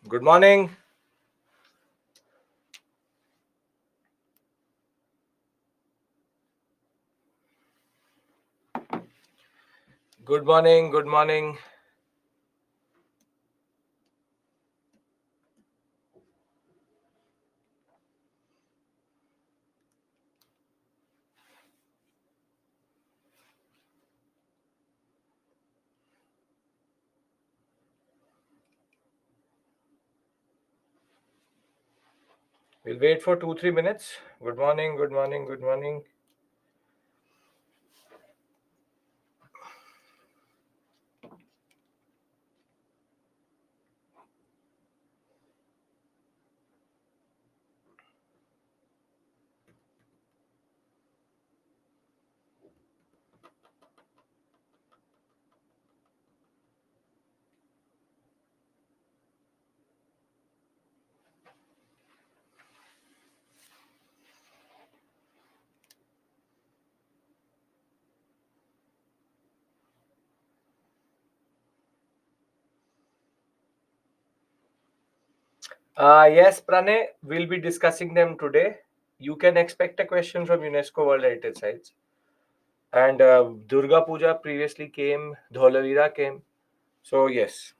Good morning. Good morning. Good morning. We'll wait for 2-3 minutes. Good morning. Good morning. Good morning. Yes, Pranay, we'll be discussing them today. You can expect a question from UNESCO World Heritage Sites. And Durga Puja previously came, Dholavira came. So, yes.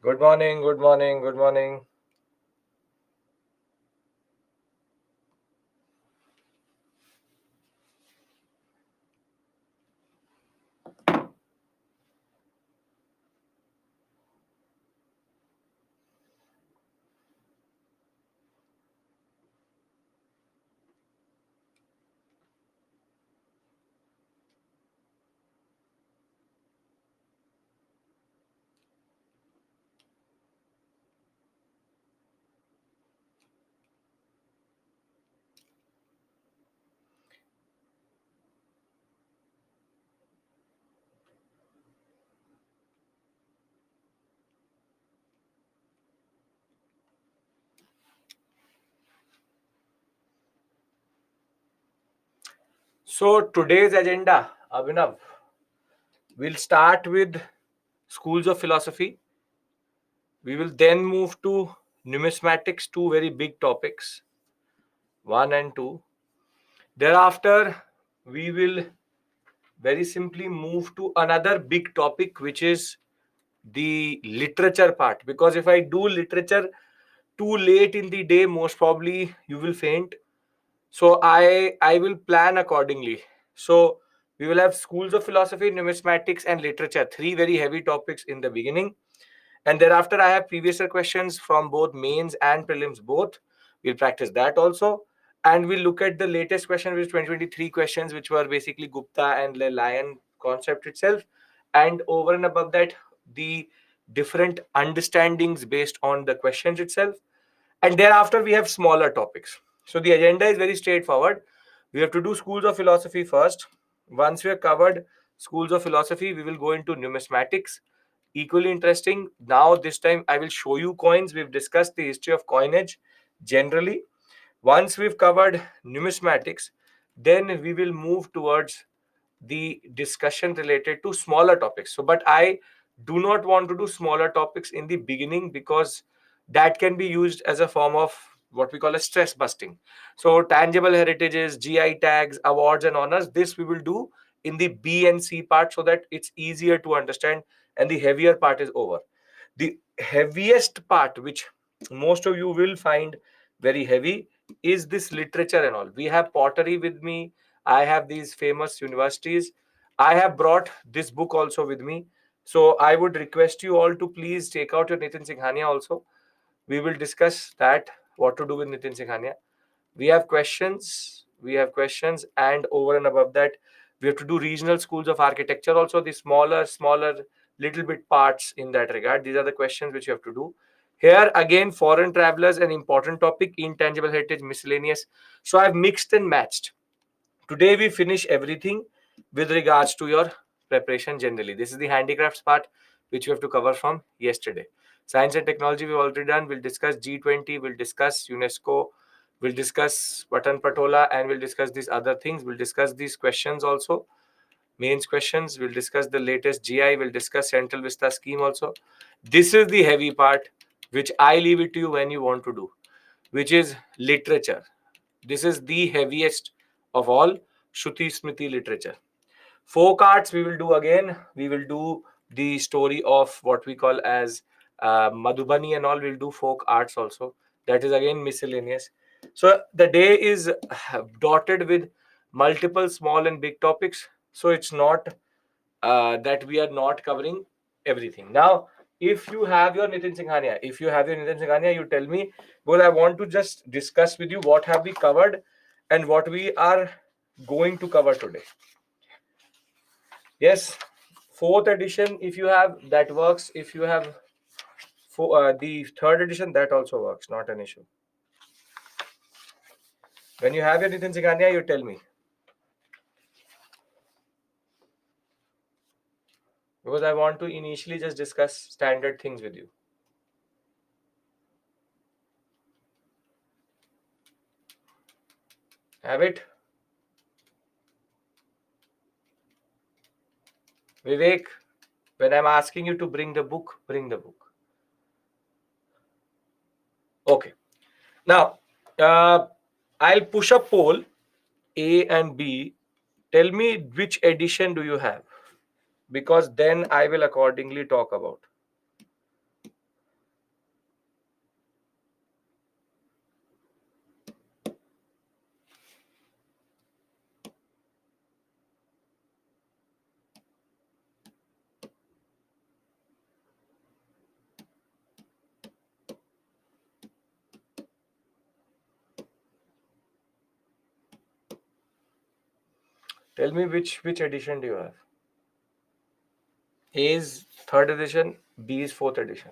Good morning. Good morning. Good morning. So, today's agenda, Abhinav, we'll start with schools of philosophy. We will then move to numismatics, two very big topics, 1 and 2. Thereafter, we will very simply move to another big topic, which is the literature part. Because if I do literature too late in the day, most probably you will faint. So I will plan accordingly. So we will have schools of philosophy, numismatics, and literature, three very heavy topics in the beginning. And thereafter, I have previous year questions from both mains and prelims both. We'll practice that also. And we'll look at the latest question, which is 2023 questions, which were basically Gupta and the lion concept itself. And over and above that, the different understandings based on the questions itself. And thereafter, we have smaller topics. So the agenda is very straightforward. We have to do schools of philosophy first. Once we have covered schools of philosophy, we will go into numismatics. Equally interesting. Now, this time, I will show you coins. We've discussed the history of coinage generally. Once we've covered numismatics, then we will move towards the discussion related to smaller topics. So, but I do not want to do smaller topics in the beginning because that can be used as a form of what we call a stress busting. So, tangible heritages, GI tags, awards, and honors, this we will do in the B and C part so that it's easier to understand and the heavier part is over. The heaviest part, which most of you will find very heavy, is this literature and all. We have pottery with me. I have these famous universities. I have brought this book also with me. So I would request you all to please take out your Nitin Singhania also. We will discuss that, what to do with Nitin Singhania. We have questions. And over and above that, we have to do regional schools of architecture also, the smaller little bit parts in that regard. These are the questions which you have to do. Here again, foreign travelers, an important topic, intangible heritage, miscellaneous. So I've mixed and matched. Today we finish everything with regards to your preparation generally. This is the handicrafts part which you have to cover from yesterday. Science and technology we've already done. We'll discuss G20, we'll discuss UNESCO, we'll discuss Patan Patola, and we'll discuss these other things. We'll discuss these questions also, mains questions. We'll discuss the latest GI, we'll discuss Central Vista scheme also. This is the heavy part, which I leave it to you when you want to do, which is literature. This is the heaviest of all, Shruti Smriti literature. Folk arts we will do again. We will do the story of what we call as Madhubani and all. We'll do folk arts also. That is again miscellaneous. So the day is dotted with multiple small and big topics. So it's not that we are not covering everything. Now, if you have your Nitin Singhania, you tell me, because I want to just discuss with you what have we covered and what we are going to cover today. Yes, fourth edition, if you have, that works. If you have the third edition, that also works, not an issue. When you have your Nitin Singhania, you tell me. Because I want to initially just discuss standard things with you. Have it? Vivek, when I'm asking you to bring the book, bring the book. Okay. Now, I'll push a poll, A and B. Tell me which edition do you have? Because then I will accordingly talk about. Tell me which edition do you have? A is third edition, B is fourth edition.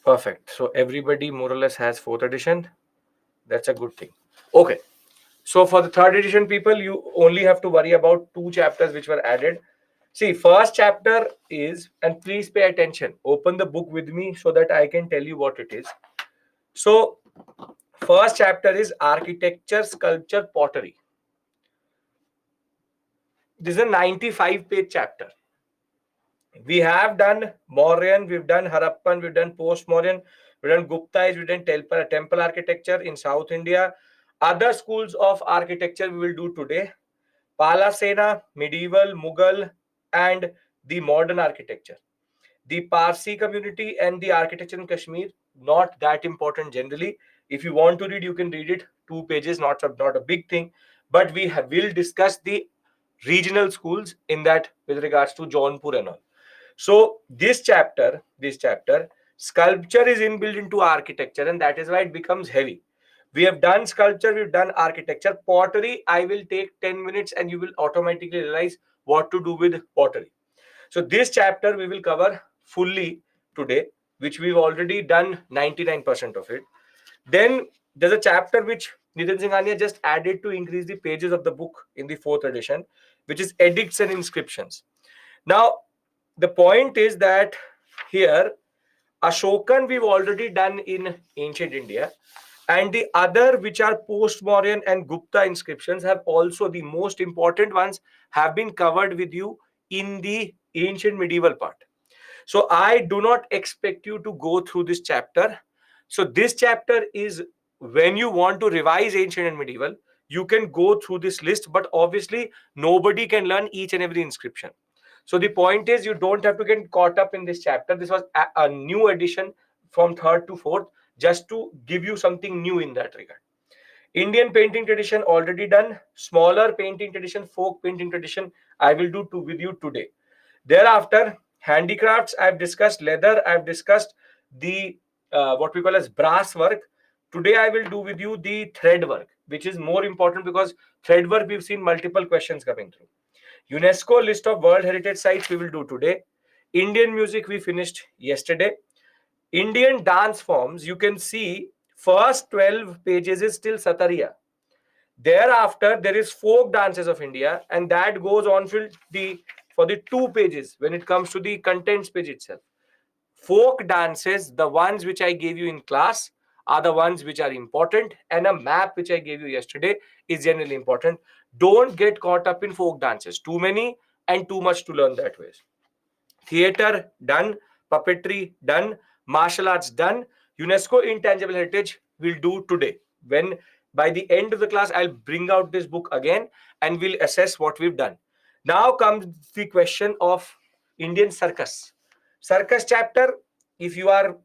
Perfect. So everybody more or less has fourth edition. That's a good thing. Okay. So for the third edition people, you only have to worry about 2 chapters which were added. See, first chapter is, and please pay attention, open the book with me so that I can tell you what it is. So first chapter is architecture, sculpture, pottery. This is a 95-page chapter. We have done Mauryan, we've done Harappan, we've done post-Mauryan, we've done Gupta, we've done temple architecture in South India. Other schools of architecture we will do today. Palasena, medieval, Mughal, and the modern architecture. The Parsi community and the architecture in Kashmir, not that important generally. If you want to read, you can read it. 2 pages, not a big thing. But will discuss the regional schools in that with regards to Jaunpur and all. So this chapter, sculpture is inbuilt into architecture, and that is why it becomes heavy. We have done sculpture, we've done architecture. Pottery, I will take 10 minutes and you will automatically realize what to do with pottery. So this chapter we will cover fully today, which we've already done 99% of it. Then there's a chapter which Nitin Singhania just added to increase the pages of the book in the fourth edition, which is edicts and inscriptions. Now, the point is that here, Ashokan we've already done in ancient India, and the other which are post-Mauryan and Gupta inscriptions have also, the most important ones have been covered with you in the ancient medieval part. So I do not expect you to go through this chapter. So this chapter is when you want to revise ancient and medieval, you can go through this list, but obviously nobody can learn each and every inscription. So the point is you don't have to get caught up in this chapter. This was a new addition from third to fourth, just to give you something new in that regard. Indian painting tradition already done. Smaller painting tradition, folk painting tradition, I will do with you today. Thereafter, handicrafts, I've discussed leather, I've discussed the what we call as brass work. Today, I will do with you the thread work, which is more important because thread work, we've seen multiple questions coming through. UNESCO list of World Heritage Sites we will do today. Indian music we finished yesterday. Indian dance forms, you can see first 12 pages is still Satariya. Thereafter, there is folk dances of India, and that goes on for the 2 pages when it comes to the contents page itself. Folk dances, the ones which I gave you in class, are the ones which are important, and a map which I gave you yesterday is generally important. Don't get caught up in folk dances. Too many and too much to learn that way. Theater done, puppetry done, martial arts done. UNESCO Intangible Heritage will do today. When by the end of the class, I'll bring out this book again and we'll assess what we've done. Now comes the question of Indian circus. Circus chapter, if you are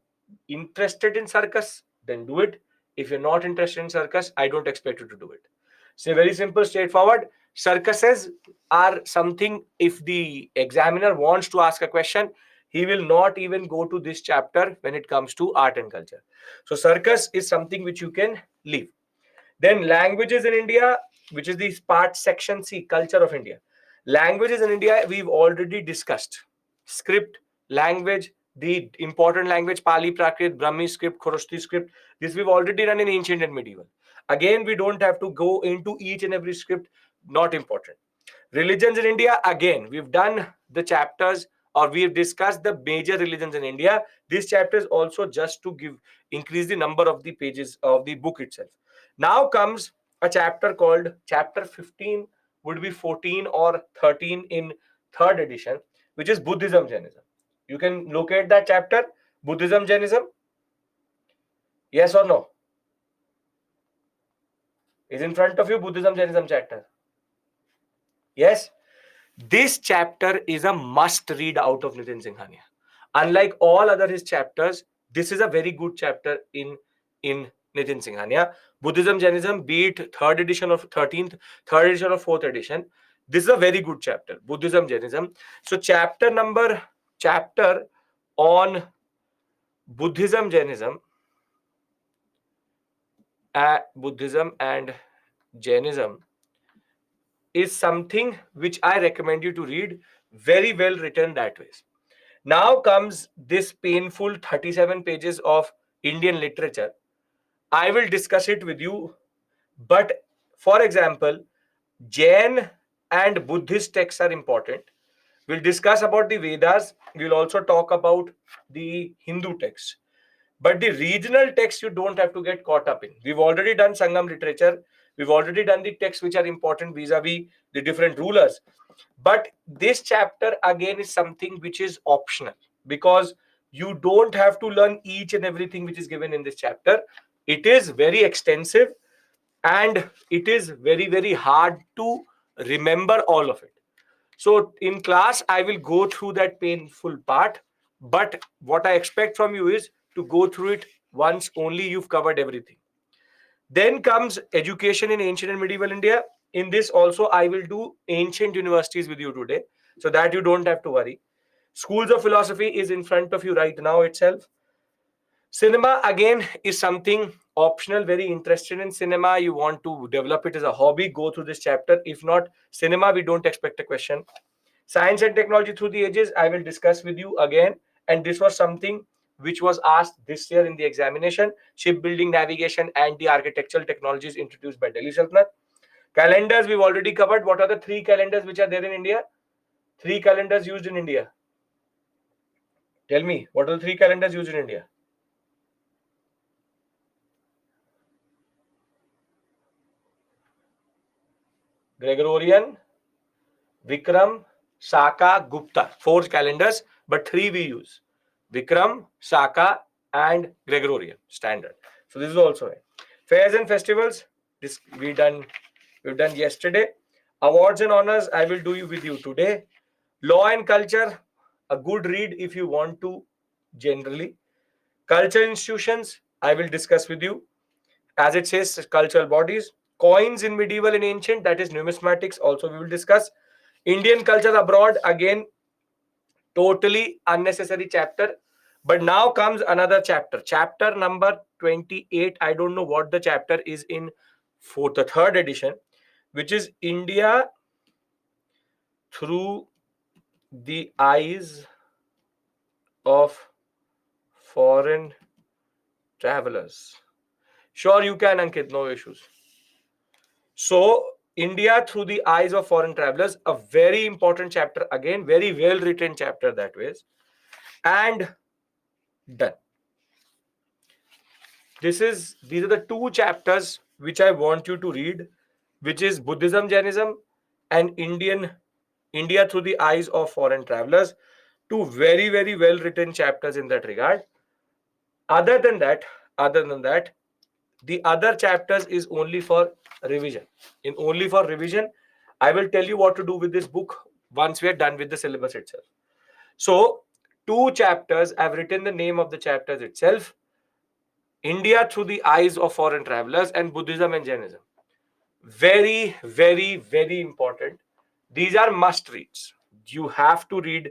interested in circus, then do it. If you're not interested in circus, I don't expect you to do it. So very simple, straightforward. Circuses are something, if the examiner wants to ask a question, he will not even go to this chapter when it comes to art and culture. So circus is something which you can leave. Then languages in India, which is the part section C, culture of India. Languages in India, we've already discussed. Script, language, the important language, Pali, Prakrit, Brahmi script, Khoroshti script. This we've already done in ancient and medieval. Again, we don't have to go into each and every script, not important. Religions in India, again, we've done the chapters or we've discussed the major religions in India. This chapter is also just to increase the number of the pages of the book itself. Now comes a chapter called chapter 15, would be 14 or 13 in third edition, which is Buddhism, Jainism. You can locate that chapter, Buddhism, Jainism. Yes or no? Is in front of you Buddhism, Jainism chapter? Yes? This chapter is a must read out of Nitin Singhania. Unlike all other his chapters, this is a very good chapter in Nitin Singhania. Buddhism, Jainism, be it third edition or 13th, third edition or fourth edition. This is a very good chapter, Buddhism, Jainism. So chapter on Buddhism, Jainism, Buddhism and Jainism is something which I recommend you to read. Very well written that way. Now comes this painful 37 pages of Indian literature. I will discuss it with you. But for example, Jain and Buddhist texts are important. We'll discuss about the Vedas. We'll also talk about the Hindu texts. But the regional texts you don't have to get caught up in. We've already done Sangam literature. We've already done the texts which are important vis-a-vis the different rulers. But this chapter again is something which is optional because you don't have to learn each and everything which is given in this chapter. It is very extensive and it is very, very hard to remember all of it. So in class, I will go through that painful part. But what I expect from you is to go through it once only you've covered everything. Then comes education in ancient and medieval India. In this also, I will do ancient universities with you today so that you don't have to worry. Schools of philosophy is in front of you right now itself. Cinema again is something optional, very interested in cinema. You want to develop it as a hobby, go through this chapter. If not, cinema, we don't expect a question. Science and technology through the ages, I will discuss with you again. And this was something which was asked this year in the examination. Shipbuilding, navigation, and the architectural technologies introduced by Delhi Sultanate. Calendars, we've already covered. What are the 3 calendars which are there in India? 3 calendars used in India. Tell me, what are the 3 calendars used in India? Gregorian, Vikram, Saka, Gupta. 4 calendars, but 3 we use. Vikram, Saka, and Gregorian standard. So this is also it. Fairs and festivals. This we've done yesterday. Awards and honors. I will do you with you today. Law and culture. A good read if you want to. Generally, culture institutions. I will discuss with you. As it says, cultural bodies. Coins in medieval and ancient. That is numismatics. Also, we will discuss. Indian culture abroad, again, totally unnecessary chapter. But now comes another chapter, chapter number 28. I don't know what the chapter is in for the third edition, which is India through the eyes of foreign travelers. Sure, you can, Ankit, no issues. So, India through the eyes of foreign travelers, a very important chapter again, very well written chapter that way. And done. These are the two chapters which I want you to read, which is Buddhism, Jainism, and India through the eyes of foreign travelers. Two very, very well written chapters in that regard. Other than that, the other chapters is only for revision. Only for revision, I will tell you what to do with this book once we are done with the syllabus itself. So, two chapters, I've written the name of the chapters itself: India through the eyes of foreign travelers and Buddhism and Jainism. Very, very, very important. These are must reads. You have to read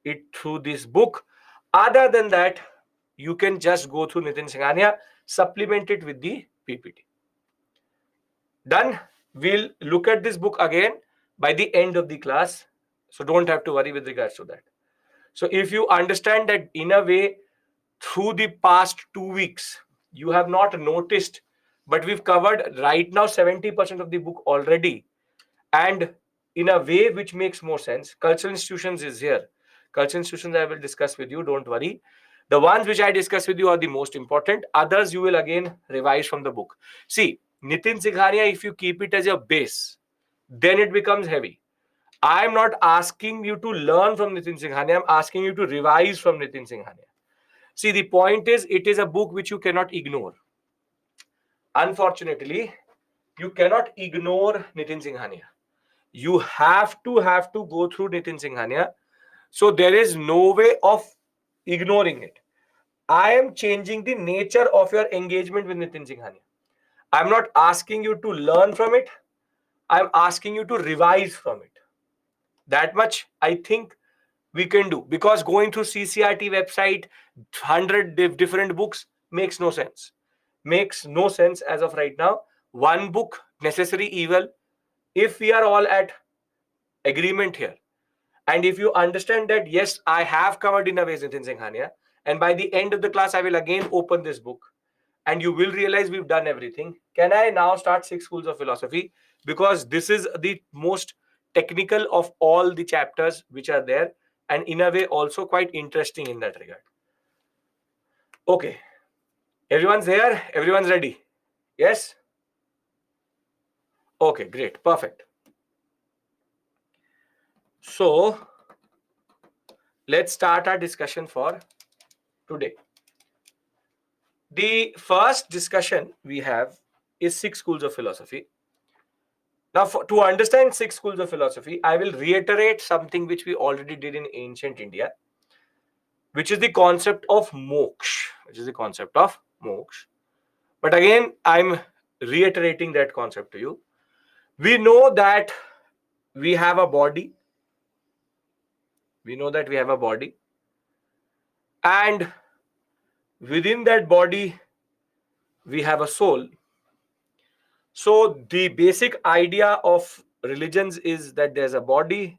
it through this book. Other than that, you can just go through Nitin Singhania, supplement it with the PPT. Done. We'll look at this book again by the end of the class. So don't have to worry with regards to that. So if you understand that in a way, through the past 2 weeks, you have not noticed, but we've covered right now 70% of the book already. And in a way which makes more sense, cultural institutions is here. Cultural institutions I will discuss with you, don't worry. The ones which I discuss with you are the most important. Others you will again revise from the book. See, Nitin Singhania, if you keep it as your base, then it becomes heavy. I am not asking you to learn from Nitin Singhania. I'm asking you to revise from Nitin Singhania. See, the point is, it is a book which you cannot ignore. Unfortunately, you cannot ignore Nitin Singhania. You have to go through Nitin Singhania. So there is no way of ignoring it. I am changing the nature of your engagement with Nitin Singhania. I'm not asking you to learn from it. I'm asking you to revise from it. That much I think we can do, because going through CCRT website, 100 different books makes no sense. Makes no sense as of right now. One book, necessary evil. If we are all at agreement here, and if you understand that, yes, I have covered in a way Nitin Singhania, and by the end of the class, I will again open this book, and you will realize we've done everything. Can I now start 6 schools of philosophy? Because this is the most technical of all the chapters which are there, and in a way also quite interesting in that regard. Okay, everyone's here, everyone's ready? Yes? Okay, great, perfect. So let's start our discussion for today. The first discussion we have is 6 schools of philosophy. Now, to understand 6 schools of philosophy, I will reiterate something which we already did in ancient India, which is the concept of moksha. But again, I'm reiterating that concept to you. We know that we have a body. And within that body, we have a soul. So the basic idea of religions is that there's a body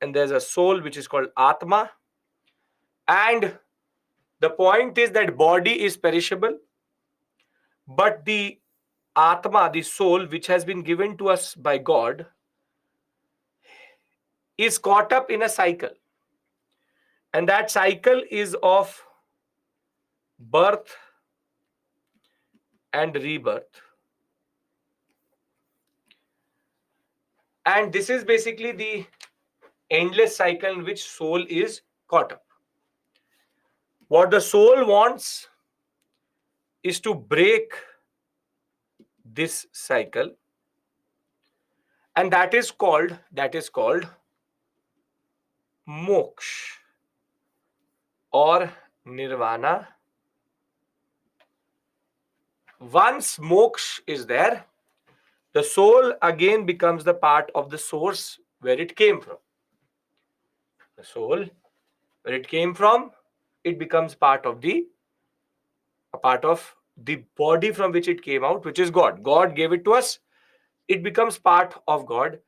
and there's a soul which is called Atma. And the point is that body is perishable, but the Atma, the soul which has been given to us by God, is caught up in a cycle. And that cycle is of birth and rebirth. And this is basically the endless cycle in which soul is caught up. What the soul wants is to break this cycle, and that is called moksha or nirvana. Once moksha is there, the soul again becomes the part of the source where it came from. The soul, where it came from, it becomes part of the body from which it came out, which is God. God gave it to us. It becomes part of God.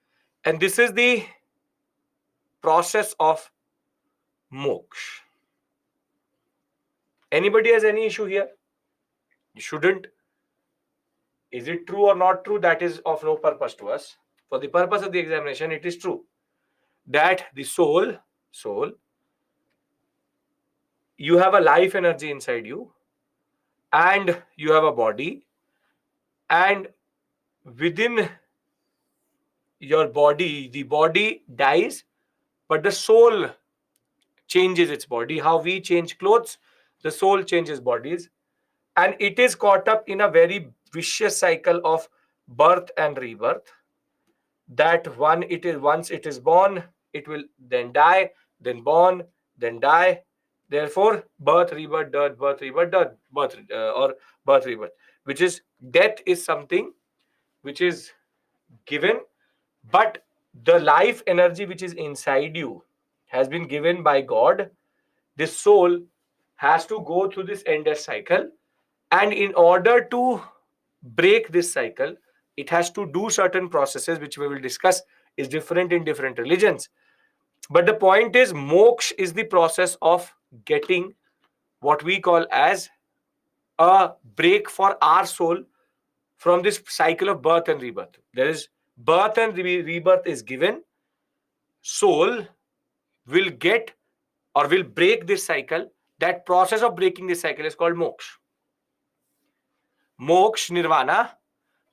And this is the process of moksha. Anybody has any issue here? You shouldn't. Is it true or not true? That is of no purpose to us. For the purpose of the examination, it is true that the soul, you have a life energy inside you, and you have a body, and within your body, the body dies, but the soul changes its body. How we change clothes, the soul changes bodies, and it is caught up in a very vicious cycle of birth and rebirth. That one, it is once it is born, it will then die, then born, then die. Therefore, birth, rebirth, death, birth, rebirth, death, birth, or birth, rebirth, which is death is something which is given, but the life energy which is inside you has been given by God. This soul has to go through this endless cycle, and in order to break this cycle, it has to do certain processes which we will discuss is different in different religions. But the point is, moksha is the process of getting what we call as a break for our soul from this cycle of birth and rebirth. There is birth and rebirth is given. Soul will get or will break this cycle. That process of breaking this cycle is called moksha. Moksha, nirvana.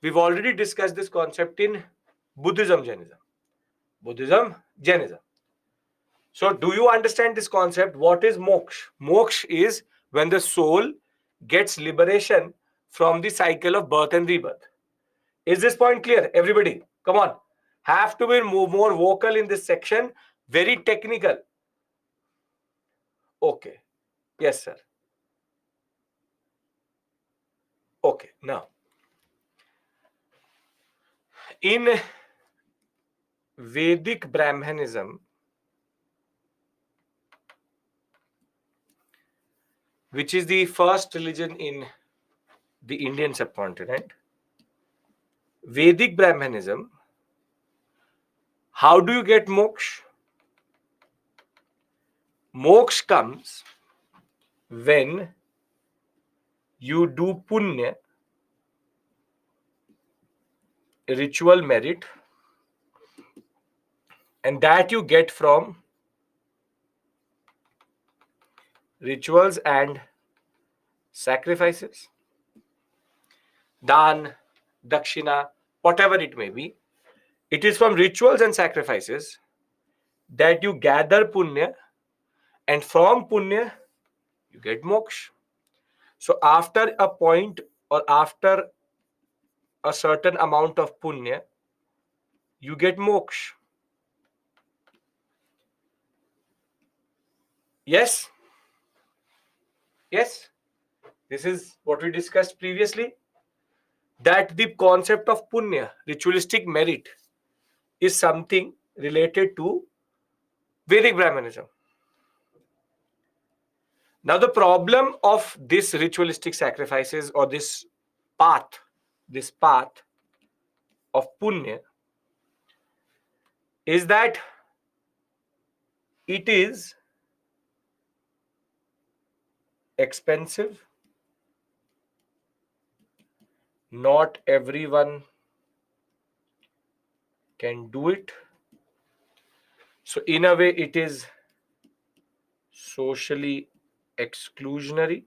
We've already discussed this concept in Buddhism, Jainism. Buddhism, Jainism. So, do you understand this concept? What is moksha? Moksha is when the soul gets liberation from the cycle of birth and rebirth. Is this point clear? Everybody, come on. Have to be more vocal in this section. Very technical. Okay. Yes, sir. Okay. Now, in Vedic Brahmanism, which is the first religion in the Indian subcontinent, Vedic Brahmanism, how do you get moksha? Moksha comes when you do punya, ritual merit, and that you get from rituals and sacrifices, dan, dakshina, whatever it may be. It is from rituals and sacrifices that you gather punya, and from punya you get moksha. So after a point or after a certain amount of punya, you get moksha. Yes? Yes? This is what we discussed previously. That the concept of punya, ritualistic merit, is something related to Vedic Brahmanism. Now, the problem of this ritualistic sacrifices or this path of punya is that it is expensive. Not everyone can do it. So, in a way, it is socially exclusionary.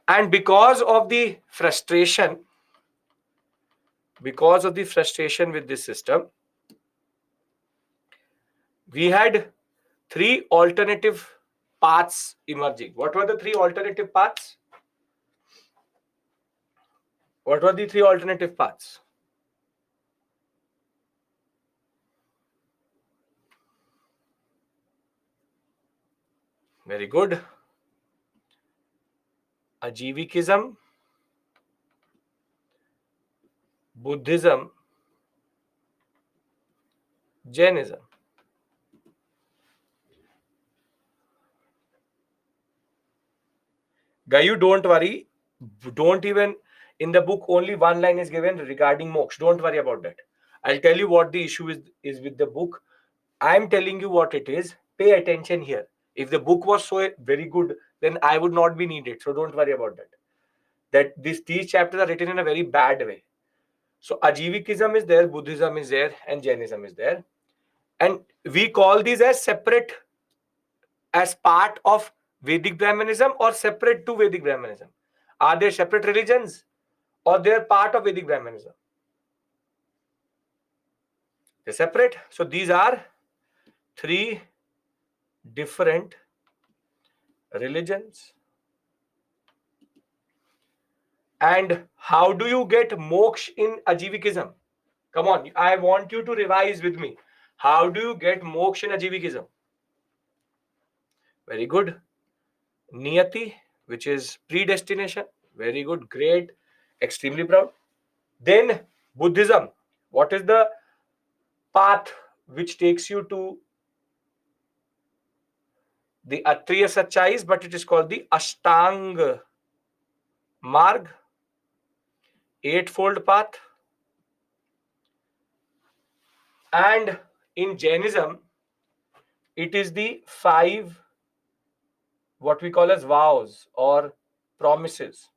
And because of the frustration with this system, we had three alternative paths emerging. What were the three alternative paths? What were the three alternative paths? Very good. Ajivikism, Buddhism, Jainism. Gayu, don't worry. Don't even, in the book, only one line is given regarding moksha. Don't worry about that. I'll tell you what the issue is with the book. I'm telling you what it is. Pay attention here. If the book was so very good, then I would not be needed. So don't worry about that. that these chapters are written in a very bad way. So Ajivikism is there, Buddhism is there, and Jainism is there. And we call these as separate, as part of Vedic Brahmanism or separate to Vedic Brahmanism. Are they separate religions or they are part of Vedic Brahmanism? They're separate. So these are three different religions. And how do you get moksha in Ajivikism? Come on, I want you to revise with me. How do you get moksha in Ajivikism? Very good. Niyati, which is predestination. Very good, great, extremely proud. Then Buddhism. What is the path which takes you to the Atriya Sachais, but it is called the Ashtang Marg, eightfold path. And in Jainism, it is the five, what we call as vows or promises,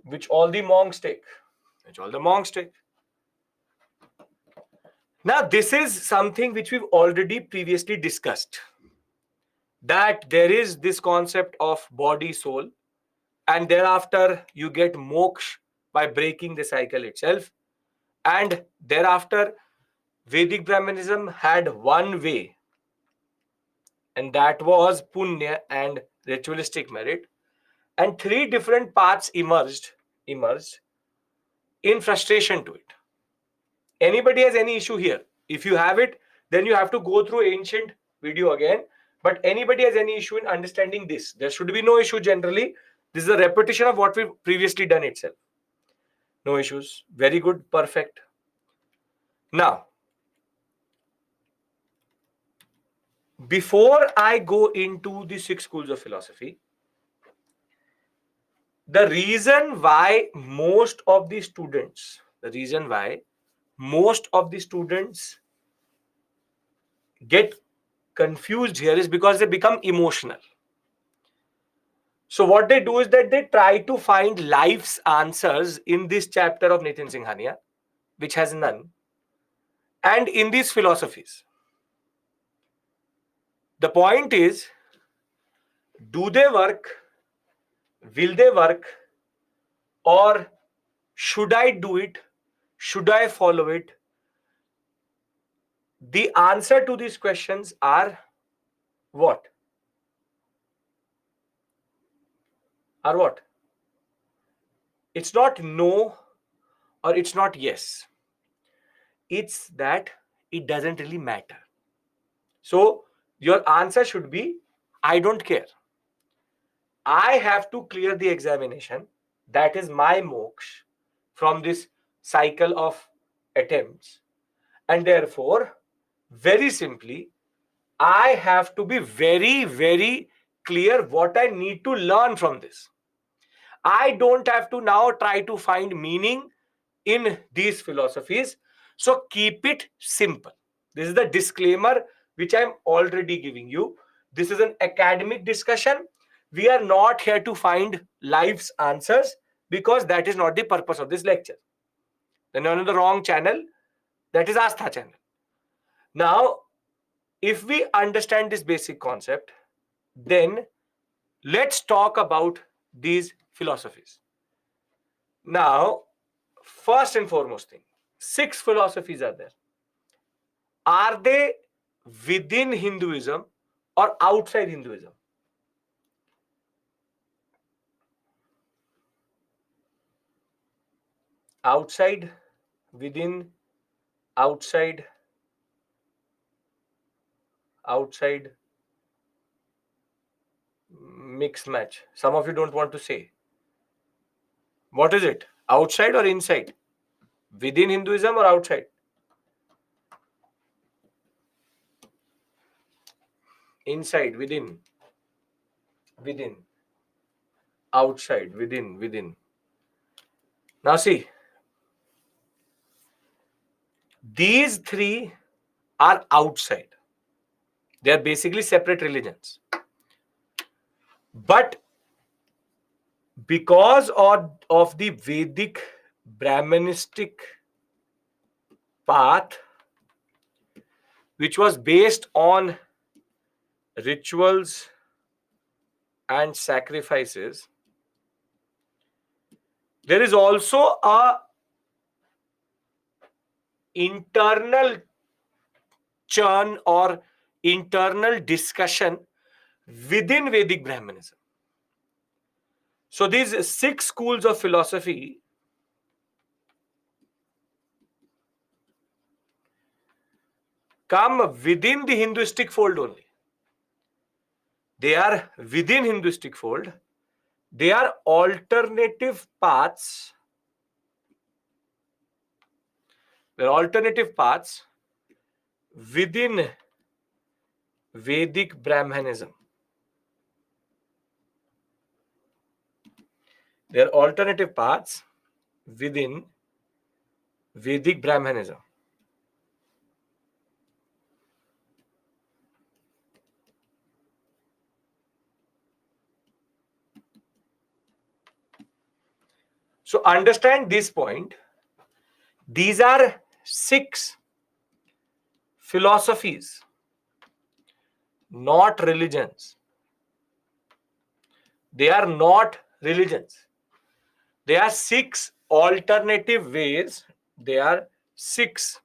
which all the monks take. Now, this is something which we've already previously discussed, that there is this concept of body, soul, and thereafter you get moksha by breaking the cycle itself. And thereafter, Vedic Brahmanism had one way, and that was punya and ritualistic merit. And three different paths emerged in frustration to it. Anybody has any issue here? If you have it, then you have to go through ancient video again. But anybody has any issue in understanding this? There should be no issue generally. This is a repetition of what we've previously done itself. No issues. Very good. Perfect. Now, before I go into the 6 schools of philosophy, the reason why most of the students get confused here is because they become emotional. So what they do is that they try to find life's answers in this chapter of Nitin Singhania, which has none, and in these philosophies. The point is, do they work? Will they work? Or should I do it? Should I follow it? The answer to these questions are what? It's not no or it's not yes. It's that it doesn't really matter. So your answer should be, I don't care. I have to clear the examination. That is my moksha from this cycle of attempts. And therefore, very simply, I have to be very, very clear what I need to learn from this. I don't have to now try to find meaning in these philosophies. So keep it simple. This is the disclaimer which I'm already giving you. This is an academic discussion. We are not here to find life's answers, because that is not the purpose of this lecture. Then you're on the wrong channel. That is Astha channel. Now, if we understand this basic concept, then let's talk about these philosophies. Now, first and foremost thing, 6 philosophies are there. Are they within Hinduism or outside Hinduism? Outside, within, outside, mix match. Some of you don't want to say. What is it? Outside or inside? Within Hinduism or outside? Inside, within, outside, within. Now see, these three are outside. They are basically separate religions. But Because of the Vedic Brahmanistic path, which was based on rituals and sacrifices, there is also a internal churn or internal discussion within Vedic Brahmanism. So these 6 schools of philosophy come within the Hinduistic fold only. They are within Hinduistic fold. They are alternative paths. They're alternative paths within Vedic Brahmanism. They're alternative paths within Vedic Brahmanism. So understand this point. These are 6 philosophies, not religions. They are not religions. They are 6 alternative ways. They are 6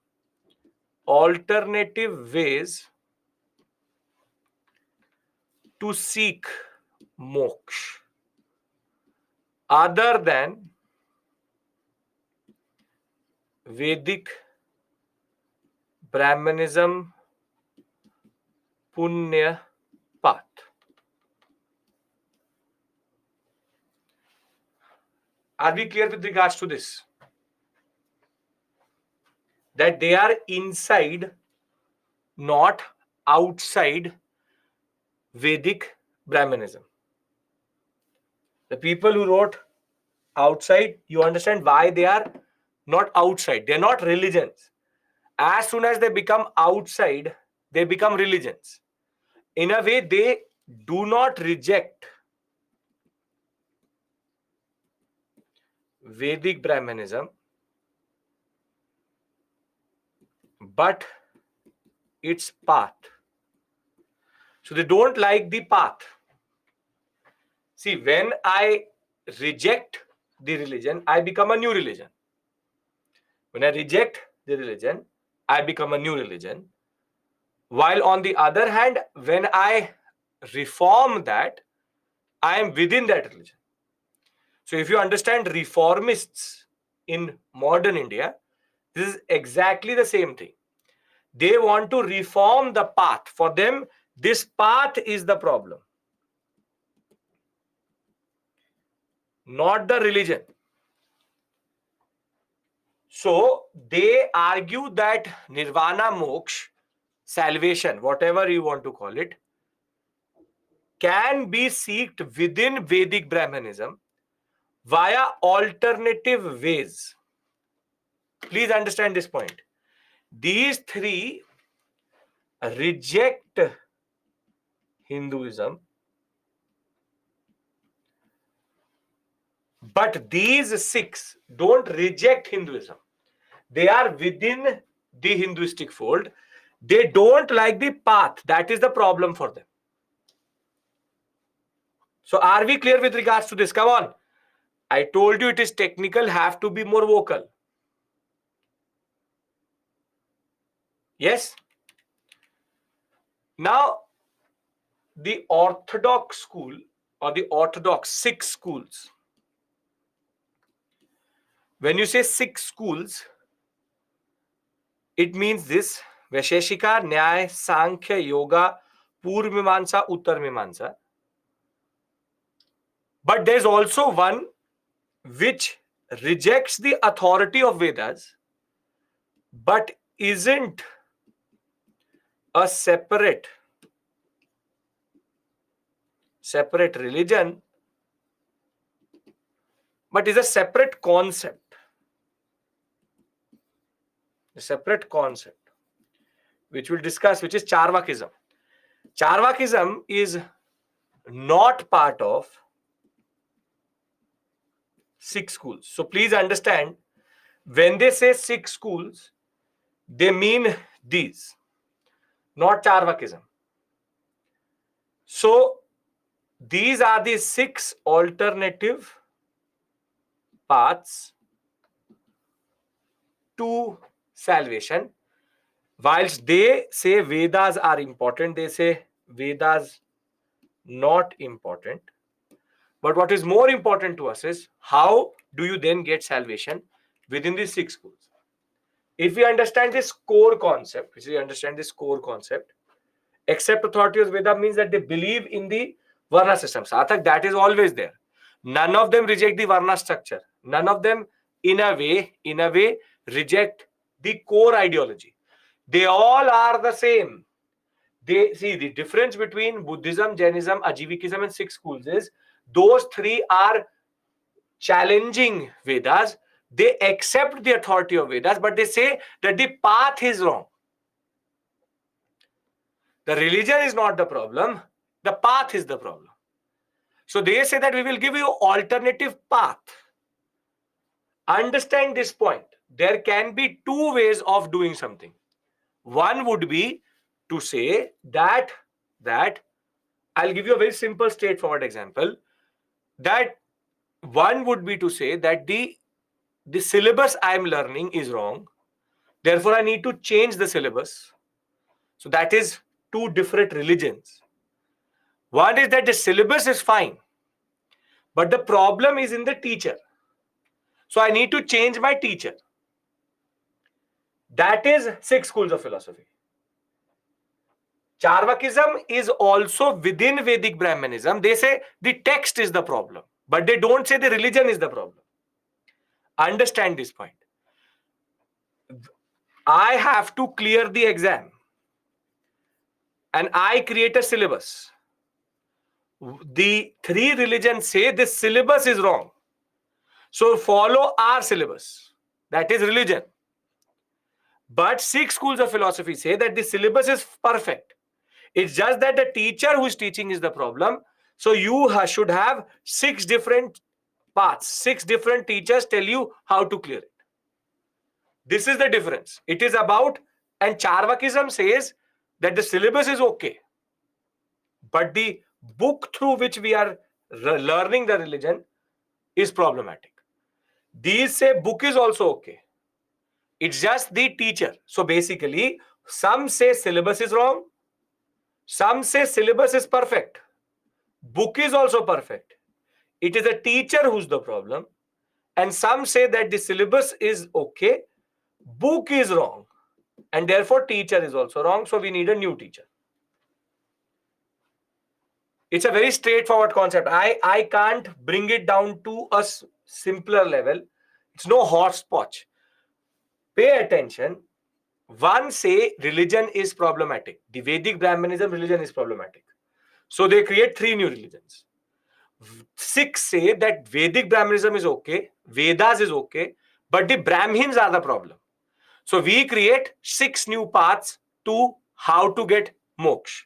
alternative ways to seek moksha other than Vedic Brahmanism Punya path. Are we clear with regards to this? That they are inside, not outside Vedic Brahmanism. The people who wrote outside, you understand why they are not outside. They are not religions. As soon as they become outside, they become religions. In a way, they do not reject Vedic Brahmanism, but its path. So they don't like the path. See, when I reject the religion, I become a new religion. When I reject the religion, I become a new religion. While on the other hand, when I reform that, I am within that religion. So if you understand reformists in modern India, this is exactly the same thing. They want to reform the path. For them, this path is the problem, not the religion. So they argue that nirvana, moksha, salvation, whatever you want to call it, can be sought within Vedic Brahmanism via alternative ways. Please understand this point. These 3 reject Hinduism, but these 6 don't reject Hinduism. They are within the Hinduistic fold. They don't like the path. That is the problem for them. So are we clear with regards to this? Come on. I told you it is technical, have to be more vocal. Yes? Now, the orthodox school or the orthodox 6 schools. When you say 6 schools, it means this: Vaisheshika, Nyaya, Sankhya, Yoga, Purv Mimamsa, Uttar Mimamsa. But there's also one which rejects the authority of Vedas, but isn't a separate religion, but is a separate concept. A separate concept, which we'll discuss, which is Charvakism. Charvakism is not part of 6 schools. So please understand, when they say 6 schools, they mean these, not Charvakism. So these are the 6 alternative paths to salvation. Whilst they say Vedas are important, they say Vedas not important. But what is more important to us is, how do you then get salvation within these 6 schools? If we understand this core concept, accept authority of Veda means that they believe in the Varna system. Sathak, that is always there. None of them reject the Varna structure. None of them, in a way, reject the core ideology. They all are the same. They see the difference between Buddhism, Jainism, Ajivikism, and 6 schools is those 3 are challenging Vedas. They accept the authority of Vedas, but they say that the path is wrong. The religion is not the problem, the path is the problem. So they say that we will give you alternative path. Understand this point. There can be 2 ways of doing something. One would be to say that I'll give you a very simple, straightforward example. That one would be to say that the syllabus I am learning is wrong. Therefore, I need to change the syllabus. So that is 2 different religions. One is that the syllabus is fine, but the problem is in the teacher. So I need to change my teacher. That is 6 schools of philosophy. Charvakism is also within Vedic Brahmanism. They say the text is the problem, but they don't say the religion is the problem. Understand this point. I have to clear the exam and I create a syllabus. The 3 religions say this syllabus is wrong. So follow our syllabus. That is religion. But 6 schools of philosophy say that the syllabus is perfect. It's just that the teacher who is teaching is the problem. So you should have 6 different paths. 6 different teachers tell you how to clear it. This is the difference. It is about, and Charvakism says that the syllabus is okay, but the book through which we are learning the religion is problematic. These say book is also okay. It's just the teacher. So basically, some say syllabus is wrong. Some say syllabus is perfect. Book is also perfect. It is a teacher who's the problem. And some say that the syllabus is okay. Book is wrong. And therefore, teacher is also wrong. So we need a new teacher. It's a very straightforward concept. I can't bring it down to a simpler level. It's no horse-potch. Pay attention. One say religion is problematic. The Vedic Brahmanism religion is problematic. So they create 3 new religions. 6 say that Vedic Brahmanism is okay, Vedas is okay, but the Brahmins are the problem. So we create 6 new paths to how to get moksha.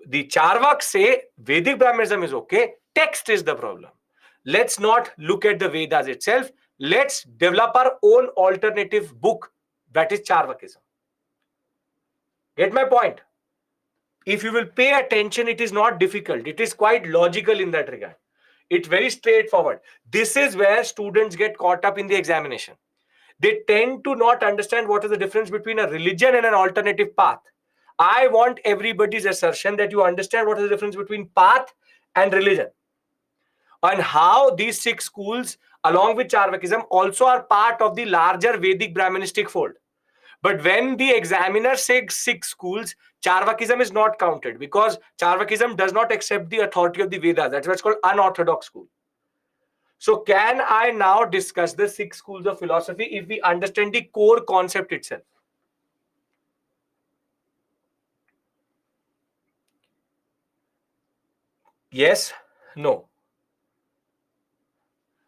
The Charvaks say Vedic Brahmanism is okay, text is the problem. Let's not look at the Vedas itself. Let's develop our own alternative book, that is Charvakism. Get my point? If you will pay attention, it is not difficult. It is quite logical in that regard. It's very straightforward. This is where students get caught up in the examination. They tend to not understand what is the difference between a religion and an alternative path. I want everybody's assertion that you understand what is the difference between path and religion, and how these 6 schools, along with Charvakism, also are part of the larger Vedic Brahmanistic fold. But when the examiner says 6 schools, Charvakism is not counted, because Charvakism does not accept the authority of the Vedas. That's what's called unorthodox school. So can I now discuss the 6 schools of philosophy if we understand the core concept itself? Yes, no.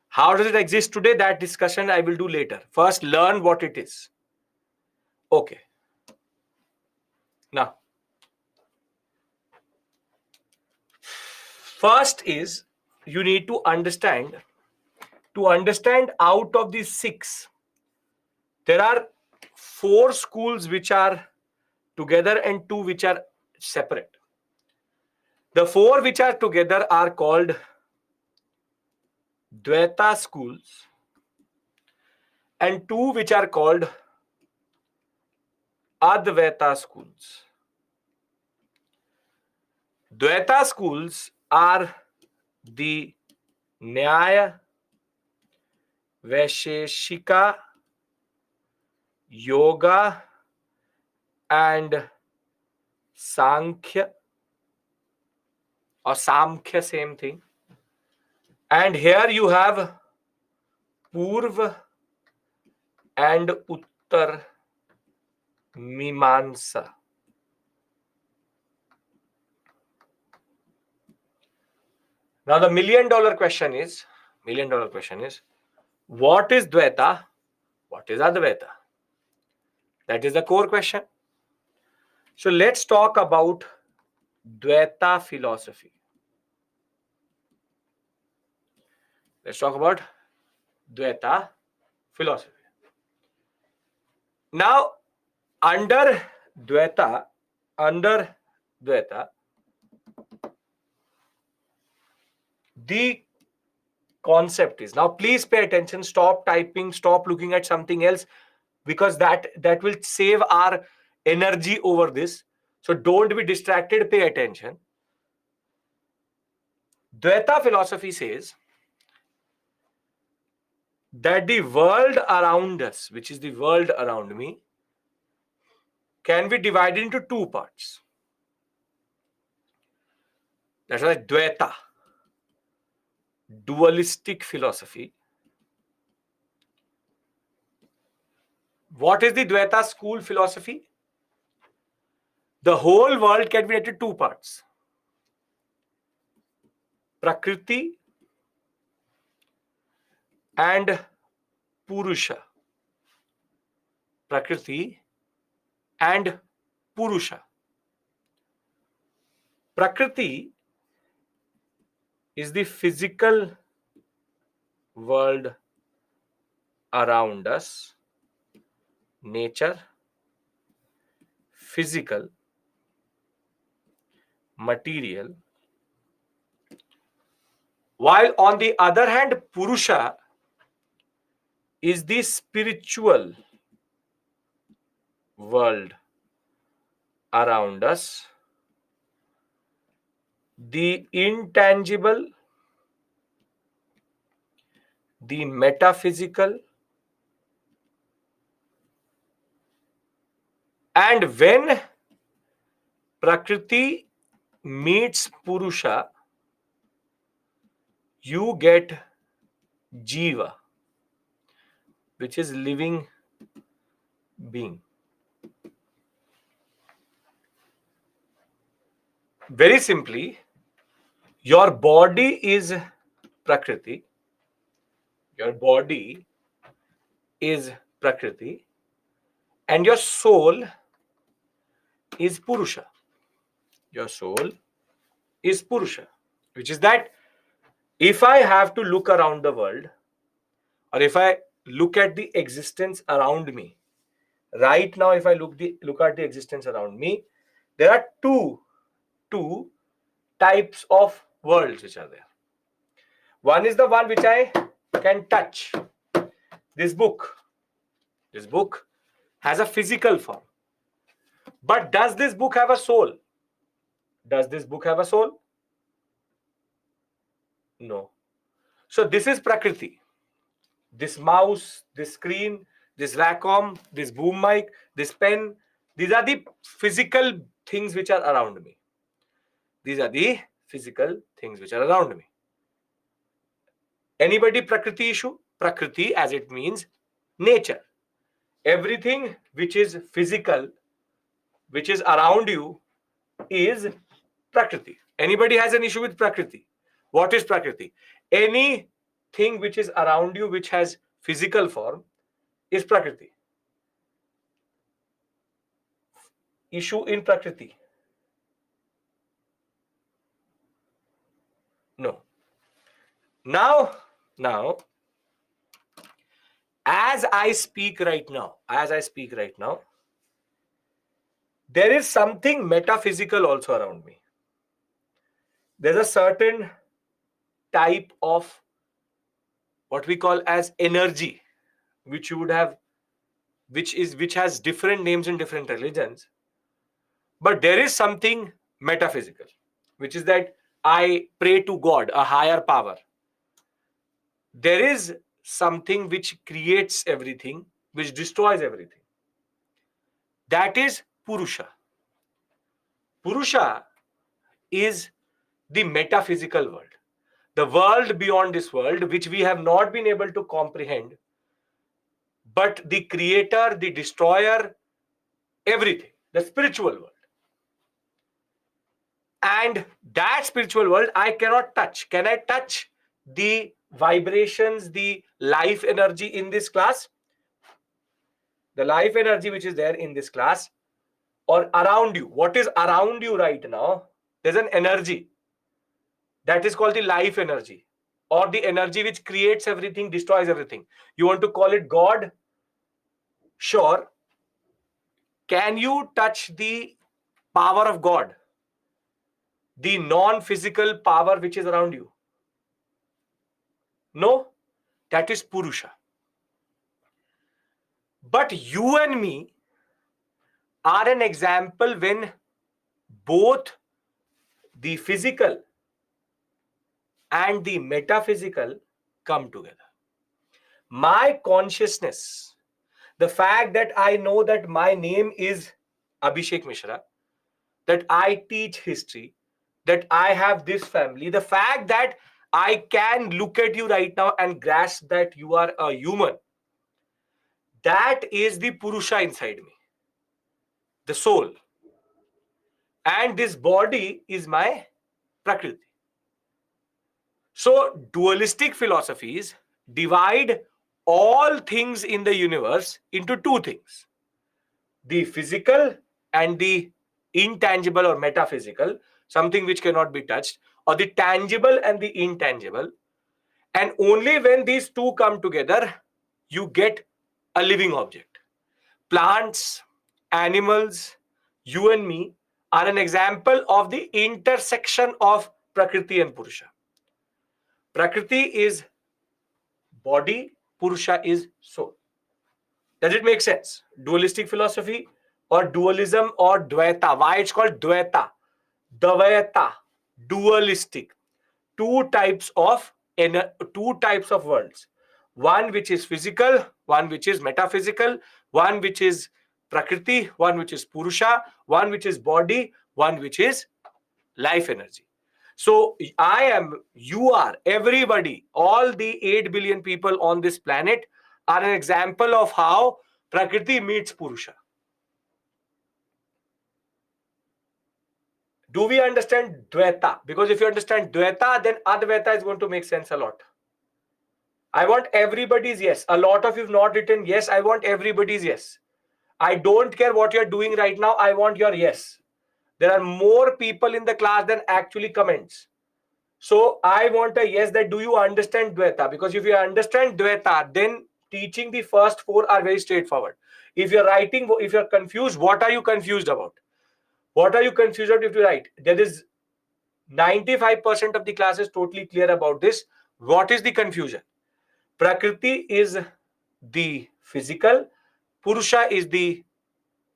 How does it exist today? That discussion I will do later. First, learn what it is. Okay. Now, first is you need to understand to understand out of these 6, there are 4 schools which are together and 2 which are separate. The 4 which are together are called Dvaita schools, and 2 which are called Advaita schools. Dvaita schools are the Nyaya, Vaisheshika, Yoga, and Sankhya, or Samkhya, same thing. And here you have Purva and Uttar Mimamsa. Now the million-dollar question is, what is Dvaita? What is Advaita? That is the core question. So let's talk about Dvaita philosophy. Let's talk about Dvaita philosophy. Now, under Dvaita, the concept is, now please pay attention, stop typing, stop looking at something else, because that will save our energy over this. So don't be distracted, pay attention. Dvaita philosophy says that the world around us, which is the world around me, can be divided into 2 parts. That's why Dvaita, dualistic philosophy. What is the Dvaita school philosophy? The whole world can be divided into 2 parts. Prakriti and Purusha. Prakriti and Purusha. Prakriti is the physical world around us. Nature, physical, material. While on the other hand, Purusha is the spiritual world around us, the intangible, the metaphysical. And when Prakriti meets Purusha, you get Jiva, which is living being. Very simply, your body is Prakriti. Your body is Prakriti, and your soul is Purusha. Your soul is Purusha, which is that if I have to look around the world, or if I look at the existence around me, right now, if I look at the existence around me, there are two types of worlds which are there. One is the one which I can touch. This book has a physical form. But does this book have a soul? Does this book have a soul? No. So this is Prakriti. This mouse, this screen, this Wacom, this boom mic, this pen, these are the physical things which are around me. These are the physical things which are around me. Anybody Prakriti issue? Prakriti, as it means nature. Everything which is physical, which is around you, is Prakriti. Anybody has an issue with Prakriti? What is Prakriti? Anything which is around you which has physical form is Prakriti. Issue in Prakriti? No. Now, As I speak right now, there is something metaphysical also around me. There's a certain type of what we call as energy, which you would have, which has different names in different religions. But there is something metaphysical, which is that I pray to God, a higher power. There is something which creates everything, which destroys everything. That is Purusha. Purusha is the metaphysical world, the world beyond this world, which we have not been able to comprehend. But the creator, the destroyer, everything, the spiritual world. And that spiritual world I cannot touch. Can I touch the vibrations, the life energy in this class? The life energy which is there in this class or around you. What is around you right now? There's an energy that is called the life energy, or the energy which creates everything, destroys everything. You want to call it God? Sure. Can you touch the power of God? The non-physical power which is around you? No, that is Purusha. But you and me are an example when both the physical and the metaphysical come together. My consciousness, the fact that I know that my name is Abhishek Mishra, that I teach history, that I have this family, the fact that I can look at you right now and grasp that you are a human, that is the Purusha inside me, the soul. And this body is my Prakriti. So, dualistic philosophies divide all things in the universe into two things: the physical and the intangible or metaphysical, something which cannot be touched, or the tangible and the intangible. And only when these two come together, you get a living object. Plants, animals, you and me are an example of the intersection of Prakriti and Purusha. Prakriti is body, Purusha is soul. Does it make sense? Dualistic philosophy or dualism or Dvaita. Why it's called Dvaita? Dvaita, dualistic. Two types of worlds. One which is physical, one which is metaphysical, one which is Prakriti, one which is Purusha, one which is body, one which is life energy. So I am, you are, everybody, all the 8 billion people on this planet are an example of how Prakriti meets Purusha. Do we understand Dvaita? Because if you understand Dvaita, then Advaita is going to make sense a lot. I want everybody's yes. A lot of you have not written yes. I want everybody's yes. I don't care what you're doing right now. I want your yes. There are more people in the class than actually comments. So I want a yes, that do you understand Dvaita? Because if you understand Dvaita, then teaching the first four are very straightforward. If you're writing, if you're confused, what are you confused about? What are you confused about if you write? There is 95% of the class is totally clear about this. What is the confusion? Prakriti is the physical, Purusha is the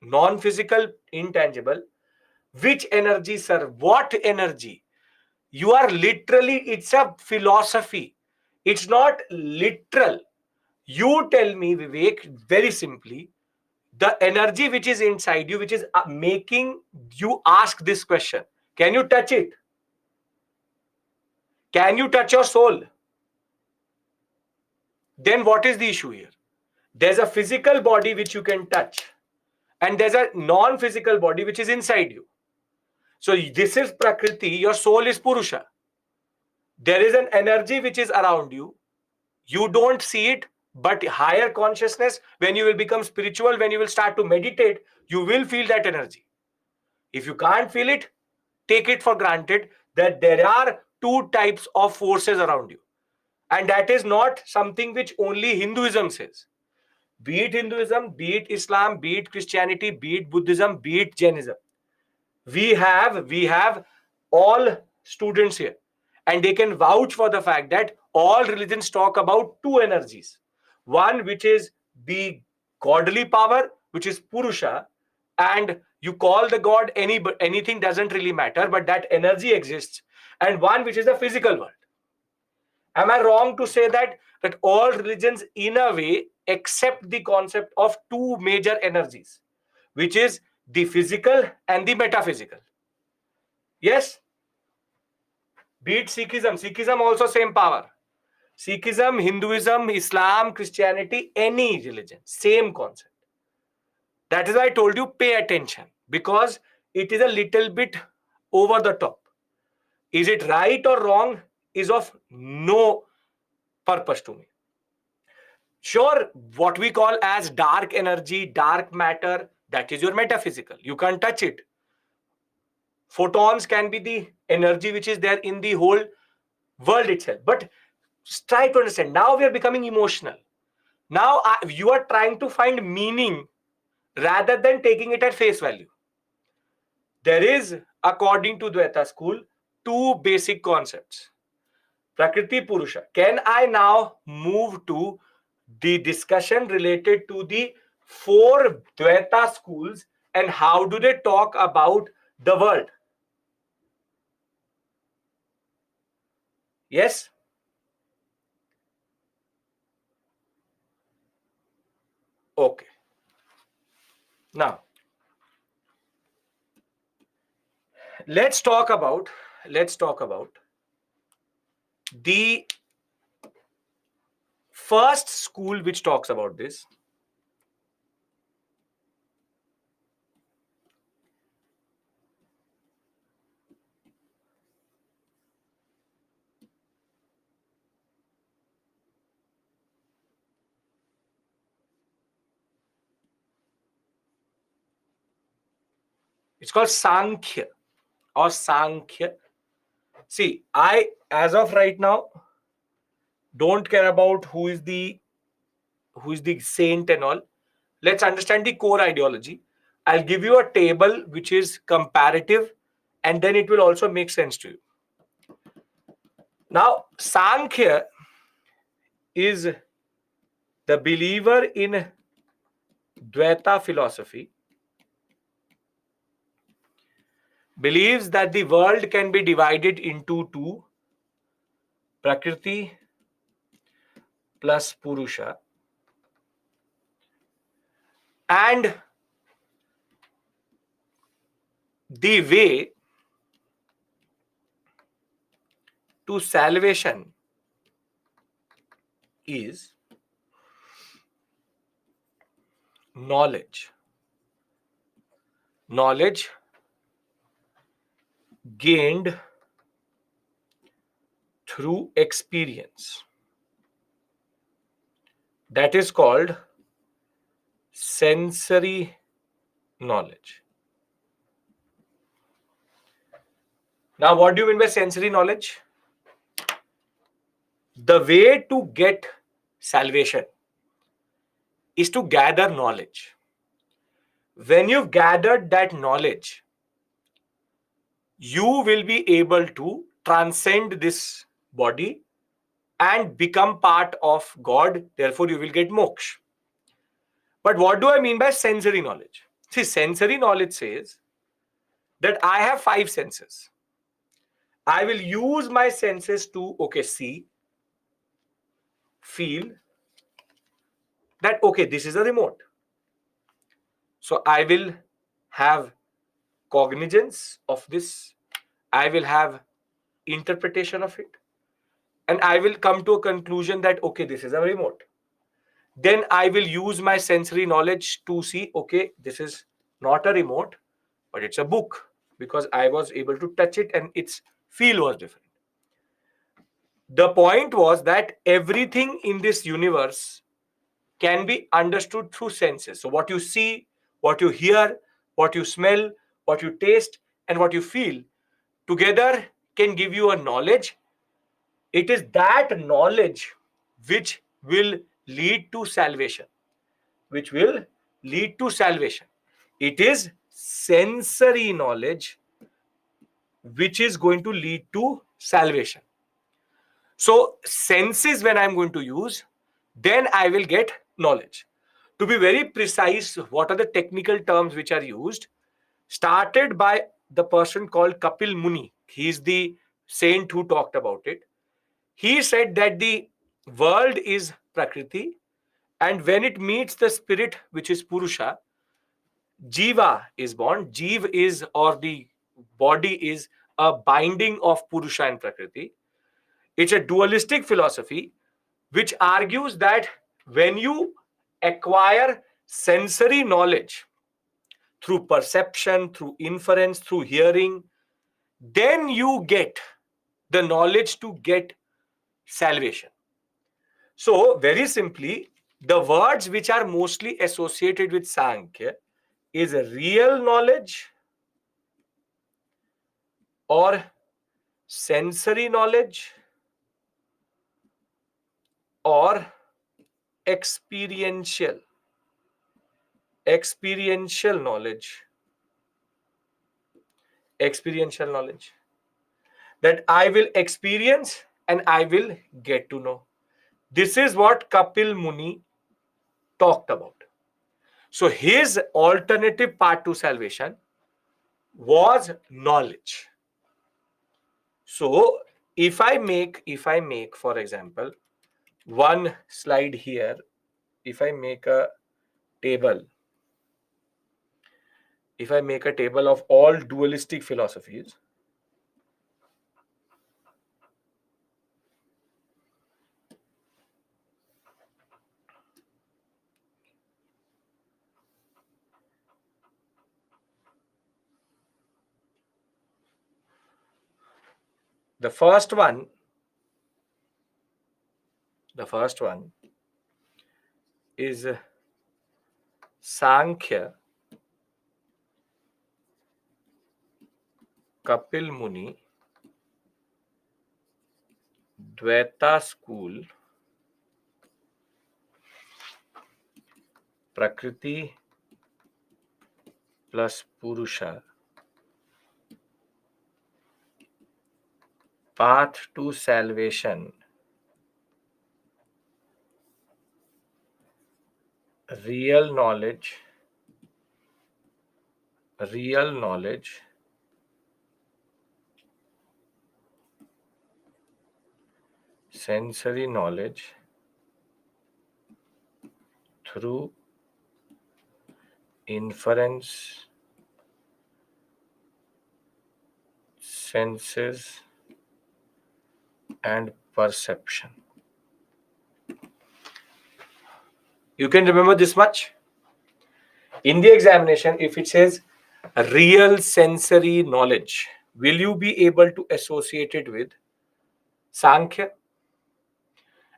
non-physical, intangible. Which energy, sir? What energy? You are literally, it's a philosophy. It's not literal. You tell me, Vivek, very simply, the energy which is inside you, which is making you ask this question. Can you touch it? Can you touch your soul? Then what is the issue here? There's a physical body which you can touch, and there's a non-physical body which is inside you. So this is Prakriti, your soul is Purusha. There is an energy which is around you. You don't see it, but higher consciousness, when you will become spiritual, when you will start to meditate, you will feel that energy. If you can't feel it, take it for granted that there are two types of forces around you. And that is not something which only Hinduism says. Be it Hinduism, be it Islam, be it Christianity, be it Buddhism, be it Jainism. We have all students here, and they can vouch for the fact that all religions talk about two energies. One which is the godly power, which is Purusha, and you call the god anything, doesn't really matter, but that energy exists. And one which is the physical world. Am I wrong to say that all religions in a way accept the concept of two major energies, which is the physical and the metaphysical? Yes. Be it Sikhism also same power. Sikhism, Hinduism, Islam, Christianity, any religion, same concept. That is why I told you, pay attention, because it is a little bit over the top. Is it right or wrong is of no purpose to me. Sure, what we call as dark energy, dark matter, that is your metaphysical. You can't touch it. Photons can be the energy which is there in the whole world itself. But try to understand. Now we are becoming emotional. Now you are trying to find meaning rather than taking it at face value. There is, according to Dvaita school, two basic concepts. Prakriti Purusha. Can I now move to the discussion related to the four Dvaita schools and how do they talk about the world? Yes? Okay. Now, let's talk about the first school which talks about this. It's called Sankhya or Sankhya. See, I, as of right now, don't care about who is the saint and all. Let's understand the core ideology. I'll give you a table which is comparative, and then it will also make sense to you. Now, Sankhya is the believer in Dvaita philosophy, believes that the world can be divided into two: Prakriti plus Purusha, and the way to salvation is knowledge. Knowledge gained through experience. That is called sensory knowledge. Now, what do you mean by sensory knowledge? The way to get salvation is to gather knowledge. When you've gathered that knowledge, you will be able to transcend this body and become part of God. Therefore, you will get moksha. But what do I mean by sensory knowledge? See, sensory knowledge says that I have five senses. I will use my senses to, see, feel that, this is a remote. So I will have cognizance of this. I will have interpretation of it. And I will come to a conclusion that, this is a remote. Then I will use my sensory knowledge to see, this is not a remote, but it's a book, because I was able to touch it and its feel was different. The point was that everything in this universe can be understood through senses. So what you see, what you hear, what you smell, what you taste, and what you feel together can give you a knowledge. It is that knowledge which will lead to salvation. which will lead to salvation. It is sensory knowledge which is going to lead to salvation. So, senses when I'm going to use, then I will get knowledge. To be very precise, what are the technical terms which are used? Started by the person called Kapil Muni. He is the saint who talked about it. He said that the world is Prakriti, and when it meets the spirit, which is Purusha, Jiva is born. Jeev is, or the body is, a binding of Purusha and Prakriti. It's a dualistic philosophy which argues that when you acquire sensory knowledge through perception, through inference, through hearing, then you get the knowledge to get salvation. So, very simply, the words which are mostly associated with Sankhya is real knowledge or sensory knowledge or experiential knowledge. Experiential knowledge that I will experience and I will get to know. This is what Kapil Muni talked about. So his alternative path to salvation was knowledge. So if I make, for example, one slide here, if I make a table, of all dualistic philosophies, the first one is Sankhya, Kapil Muni, Dvaita school, Prakriti plus Purusha, path to salvation, real knowledge, sensory knowledge through inference, senses, and perception. You can remember this much? In the examination, if it says real sensory knowledge, will you be able to associate it with Sankhya?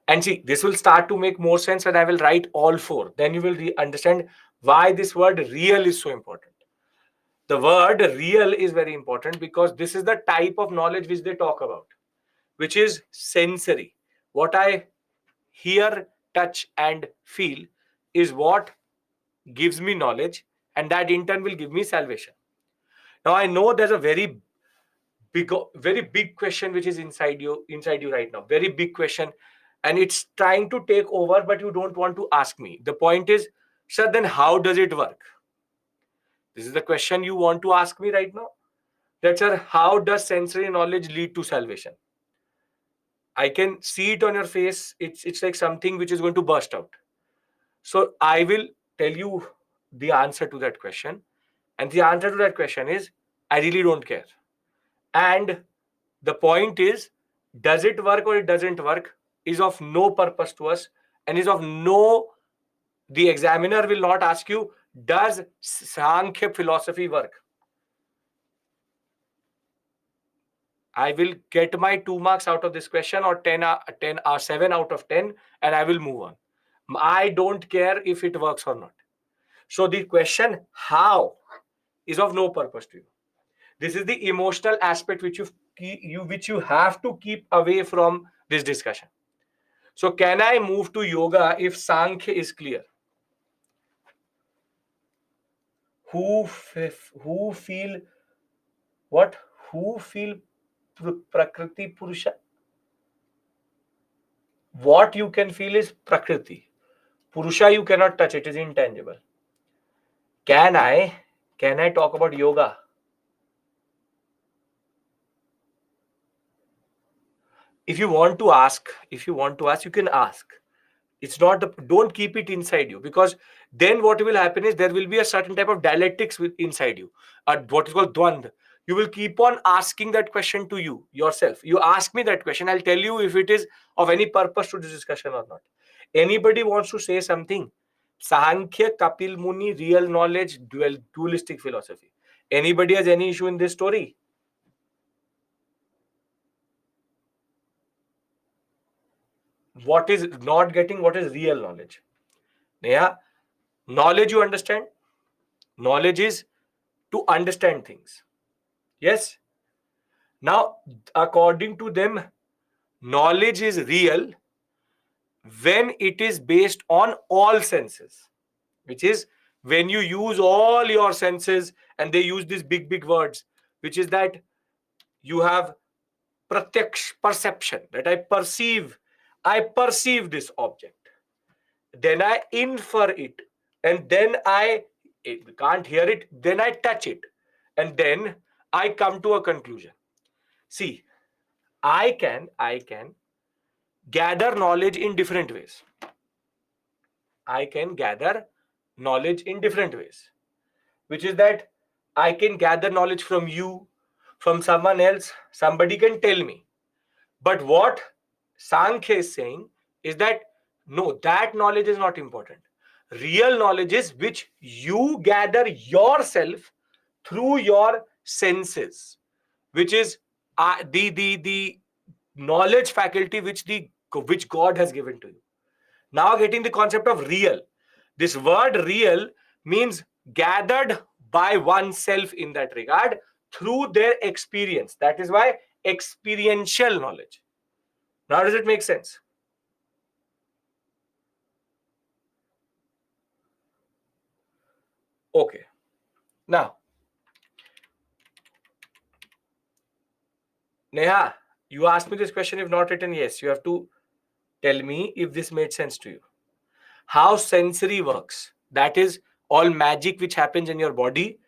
And see, this will start to make more sense when I will write all four. Then you will understand why this word real is so important. The word real is very important because this is the type of knowledge which they talk about, which is sensory. What I hear, touch, and feel is what gives me knowledge, and that in turn will give me salvation. Now I know there's a very big question which is inside you right now. Very big question, and it's trying to take over, but you don't want to ask me. The point is, sir, then how does it work? This is the question you want to ask me right now. That, sir, how does sensory knowledge lead to salvation? I can see it on your face. It's like something which is going to burst out. So I will tell you the answer to that question. And the answer to that question is, I really don't care. And the point is, does it work or it doesn't work is of no purpose to us, and is of no, the examiner will not ask you, does Sankhya philosophy work? I will get my 2 marks out of this question, or 10 or 7 out of 10, and I will move on. I don't care if it works or not. So the question how is of no purpose to you. This is the emotional aspect which you have to keep away from this discussion. So can I move to yoga if Sankhya is clear? who feel what? Who feel Prakriti Purusha? What you can feel is Prakriti. Purusha you cannot touch, it is intangible. Can I talk about yoga? If you want to ask, you can ask. It's not the, don't keep it inside you, because then what will happen is there will be a certain type of dialectics with inside you, what is called dwand. You will keep on asking that question to you yourself. You ask me that question, I'll tell you if it is of any purpose to this discussion or not. Anybody wants to say something? Sankhya, Kapil Muni, real knowledge, dualistic philosophy. Anybody has any issue in this story? What is not getting? What is real knowledge? Yeah, knowledge, you understand. Knowledge is to understand things. Yes. Now, according to them, knowledge is real when it is based on all senses, which is when you use all your senses, and they use these big words, which is that you have pratyaksh, perception, that I perceive this object, then I infer it, and then I can't hear it, then I touch it, and then I come to a conclusion. See, I can gather knowledge in different ways. I can gather knowledge in different ways, which is that I can gather knowledge from you, from someone else, somebody can tell me. But what Sankhya is saying is that no, that knowledge is not important. Real knowledge is which you gather yourself through your senses, which is the knowledge faculty which God has given to you. Now, getting the concept of real. This word real means gathered by oneself in that regard through their experience. That is why experiential knowledge. Now, does it make sense? Okay. Now, Neha, you asked me this question. If not written, yes, you have to tell me if this made sense to you. How sensory works. That is all magic which happens in your body.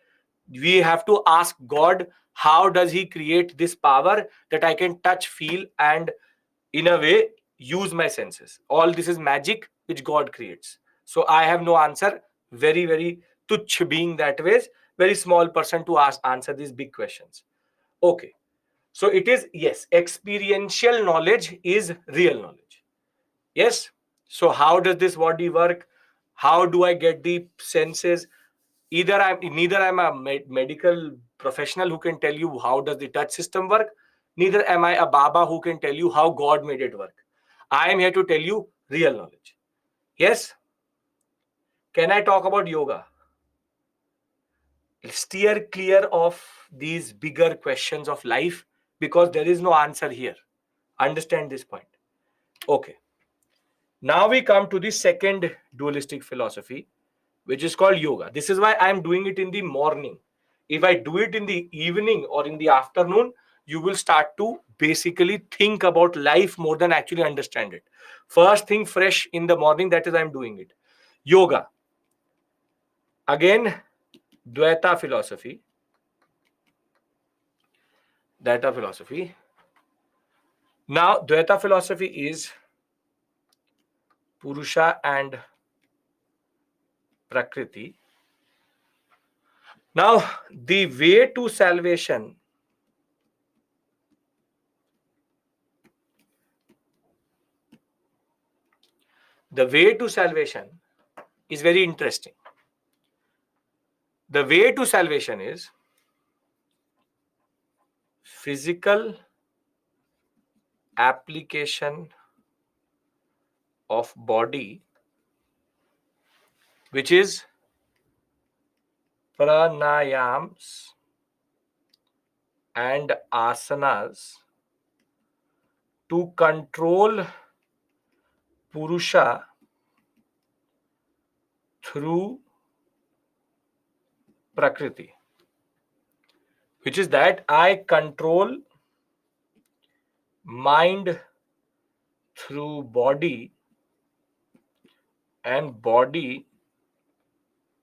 We have to ask God, how does He create this power that I can touch, feel, and in a way use my senses? All this is magic which God creates. So I have no answer. Very tuch being that way, very small person to answer these big questions. Okay. So it is, yes, experiential knowledge is real knowledge. Yes. So how does this body work? How do I get the senses? Neither I'm a medical professional who can tell you how does the touch system work. Neither am I a Baba who can tell you how God made it work. I am here to tell you real knowledge. Yes. Can I talk about yoga? Steer clear of these bigger questions of life, because there is no answer here. Understand this point. Okay. Now we come to the second dualistic philosophy, which is called yoga. This is why I am doing it in the morning. If I do it in the evening or in the afternoon, you will start to basically think about life more than actually understand it. First thing fresh in the morning, that is, I am doing it. Yoga. Again, Dvaita philosophy. Dvaita philosophy. Now, Dvaita philosophy is Purusha and Prakriti. Now, the way to salvation, is very interesting. The way to salvation is physical application of body, which is pranayams and asanas, to control Purusha through Prakriti, which is that I control mind through body and body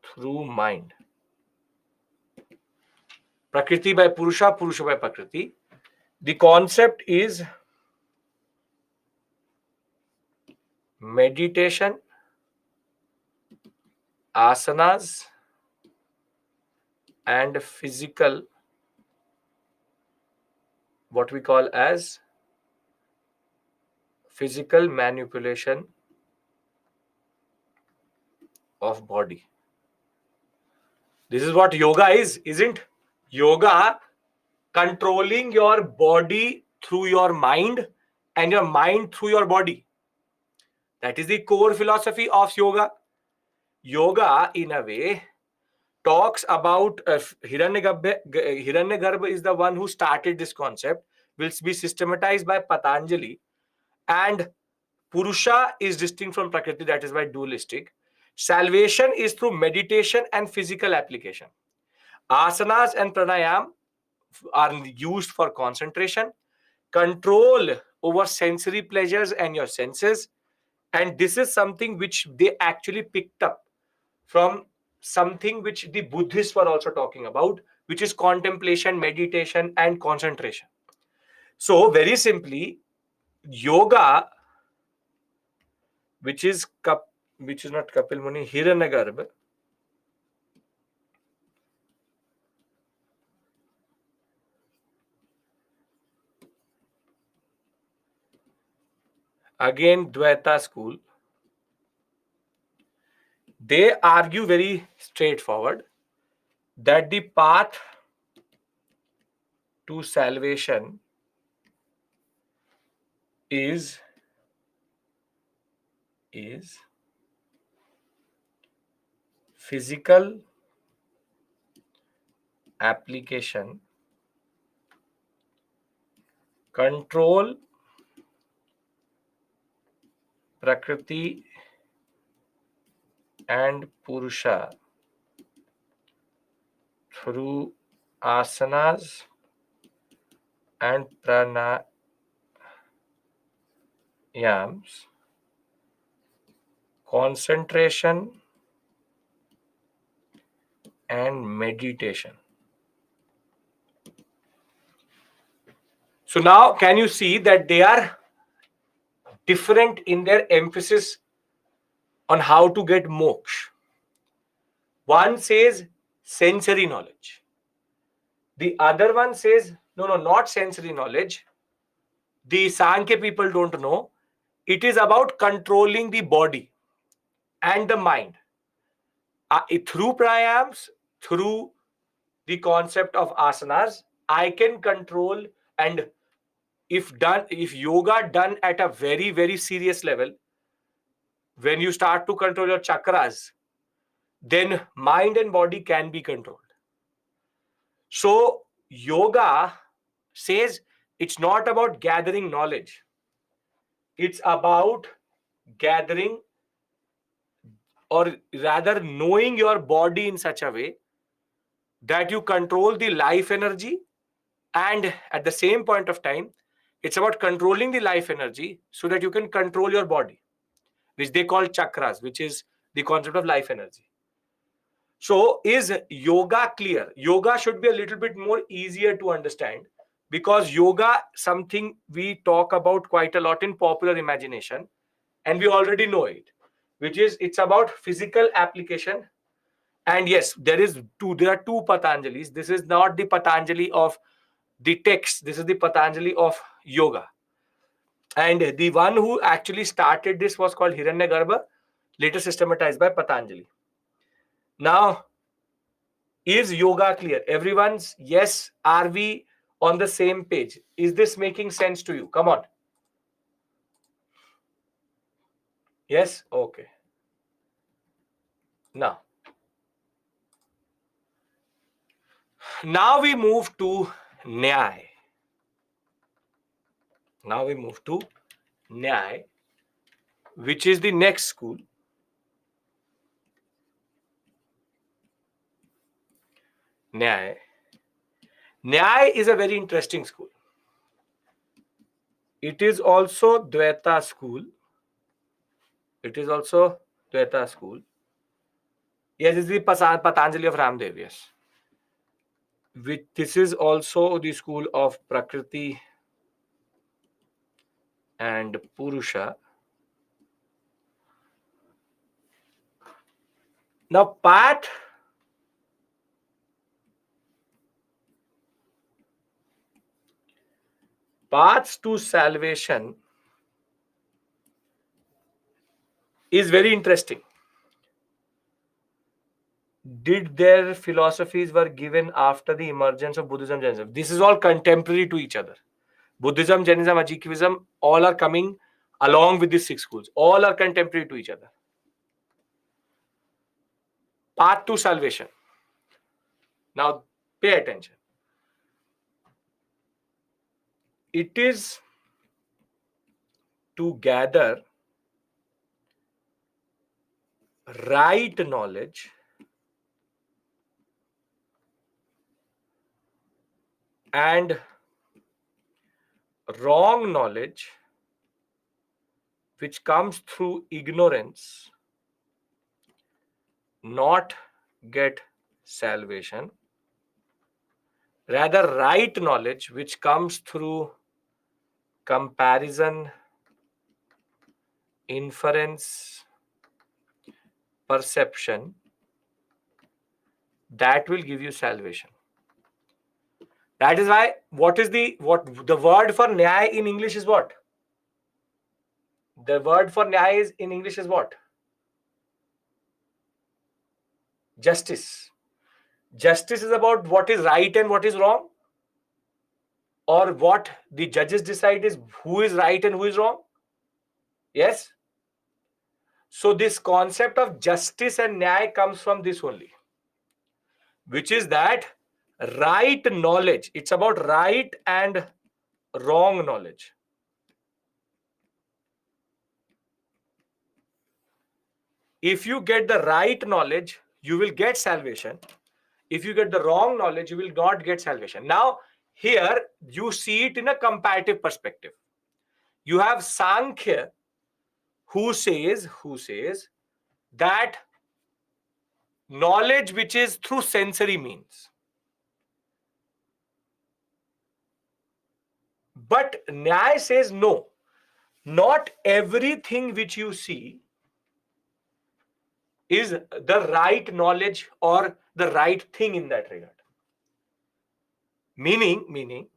through mind. Prakriti by Purusha, Purusha by Prakriti. The concept is meditation, asanas, and physical, what we call as physical manipulation of body. This is what yoga is, isn't? Yoga controlling your body through your mind and your mind through your body. That is the core philosophy of yoga. Yoga, in a way, talks about Hiranyagarbha is the one who started this concept, will be systematized by Patanjali, and Purusha is distinct from Prakriti, that is why dualistic. Salvation is through meditation and physical application. Asanas and pranayam are used for concentration, control over sensory pleasures and your senses. And this is something which they actually picked up from something which the Buddhists were also talking about, which is contemplation, meditation, and concentration. So, very simply, yoga, which is which is not Kapil Muni, Hiranyagarbha, again Dvaita school, they argue very straightforward that the path to salvation is physical application, control Prakriti and Purusha through asanas and pranayams, concentration and meditation. So now can you see that they are different in their emphasis on how to get moksha? One says sensory knowledge. The other one says, no, not sensory knowledge. The Sankhya people don't know. It is about controlling the body and the mind. Through pranayams, through the concept of asanas, I can control, and if yoga done at a very, very serious level, when you start to control your chakras, then mind and body can be controlled. So yoga says it's not about gathering knowledge. It's about gathering, or rather knowing your body in such a way that you control the life energy, and at the same point of time it's about controlling the life energy so that you can control your body, which they call chakras, which is the concept of life energy. So is yoga clear? Yoga should be a little bit more easier to understand, because yoga something we talk about quite a lot in popular imagination, and we already know it, which is it's about physical application. And yes, there are two Patanjalis. This is not the Patanjali of the text, this is the Patanjali of yoga. And the one who actually started this was called Hiranyagarbha, later systematized by Patanjali. Now, is yoga clear? Everyone's yes. Are we on the same page? Is this making sense to you? Come on. Yes? Okay. Now we move to Nyay. Which is the next school. Nyay. Nyay is a very interesting school. It is also Dvaita school. Yes, it's the Patanjali of Ramdev, yes. This is also the school of Prakriti and Purusha. Now, paths to salvation is very interesting. Did their philosophies were given after the emergence of Buddhism, Jainism? This is all contemporary to each other. Buddhism, Jainism, Ajikism, all are coming along with these six schools. All are contemporary to each other. Path to salvation. Now, pay attention. It is to gather right knowledge and wrong knowledge which comes through ignorance, not get salvation. Rather, right knowledge which comes through comparison, inference, perception, that will give you salvation. That is why what the word for nyaya in English is what? The word for nyaya is in English is what? Justice. Justice is about what is right and what is wrong, or what the judges decide is who is right and who is wrong. Yes. So this concept of justice and nyaya comes from this only, which is that right knowledge. It's about right and wrong knowledge. If you get the right knowledge, you will get salvation. If you get the wrong knowledge, you will not get salvation. Now, here you see it in a comparative perspective. You have Sankhya, who says that knowledge which is through sensory means. But Nyaya says no. Not everything which you see is the right knowledge or the right thing in that regard. Meaning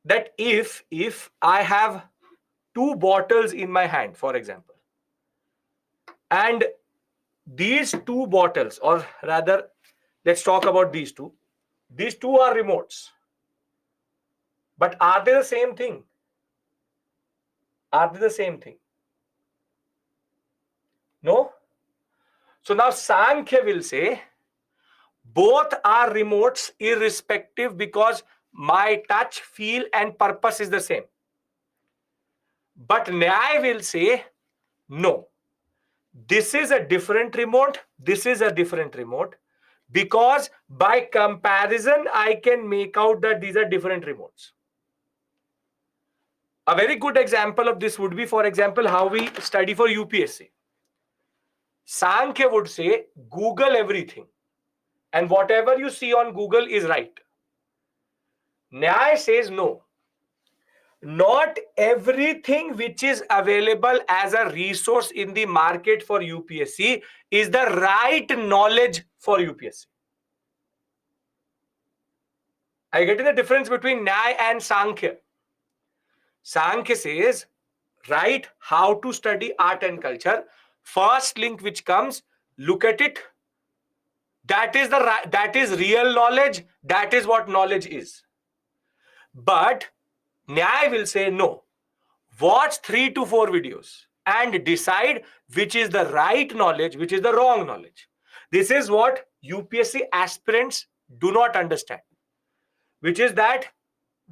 that if I have two bottles in my hand, for example, and these two bottles, or rather, let's talk about these two. These two are remotes. But are they the same thing? Are they the same thing? No. So now Sankhya will say both are remotes irrespective because my touch, feel, and purpose is the same. But Nyaya will say no. This is a different remote. This is a different remote. Because by comparison, I can make out that these are different remotes. A very good example of this would be, for example, how we study for UPSC. Sankhya would say, Google everything. And whatever you see on Google is right. Nyaya says no. Not everything which is available as a resource in the market for UPSC is the right knowledge for UPSC. Are you getting the difference between Nyaya and Sankhya? Sankhya says, right, how to study art and culture. First link which comes, look at it. That is real knowledge. That is what knowledge is. But Nyaya will say no. Watch 3 to 4 videos and decide which is the right knowledge, which is the wrong knowledge. This is what UPSC aspirants do not understand, which is that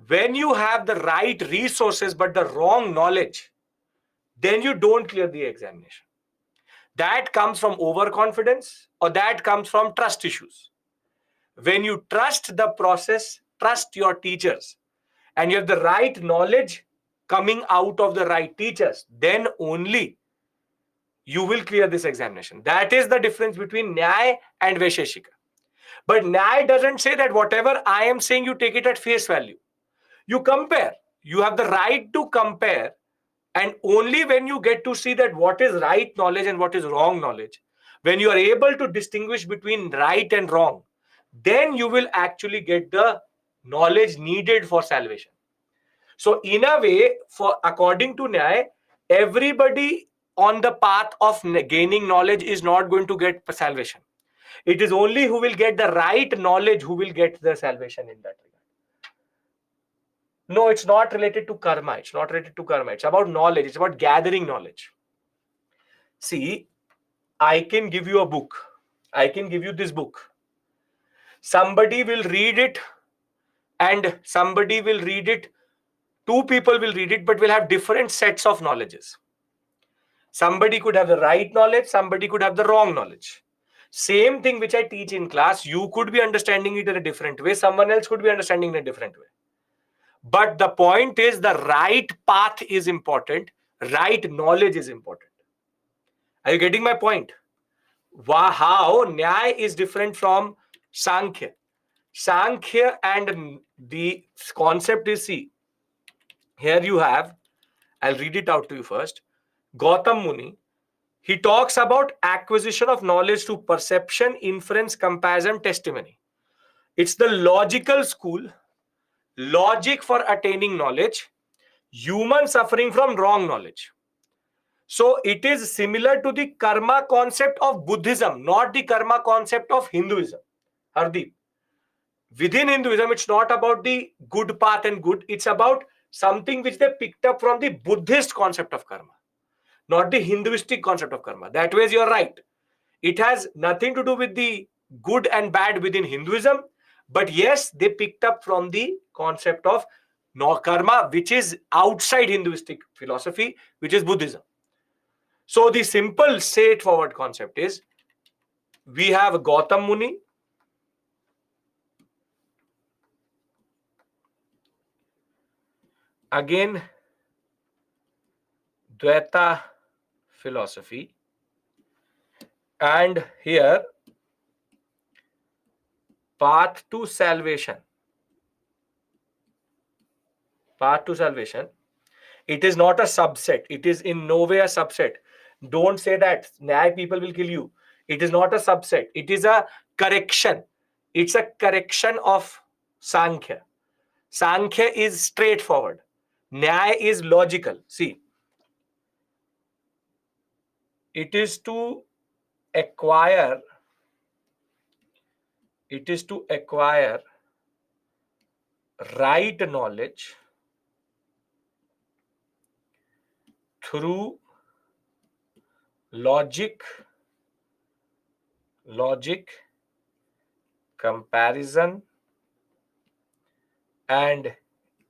when you have the right resources but the wrong knowledge, then you don't clear the examination. That comes from overconfidence or that comes from trust issues. When you trust the process, trust your teachers, and you have the right knowledge coming out of the right teachers, then only you will clear this examination. That is the difference between Nyay and Vaisheshika. But Nyay doesn't say that whatever I am saying, you take it at face value. You compare. You have the right to compare. And only when you get to see that what is right knowledge and what is wrong knowledge, when you are able to distinguish between right and wrong, then you will actually get the knowledge needed for salvation. So in a way, for according to Nyay, everybody on the path of gaining knowledge is not going to get salvation. It is only who will get the right knowledge who will get the salvation in that regard. No, it's not related to karma. It's not related to karma. It's about knowledge. It's about gathering knowledge. See, I can give you a book. I can give you this book. Somebody will read it and somebody will read it. Two people will read it, but will have different sets of knowledges. Somebody could have the right knowledge, somebody could have the wrong knowledge. Same thing which I teach in class, you could be understanding it in a different way, someone else could be understanding it in a different way. But the point is, the right path is important, right knowledge is important. Are you getting my point? How Nyaya is different from Sankhya. Sankhya and the concept is, see, here you have, I'll read it out to you first. Gautam Muni, he talks about acquisition of knowledge through perception, inference, comparison, testimony. It's the logical school, logic for attaining knowledge, human suffering from wrong knowledge. So it is similar to the karma concept of Buddhism, not the karma concept of Hinduism. Hardeep, within Hinduism, it's not about the good path and good. It's about something which they picked up from the Buddhist concept of karma, not the Hinduistic concept of karma. That way, you're right. It has nothing to do with the good and bad within Hinduism. But yes, they picked up from the concept of no karma, which is outside Hinduistic philosophy, which is Buddhism. So the simple, straightforward concept is, we have Gautam Muni. Again, Dvaita philosophy. And here, path to salvation. Path to salvation. It is not a subset. It is in no way a subset. Don't say that Nyaya people will kill you. It is not a subset. It is a correction. It's a correction of Sankhya. Sankhya is straightforward. Nyaya is logical. See, it is to acquire right knowledge through logic, comparison, and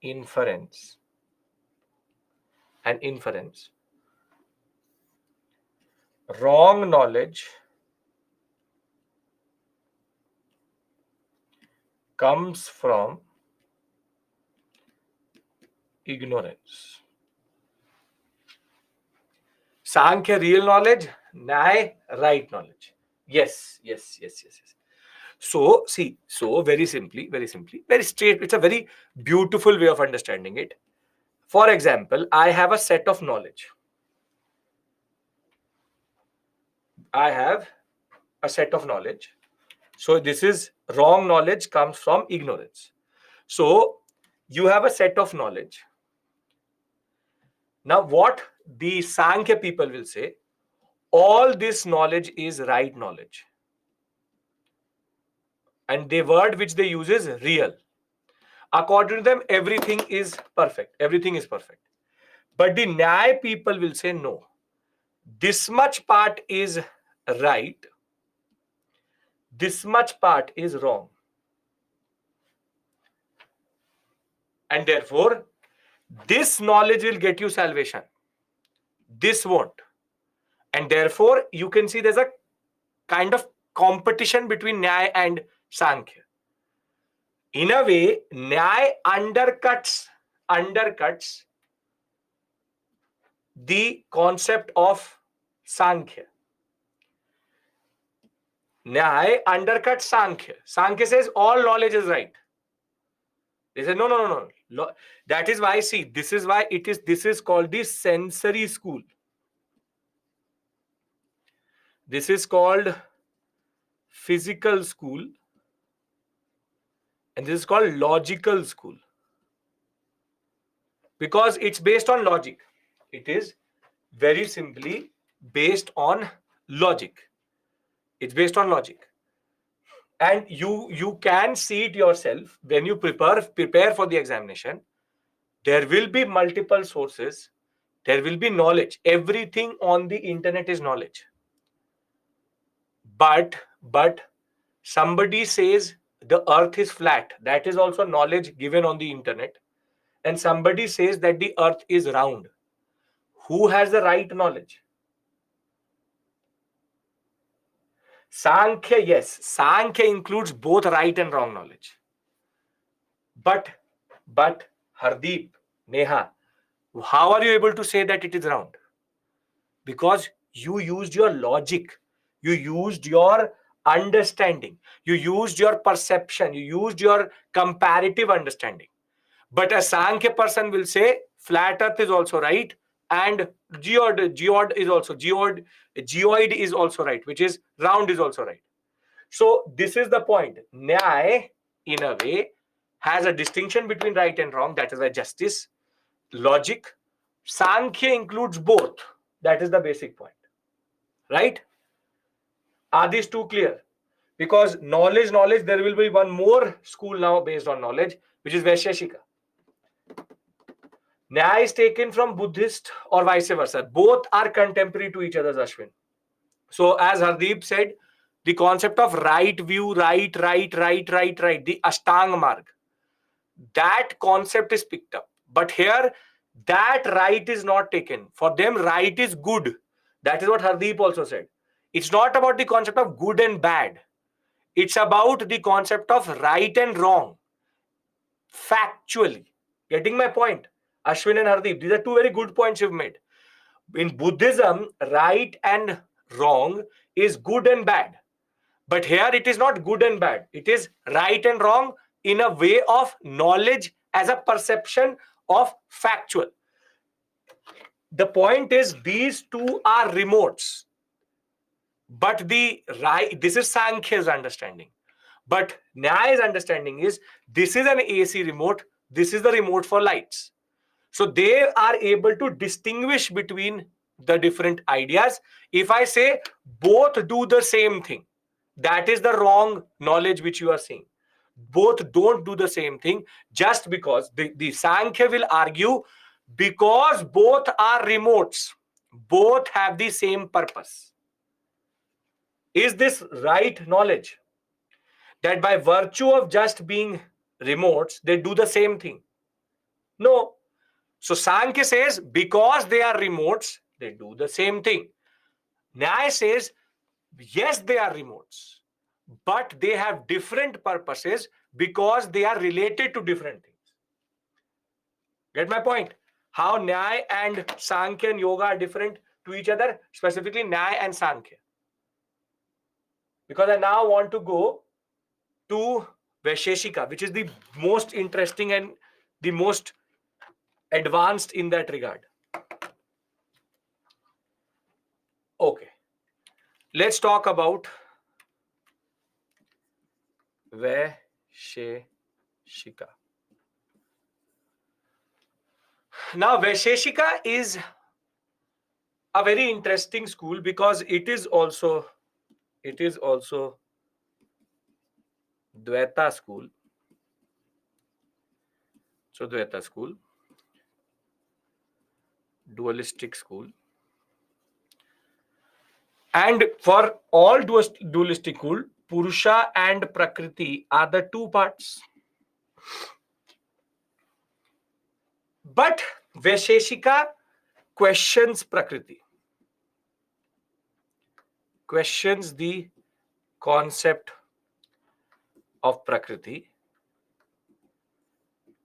inference. Wrong knowledge comes from ignorance. Sankhya, real knowledge. Nyaya, right knowledge. Yes. So, see, very simply, very straight. It's a very beautiful way of understanding it. For example, I have a set of knowledge. So this is wrong knowledge comes from ignorance. So you have a set of knowledge. Now what the Sankhya people will say, all this knowledge is right knowledge. And the word which they use is real. According to them, everything is perfect. But the Nyaya people will say, no, this much part is right, this much part is wrong. And therefore, this knowledge will get you salvation. This won't. And therefore, you can see there's a kind of competition between Nyaya and Sankhya. In a way, Nyay undercuts the concept of Sankhya. Nyay undercuts Sankhya. Sankhya says all knowledge is right. They say no. That is why, see, this is called the sensory school. This is called physical school, and this is called logical school, because it's based on logic. It is very simply based on logic. It's based on logic. And you can see it yourself when you prepare for the examination. There will be multiple sources, there will be knowledge. Everything on the internet is knowledge. But somebody says the earth is flat, that is also knowledge given on the internet. And somebody says that the earth is round. Who has the right knowledge? Sankhya, yes, Sankhya includes both right and wrong knowledge. But Hardeep, Neha, how are you able to say that it is round? Because you used your logic, you used your understanding, you used your perception, you used your comparative understanding. But a Sankhya person will say flat earth is also right, and geoid is also geoid is also right, which is round is also right. So this is the point. Nyay, in a way, has a distinction between right and wrong. That is why justice, logic. Sankhya includes both. That is the basic point. Right? Are these two clear? Because knowledge, there will be one more school now based on knowledge, which is Vaisheshika. Nyaya is taken from Buddhist or vice versa. Both are contemporary to each other, Ashwin. So as Hardeep said, the concept of right view, right, the Ashtang Marg, that concept is picked up. But here, that right is not taken. For them, right is good. That is what Hardeep also said. It's not about the concept of good and bad. It's about the concept of right and wrong. Factually. Getting my point? Ashwin and Hardeep, these are two very good points you've made. In Buddhism, right and wrong is good and bad. But here it is not good and bad. It is right and wrong in a way of knowledge as a perception of factual. The point is these two are remotes. But the right, this is Sankhya's understanding. But Nyaya's understanding is this is an AC remote, this is the remote for lights. So they are able to distinguish between the different ideas. If I say both do the same thing, that is the wrong knowledge which you are seeing. Both don't do the same thing, just because the Sankhya will argue because both are remotes, both have the same purpose. Is this right knowledge? That by virtue of just being remotes, they do the same thing? No. So Sankhya says because they are remotes, they do the same thing. Nyaya says yes, they are remotes, but they have different purposes because they are related to different things. Get my point? How Nyaya and Sankhya and Yoga are different to each other, specifically Nyaya and Sankhya. Because I now want to go to Vaisheshika, which is the most interesting and the most advanced in that regard. Okay, let's talk about Vaisheshika. Now, Vaisheshika is a very interesting school because it is also Dvaita school. So Dvaita school, dualistic school. And for all dualistic school, Purusha and Prakriti are the two parts. But Vaisheshika questions Prakriti, questions the concept of Prakriti,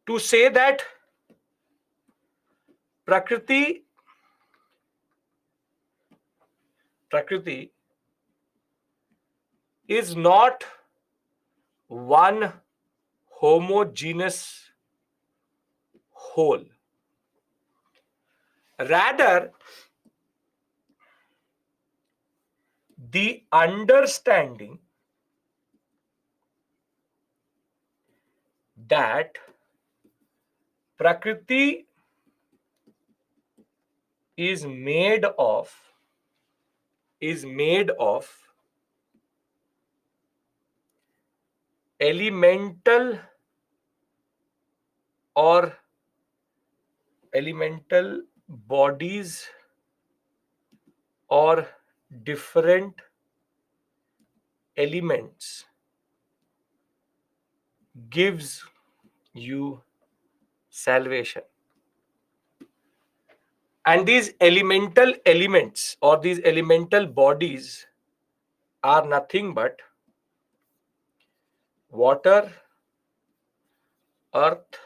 to say that Prakriti is not one homogeneous whole. Rather, the understanding that Prakriti is made of elemental or elemental bodies or different elements gives you salvation. And these elemental elements or these elemental bodies are nothing but water, earth,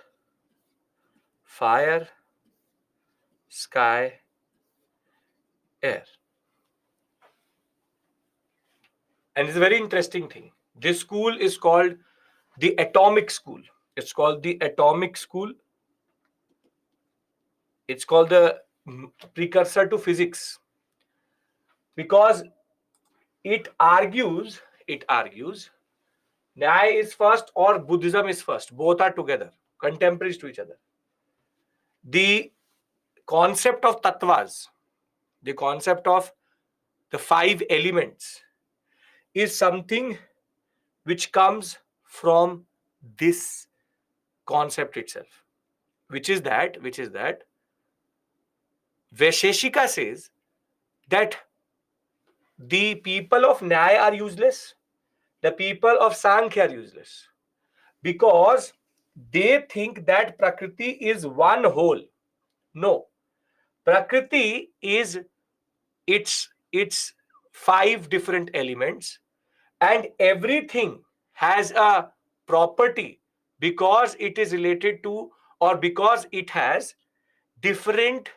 fire, sky, air. And it's a very interesting thing. This school is called the atomic school. It's called the atomic school. It's called the precursor to physics because it argues Nyaya is first or Buddhism is first. Both are together, contemporaries to each other. The concept of tattvas, the concept of the five elements, is something which comes from this concept itself, which is that Vaisheshika says that the people of Nyaya are useless, the people of Sankhya are useless, because they think that Prakriti is one whole. No, Prakriti is its five different elements, and everything has a property because it is related to or because it has different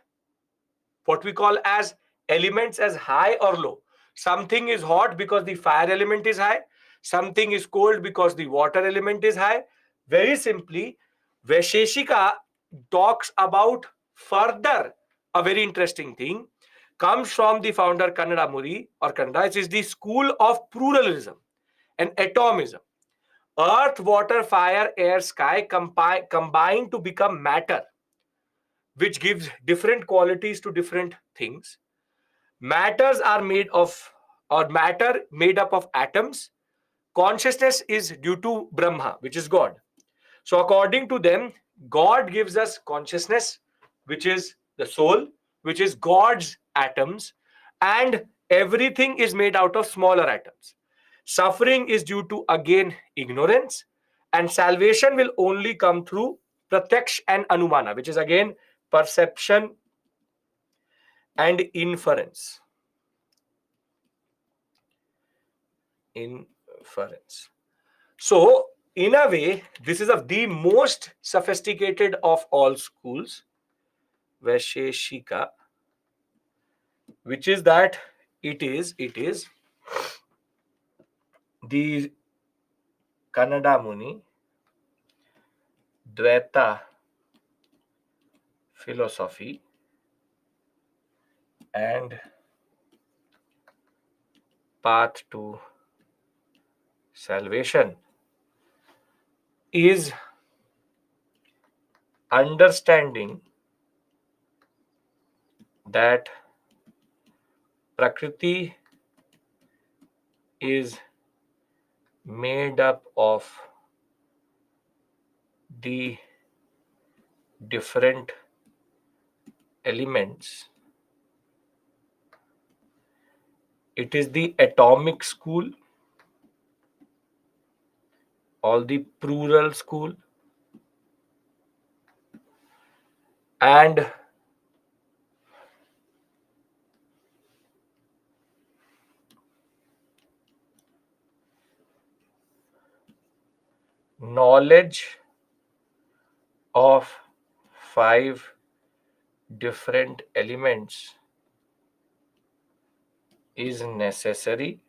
what we call as elements as high or low. Something is hot because the fire element is high, something is cold because the water element is high. Very simply, Vaisheshika talks about further a very interesting thing, comes from the founder Kannada Muri or Kannada. It is the school of pluralism and atomism. Earth, water, fire, air, sky combine to become matter, which gives different qualities to different things. Matters are made of, or matter made up of atoms. Consciousness is due to Brahma, which is God. So, according to them, God gives us consciousness, which is the soul, which is God's atoms, and everything is made out of smaller atoms. Suffering is due to, again, ignorance, and salvation will only come through pratyaksh and anumana, which is again perception and inference. So, in a way, this is the most sophisticated of all schools, Vaisheshika, which is that it is the Kannada Muni Dvaita philosophy and path to salvation is understanding that Prakriti is made up of the different elements. It is the atomic school, or the plural school, and knowledge of 5 different elements is necessary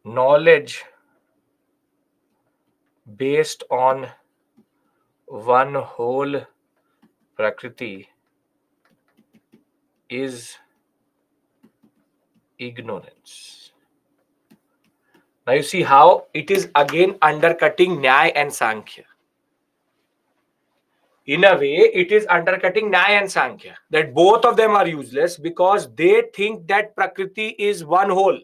knowledge based on one whole prakriti is ignorance. Now you see how it is again undercutting Nyaya and Sankhya. In a way, it is undercutting Nyaya and Sankhya, that both of them are useless because they think that Prakriti is one whole.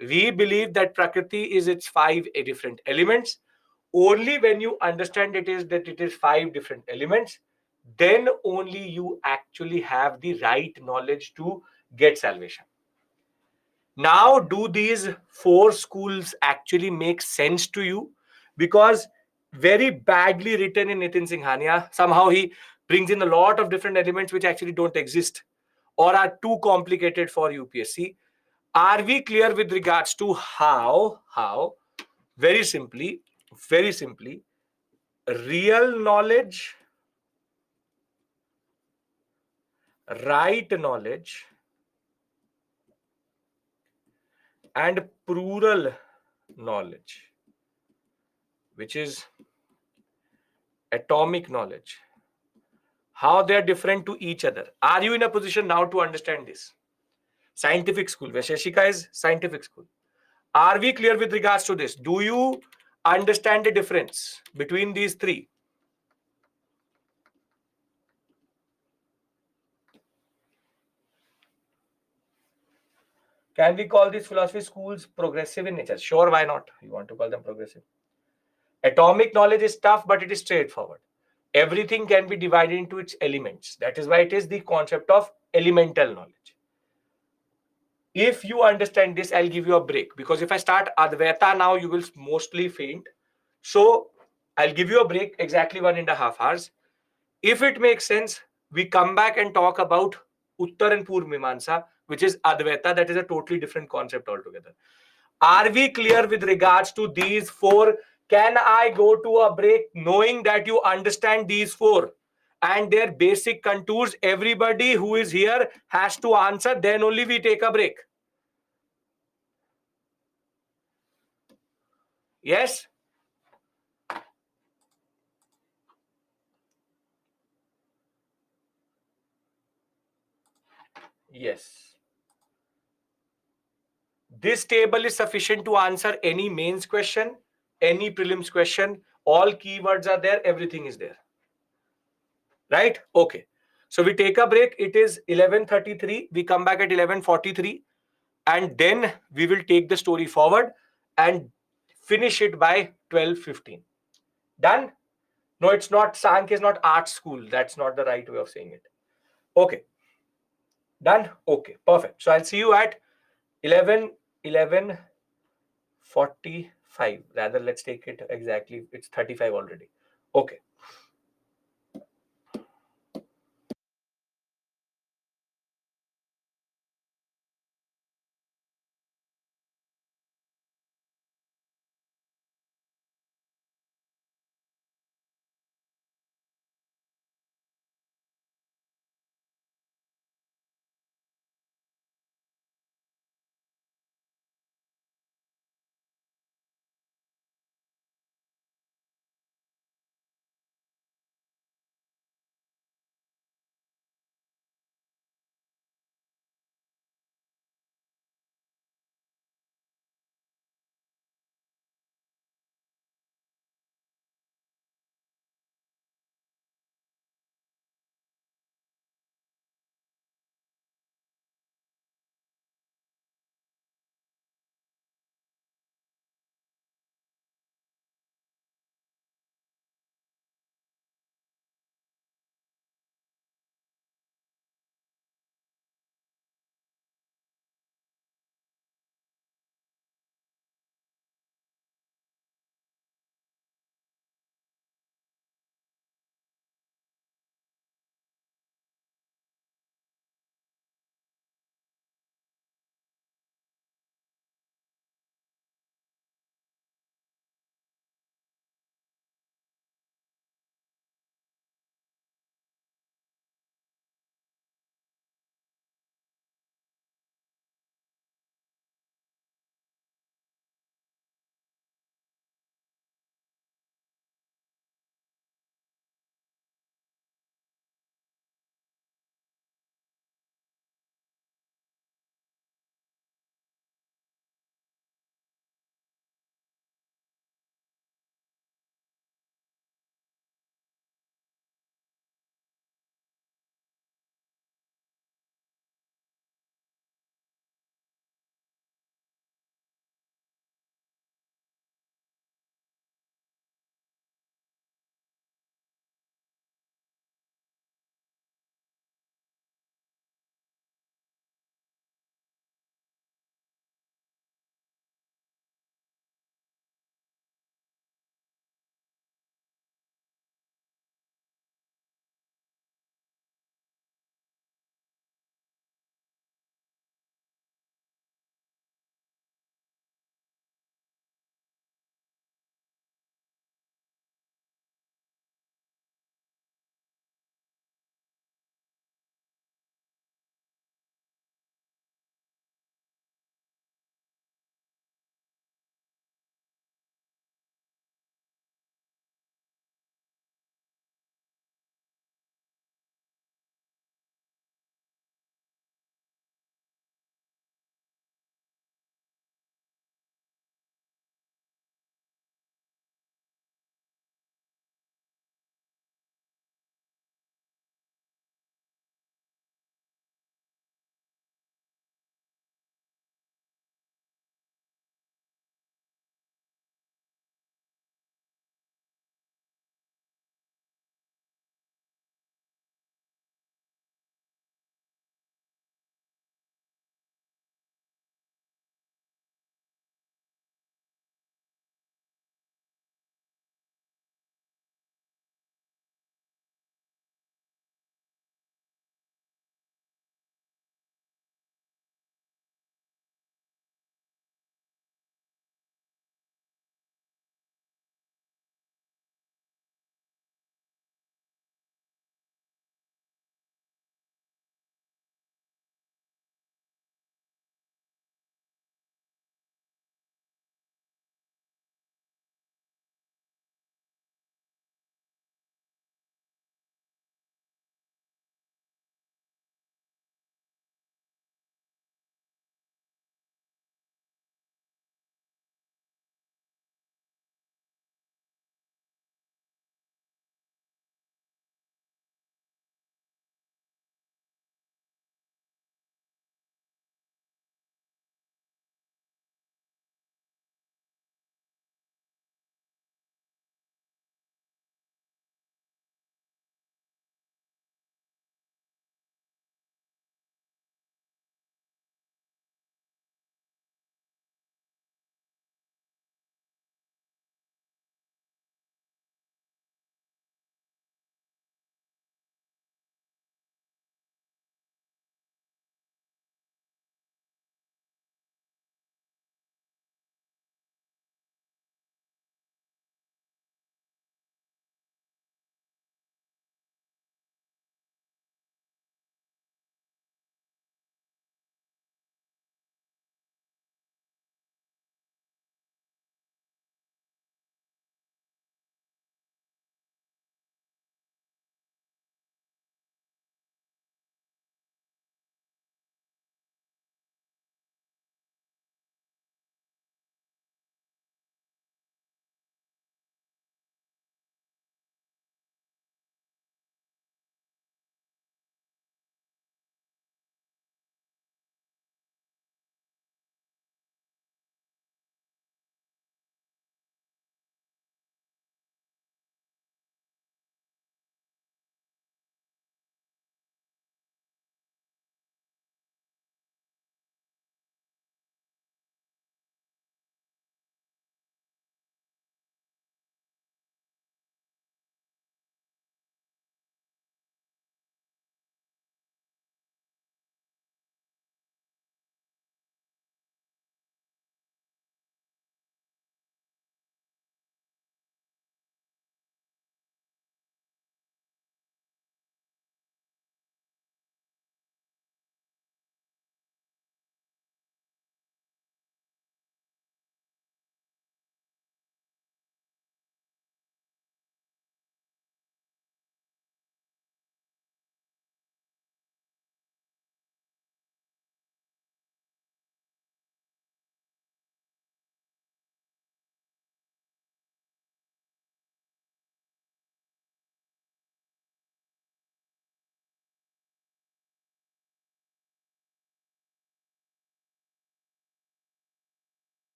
We believe that Prakriti is its 5 different elements. Only when you understand that it is 5 different elements, then only you actually have the right knowledge to get salvation. Now, do these 4 schools actually make sense to you? Because very badly written in Nitin Singhania, somehow he brings in a lot of different elements which actually don't exist or are too complicated for UPSC. Are we clear with regards to how very simply, real knowledge, right knowledge, and plural knowledge, which is atomic knowledge, how they are different to each other? Are you in a position now to understand this? Scientific school, Vaisheshika is scientific school. Are we clear with regards to this? Do you understand the difference between these 3? Can we call these philosophy schools progressive in nature? Sure, why not? You want to call them progressive. Atomic knowledge is tough, but it is straightforward. Everything can be divided into its elements. That is why it is the concept of elemental knowledge. If you understand this, I'll give you a break, because if I start Advaita now, you will mostly faint. So I'll give you a break, exactly 1.5 hours. If it makes sense, we come back and talk about Uttar and Purv Mimamsa, which is Advaita. That is a totally different concept altogether. Are we clear with regards to these 4? Can I go to a break knowing that you understand these 4 and their basic contours? Everybody who is here has to answer, then only we take a break. Yes? Yes. This table is sufficient to answer any mains question, any prelims question. All keywords are there, everything is there. Right? Okay. So we take a break. It is 11:33. We come back at 11:43. And then we will take the story forward and finish it by 12:15. Done? No, it's not. Sank is not art school. That's not the right way of saying it. Okay. Done? Okay. Perfect. So I'll see you at 11:45. Rather, let's take it exactly. It's 35 already. Okay.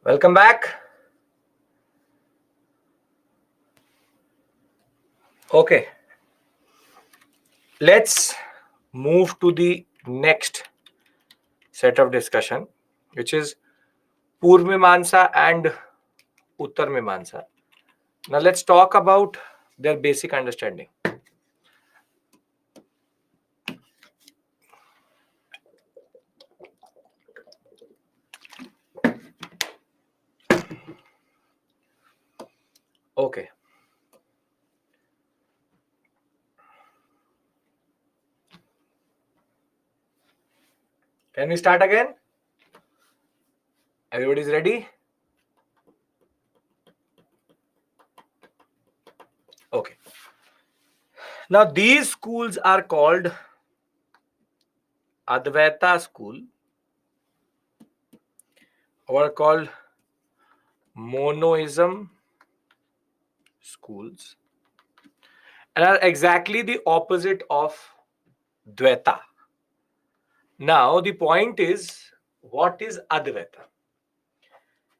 Welcome back. Okay, let's move to the next set of discussion, which is Purv Mimamsa and Uttar Mimamsa. Now let's talk about their basic understanding. Okay. Can we start again? Everybody's ready? Okay. Now these schools are called Advaita school or called monoism schools and are exactly the opposite of Dvaita. Now the point is, what is Advaita?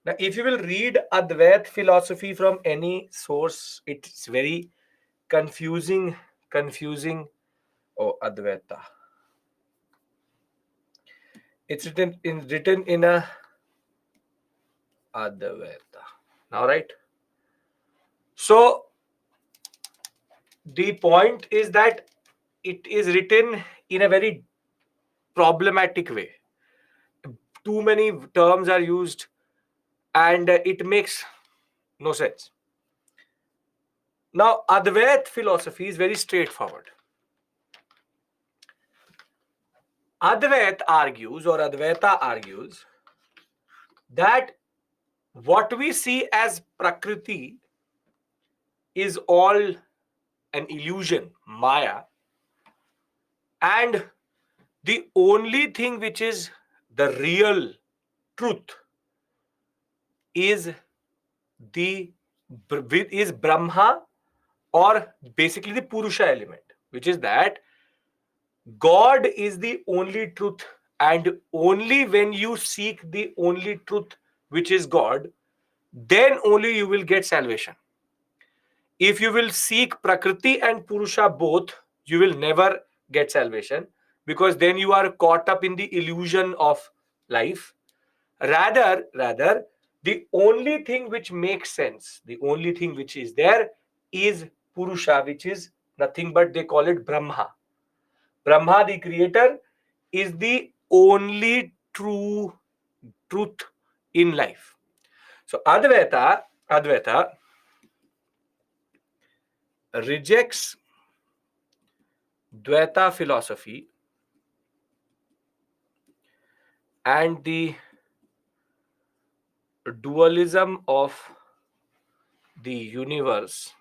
Now if you will read Advait philosophy from any source, it's very confusing. Oh, Advaita. It's written in a Advaita. Now, right? So the point is that it is written in a very problematic way. Too many terms are used, and it makes no sense. Now, Advait philosophy is very straightforward. Advait argues, or Advaita argues, that what we see as Prakriti is all an illusion, Maya, and the only thing which is the real truth is the is Brahma, or basically the Purusha element, which is that God is the only truth, and only when you seek the only truth, which is God, then only you will get salvation. If you will seek Prakriti and Purusha both, you will never get salvation, because then you are caught up in the illusion of life. Rather, the only thing which makes sense, the only thing which is there is Purusha, which is nothing but they call it Brahma. Brahma, the creator, is the only true truth in life. So Advaita rejects Dvaita philosophy and the dualism of the universe,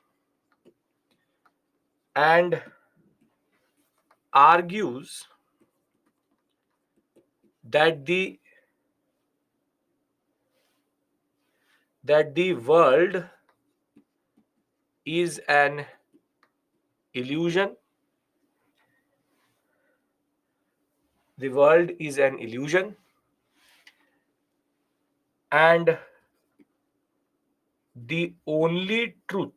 and argues that the world is an illusion. The world is an illusion, and the only truth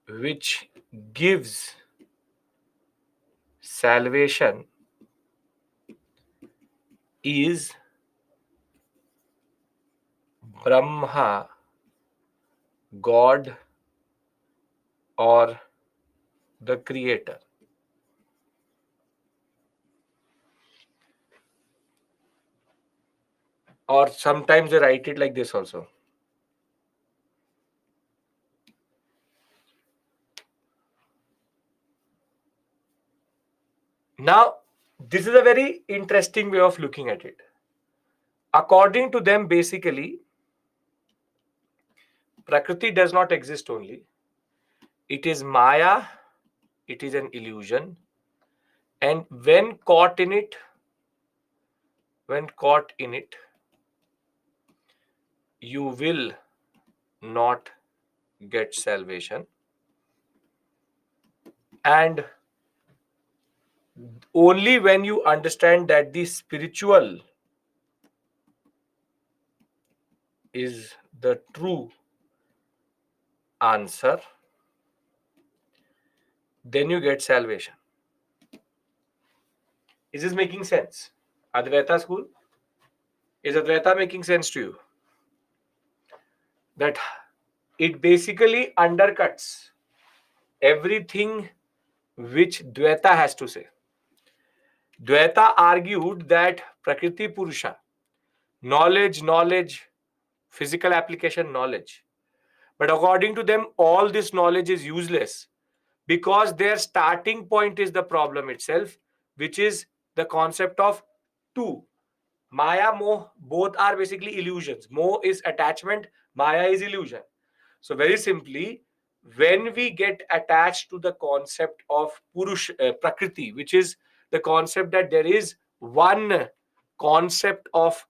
which gives salvation is Brahma, God, or the creator. Or sometimes they write it like this also. Now, this is a very interesting way of looking at it. According to them, basically, Prakriti does not exist only. It is Maya, it is an illusion. And when caught in it, you will not get salvation. And only when you understand that the spiritual is the true answer, then you get salvation. Is this making sense? Advaita school? Is Advaita making sense to you? That it basically undercuts everything which Dvaita has to say. Dvaita argued that Prakriti Purusha, knowledge, physical application, knowledge. But according to them, all this knowledge is useless because their starting point is the problem itself, which is the concept of two. Maya, Moh, both are basically illusions. Moh is attachment, Maya is illusion. So, very simply, when we get attached to the concept of Purush, Prakriti, which is the concept that there is one concept of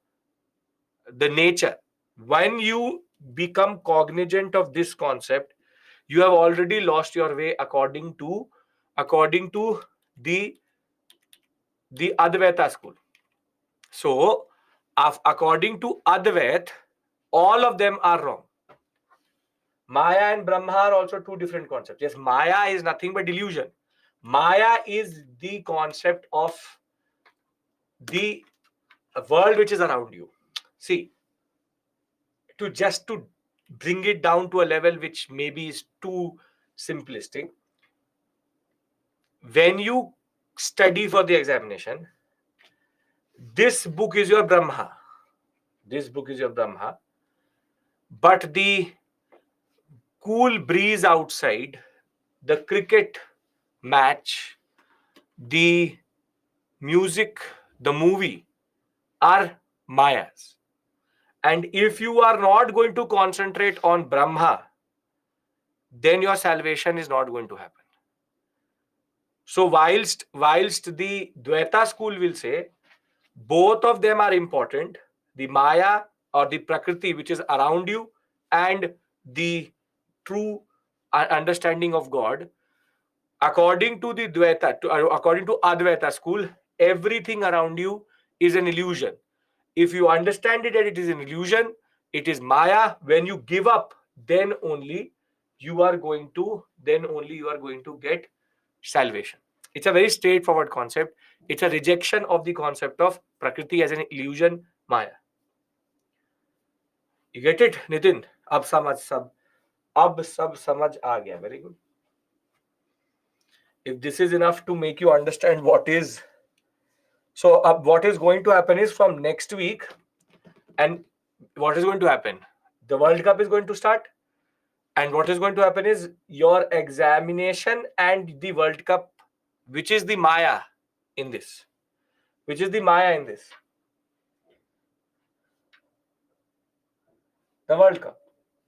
the nature, when you become cognizant of this concept, you have already lost your way according to the Advaita school. So, according to Advait, all of them are wrong. Maya and Brahma are also two different concepts. Yes, Maya is nothing but illusion. Maya is the concept of the world which is around you. See, to bring it down to a level which maybe is too simplistic, when you study for the examination, this book is your Brahma. This book is your Brahma. But the cool breeze outside, the cricket match, the music, the movie are Mayas. And if you are not going to concentrate on Brahma, then your salvation is not going to happen. So whilst the Dvaita school will say both of them are important, the Maya or the Prakriti which is around you and the true understanding of God, according to the Dvaita, according to Advaita school, everything around you is an illusion. If you understand it that it is an illusion, it is Maya. When you give up, then only you are going to get salvation. It's a very straightforward concept. It's a rejection of the concept of Prakriti as an illusion, Maya. You get it, Nitin? अब सब समझ आ गया. Very good. If this is enough to make you understand what is what is going to happen is from next week, and what is going to happen? The World Cup is going to start, and what is going to happen is your examination and the World Cup, which is the Maya in this. Which is the Maya in this? The World Cup.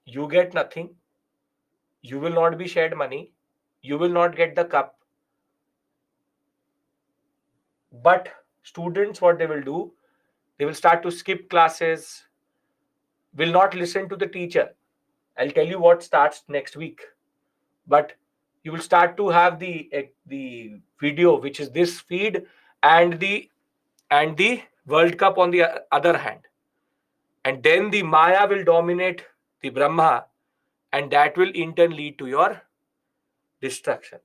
You get nothing. You will not be shared money. You will not get the cup. But students, what they will do, they will start to skip classes, will not listen to the teacher. I'll tell you what starts next week. But you will start to have the video, which is this feed, and the World Cup on the other hand. And then the Maya will dominate the Brahma, and that will in turn lead to your destruction.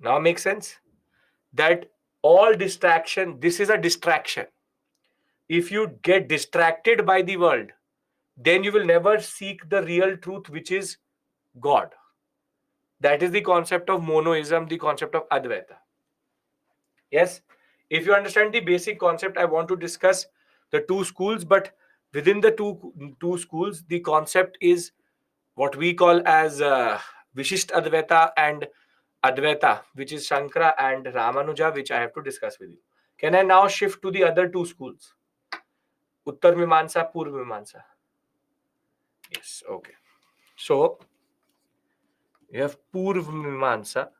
Now makes sense? That all distraction, this is a distraction. If you get distracted by the world, then you will never seek the real truth, which is God. That is the concept of monoism, the concept of Advaita. Yes, if you understand the basic concept, I want to discuss the two schools, but within the two schools, the concept is what we call as Vishisht Advaita and Advaita, which is Shankara and Ramanuja, which I have to discuss with you. Can I now shift to the other two schools? Uttar Mimamsa, Purv Mimamsa. Yes, okay. So, you have Purv Mimamsa.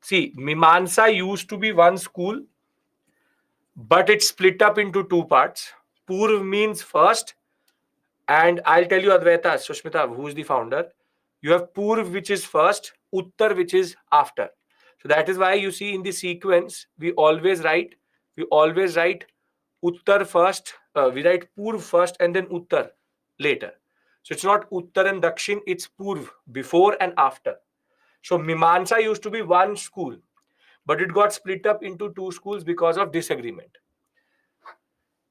See, Mimamsa used to be one school, but it's split up into two parts. Purv means first, and I'll tell you Advaita, Sushmita, who is the founder. You have Purv, which is first, Uttar, which is after. So that is why you see in the sequence, we always write Uttar first, we write Purv first and then Uttar later. So it's not Uttar and Dakshin, it's Purv, before and after. So Mimamsa used to be one school, but it got split up into two schools because of disagreement.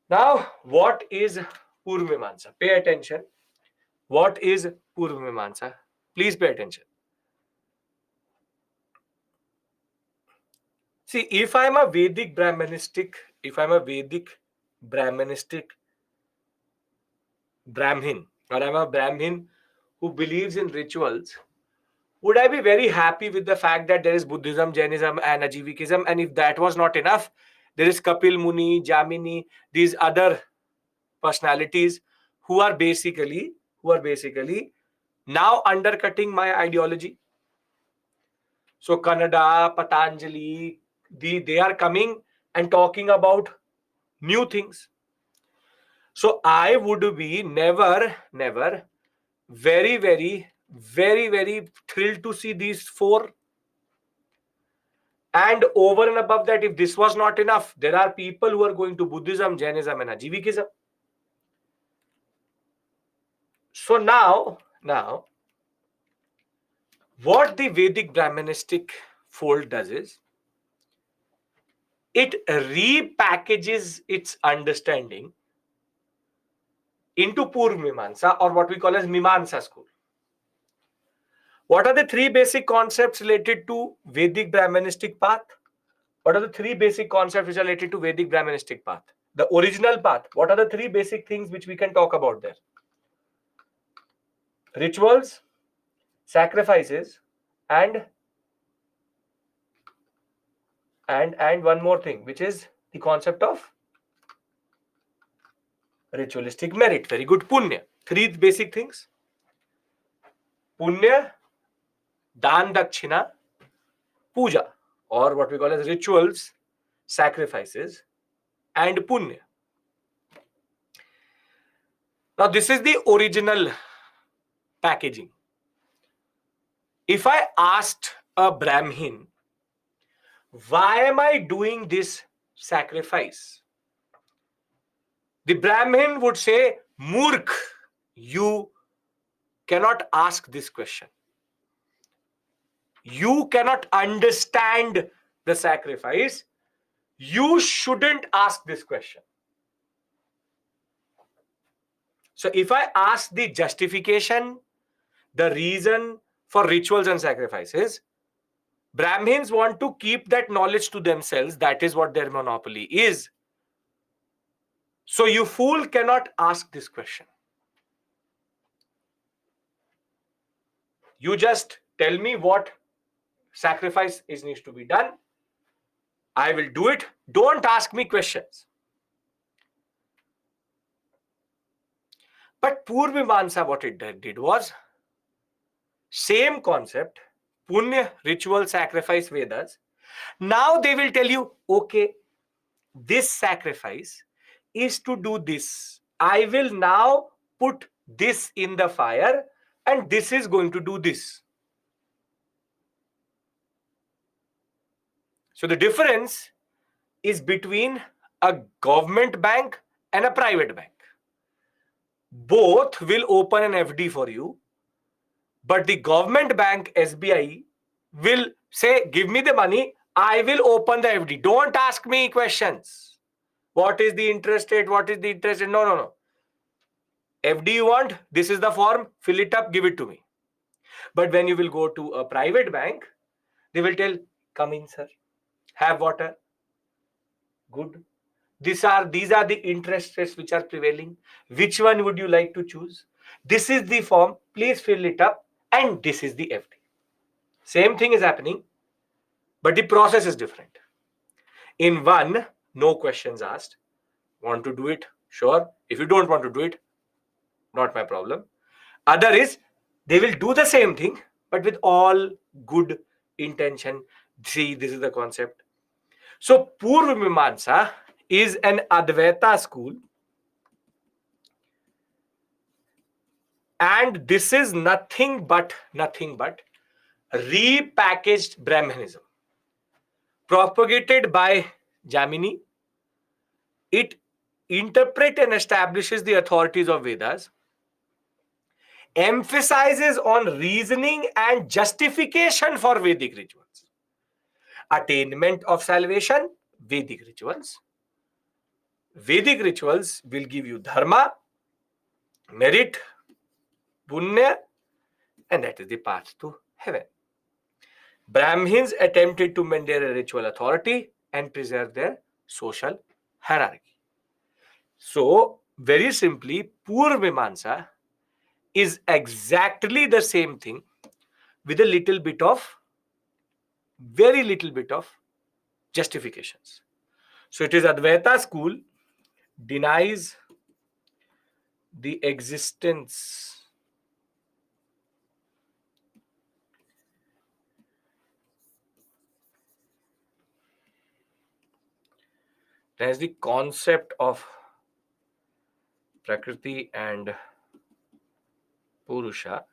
Now, what is Purv Mimamsa? Pay attention. What is Purv Mimamsa? Please pay attention. See, if I'm a Vedic Brahmanistic Brahmin, or I'm a Brahmin who believes in rituals, would I be very happy with the fact that there is Buddhism, Jainism, and Ajivikism? And if that was not enough, there is Kapil Muni, Jamini, these other personalities who are basically now undercutting my ideology. So Kannada, Patanjali, they are coming and talking about new things. So I would be never, very, very thrilled to see these four. And over and above that, if this was not enough, there are people who are going to Buddhism, Jainism, and Ajivikism. So now, what the Vedic Brahmanistic fold does is, it repackages its understanding into Purv Mimamsa, or what we call as Mimamsa school. What are the three basic concepts related to Vedic Brahmanistic path? What are the three basic concepts which are related to Vedic Brahmanistic path? The original path. What are the three basic things which we can talk about there? Rituals, sacrifices, and one more thing, which is the concept of ritualistic merit. Very good. Punya. Three basic things. Punya, Dan Dakshina, Puja, or what we call as rituals, sacrifices, and Punya. Now, this is the original packaging. If I asked a Brahmin, why am I doing this sacrifice? The Brahmin would say, Murkh, you cannot ask this question. You cannot understand the sacrifice. You shouldn't ask this question. So if I ask the justification, the reason for rituals and sacrifices, Brahmins want to keep that knowledge to themselves. That is what their monopoly is. So you fool cannot ask this question. You just tell me what sacrifice needs to be done. I will do it. Don't ask me questions. But Purv Mimamsa, what it did was, same concept, Punya, ritual, sacrifice, Vedas. Now they will tell you, okay, this sacrifice is to do this. I will now put this in the fire and this is going to do this. So the difference is between a government bank and a private bank. Both will open an FD for you, but the government bank, SBI, will say, give me the money, I will open the FD. Don't ask me questions. What is the interest rate? What is the interest rate? No. FD you want? This is the form. Fill it up, give it to me. But when you will go to a private bank, they will tell, come in, sir. Have water. Good. These are the interest rates which are prevailing. Which one would you like to choose? This is the form. Please fill it up. And this is the FD. Same thing is happening, but the process is different. In one, no questions asked. Want to do it? Sure. If you don't want to do it, not my problem. Other is, they will do the same thing, but with all good intention. See, this is the concept. So, Purv Mimamsa is an Advaita school. And this is nothing but repackaged Brahmanism, propagated by Jamini. It interpret and establishes the authorities of Vedas, emphasizes on reasoning and justification for Vedic rituals. Attainment of salvation, Vedic rituals. Vedic rituals will give you dharma, merit, punya, and that is the path to heaven. Brahmins attempted to maintain a ritual authority and preserve their social hierarchy. So, very simply, Purvamimamsa is exactly the same thing with a little bit of, very little bit of justifications. So, it is Advaita school denies the existence as the concept of Prakriti and Purusha,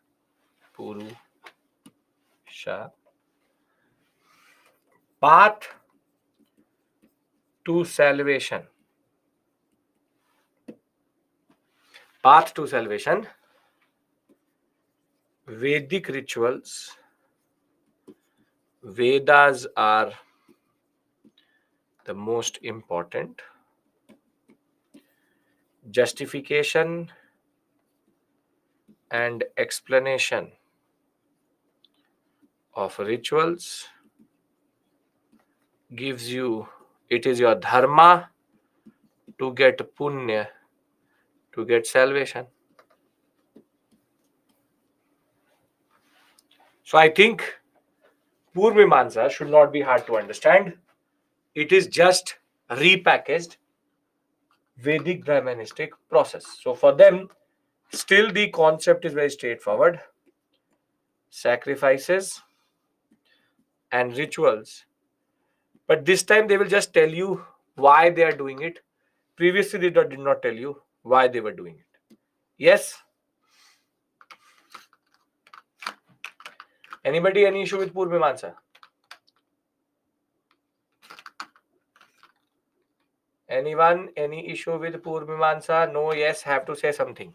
path to salvation. Path to salvation, Vedic rituals, Vedas are the most important. Justification and explanation of rituals gives you, it is your dharma to get punya, to get salvation. So I think Purvamimamsa should not be hard to understand. It is just repackaged Vedic Brahmanistic process. So for them, still the concept is very straightforward. Sacrifices and rituals. But this time they will just tell you why they are doing it. Previously they did not tell you why they were doing it. Yes? Anybody any issue with Purvamimamsa? Anyone any issue with Purvamimamsa? No, yes, have to say something.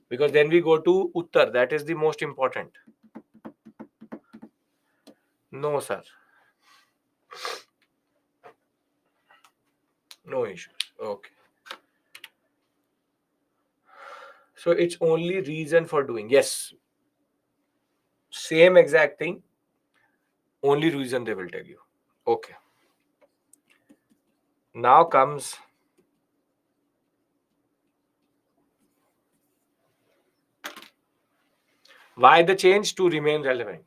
Because then we go to Uttar. That is the most important. No, sir. No issues. Okay. So it's only reason for doing. Yes. Same exact thing. Only reason they will tell you. Okay. Now comes why the change to remain relevant.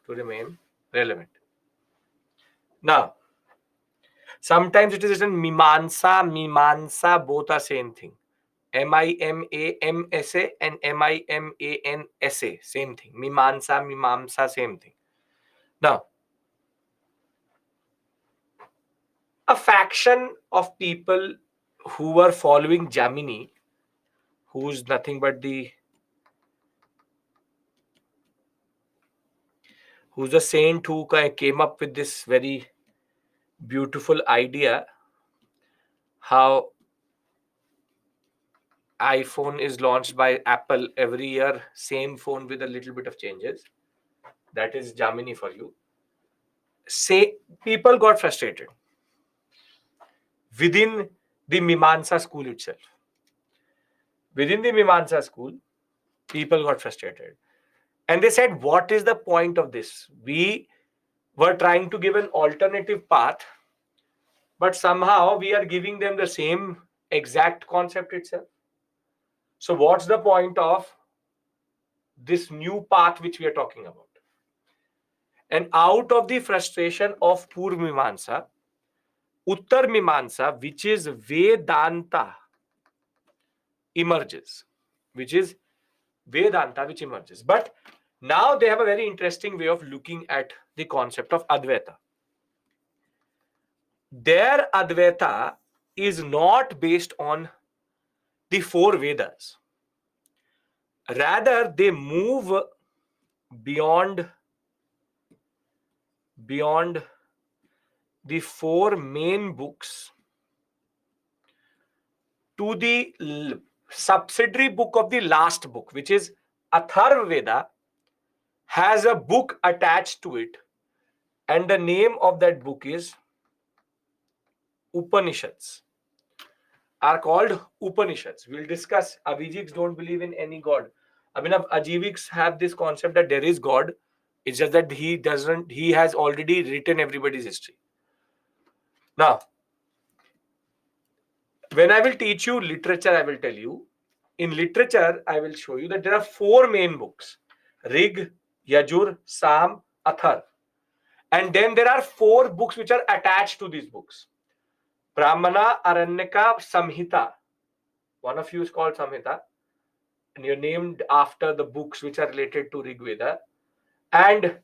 To remain relevant. Now, sometimes it is written Mimamsa, both are same thing. Mimamsa and Mimansa, same thing. Mimamsa, same thing. Now, a faction of people who were following Jamini, who's nothing but who's a saint who came up with this very beautiful idea how iPhone is launched by Apple every year, same phone with a little bit of changes. That is Jamini for you. Say people got frustrated within the Mimamsa school itself. Within the Mimamsa school, people got frustrated. And they said, what is the point of this? We were trying to give an alternative path, but somehow we are giving them the same exact concept itself. So what's the point of this new path which we are talking about? And out of the frustration of Purvamimamsa, Uttar Mimamsa, which is Vedanta, emerges. Which is Vedanta, which emerges. But now they have a very interesting way of looking at the concept of Advaita. Their Advaita is not based on the four Vedas. Rather, they move beyond the four main books to the subsidiary book of the last book, which is Atharva Veda, has a book attached to it, and the name of that book is Upanishads, are called Upanishads. We'll discuss. Avijiks don't believe in any god. I mean, Ajiviks have this concept that there is God. It's just that he doesn't. He has already written everybody's history. Now, when I will teach you literature, I will tell you. In literature, I will show you that there are four main books: Rig, Yajur, Sam, Athar. And then there are four books which are attached to these books: Brahmana, Aranyaka, Samhita. One of you is called Samhita, and you're named after the books which are related to Rig Veda. And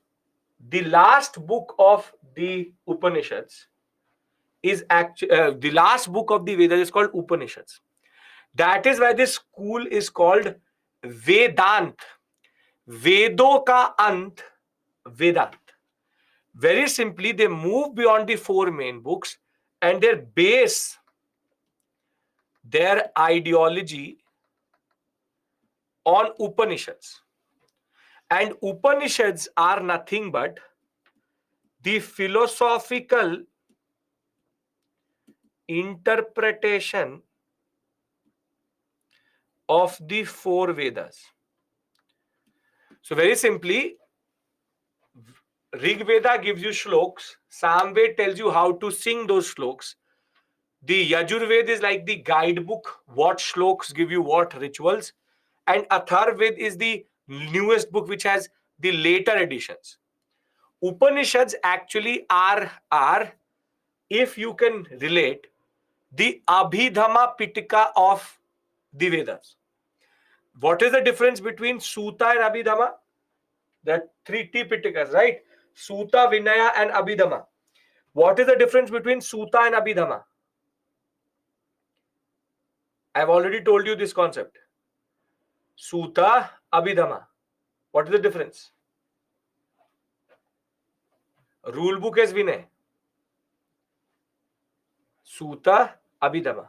the last book of the Upanishads is actually the last book of the Vedas is called Upanishads. That is why this school is called Vedant. Vedo ka ant, Vedant. Very simply, they move beyond the four main books and they base their ideology on Upanishads. And Upanishads are nothing but the philosophical interpretation of the four Vedas. So very simply, Rig Veda gives you shloks, Samved tells you how to sing those shloks. The Yajurved is like the guidebook, what shloks give you what rituals. And Atharved is the newest book which has the later editions. Upanishads actually are, if you can relate, the Abhidhamma Pitika of the Vedas. What is the difference between Sutta and Abhidhamma? There are three Pitikas, right? Sutta, Vinaya, and Abhidhamma. What is the difference between Sutta and Abhidhamma? I've already told you this concept. Sutta, Abhidhamma. What is the difference? Rule book is Vinay. Sutta, Abhidhamma.